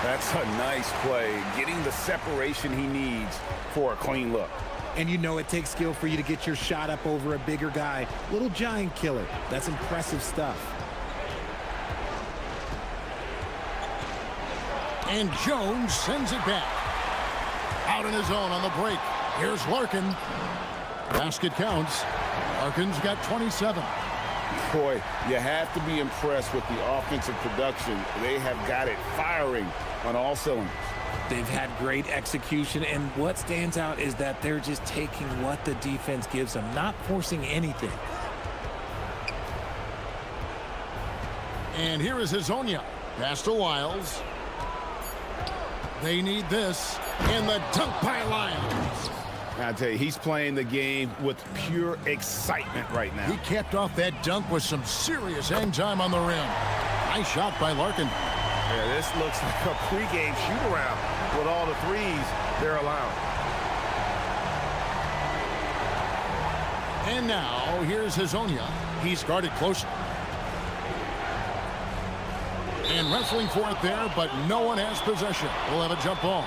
Speaker 11: That's a nice play, getting the separation he needs for a clean look.
Speaker 16: And you know it takes skill for you to get your shot up over a bigger guy. Little giant killer. That's impressive stuff.
Speaker 1: And Jones sends it back. Out in his own on the break. Here's Larkin. Basket counts. Larkin's got 27.
Speaker 11: Boy, you have to be impressed with the offensive production. They have got it firing on all cylinders.
Speaker 16: They've had great execution, and what stands out is that they're just taking what the defense gives them, not forcing anything.
Speaker 1: And here is Hazonia. Pass to Wiles. They need this in the dunk by Lyons.
Speaker 11: I tell you, he's playing the game with pure excitement right now.
Speaker 1: He capped off that dunk with some serious hang time on the rim. Nice shot by Larkin.
Speaker 4: Yeah, this looks like a pregame shoot-around with all the threes they're allowing.
Speaker 1: And now, here's Hazonia. He's guarded closely. And wrestling for it there, but no one has possession. We'll have a jump ball.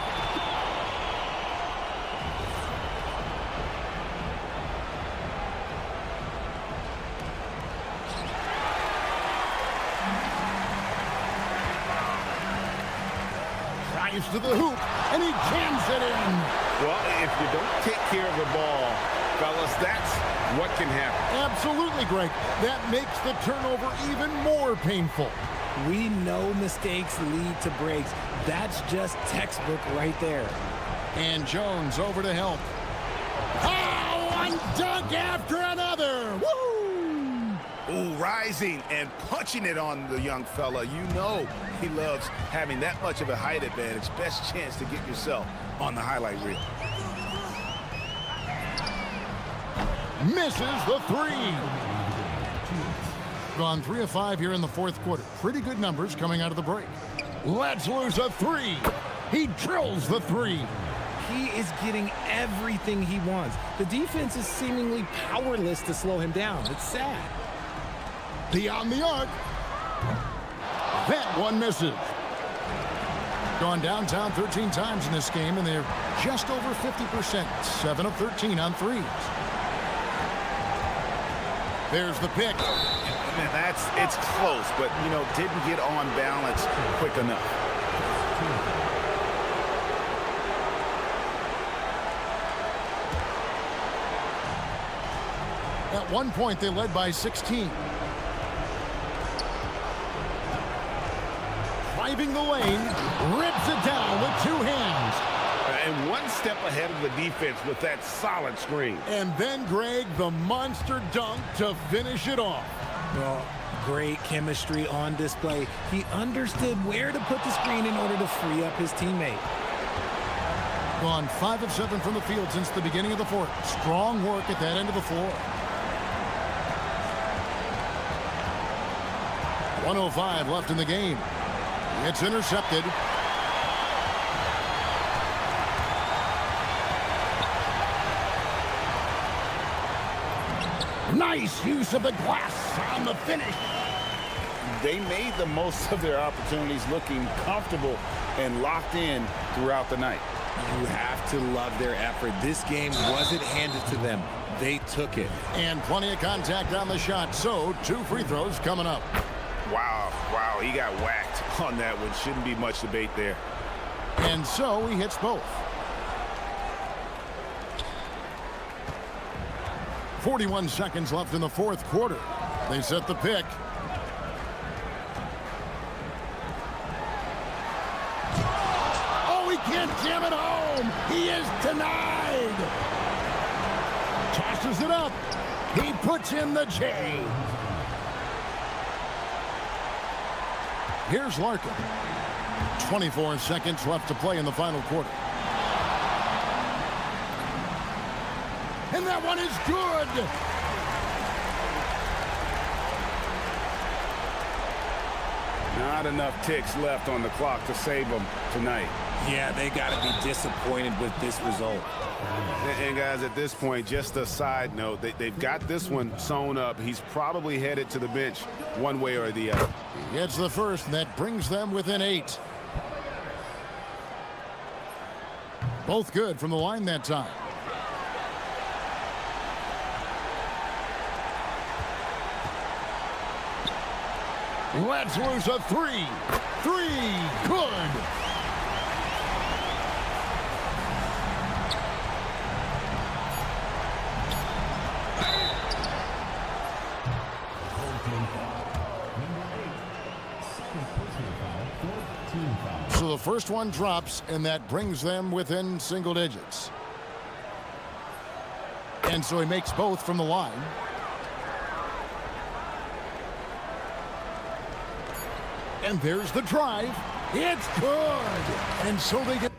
Speaker 1: Drives to the hoop, and he jams it in.
Speaker 11: Well, if you don't take care of the ball, fellas, that's what can happen.
Speaker 1: Absolutely, Greg. That makes the turnover even more painful.
Speaker 16: We know mistakes lead to breaks. That's just textbook right there.
Speaker 1: And Jones over to help. Oh, one dunk after another. Woo!
Speaker 11: Ooh, rising and punching it on the young fella. You know he loves having that much of a height advantage. Best chance to get yourself on the highlight reel.
Speaker 1: Misses the three. Gone 3 of 5 here in the fourth quarter. Pretty good numbers coming out of the break. Let's lose a three. He drills the three.
Speaker 15: He is getting everything he wants. The defense is seemingly powerless to slow him down. It's sad.
Speaker 1: Beyond the arc. That one misses. Gone downtown 13 times in this game, and they're just over 50%. 7 of 13 on threes. There's the pick.
Speaker 11: Man, it's close, but, you know, didn't get on balance quick enough.
Speaker 1: At one point, they led by 16. Driving the lane, rips it down with 2 hands.
Speaker 11: And one step ahead of the defense with that solid screen.
Speaker 1: And then, Greg, the monster dunk to finish it off.
Speaker 16: Well, great chemistry on display. He understood where to put the screen in order to free up his teammate.
Speaker 1: Gone 5 of 7 from the field since the beginning of the fourth. Strong work at that end of the floor. 1:05 left in the game. It's intercepted. Nice use of the glass on the finish.
Speaker 11: They made the most of their opportunities, looking comfortable and locked in throughout the night.
Speaker 16: You have to love their effort. This game wasn't handed to them. They took it.
Speaker 1: And plenty of contact on the shot, so 2 free throws coming up.
Speaker 11: Wow, he got whacked on that one. Shouldn't be much debate there.
Speaker 1: And so he hits both. 41 seconds left in the fourth quarter. They set the pick. Oh, he can't jam it home. He is denied. Tosses it up. He puts in the J. Here's Larkin. 24 seconds left to play in the final quarter. And that one is good.
Speaker 2: Not enough ticks left on the clock to save them tonight.
Speaker 16: Yeah, they got to be disappointed with this result.
Speaker 2: And guys, at this point, just a side note, they've got this one sewn up. He's probably headed to the bench one way or the other.
Speaker 1: It's the first, and that brings them within 8. Both good from the line that time. Let's lose a 3. 3, good. So the first one drops, and that brings them within single digits. And so he makes both from the line. And there's the drive. It's good. And so they get...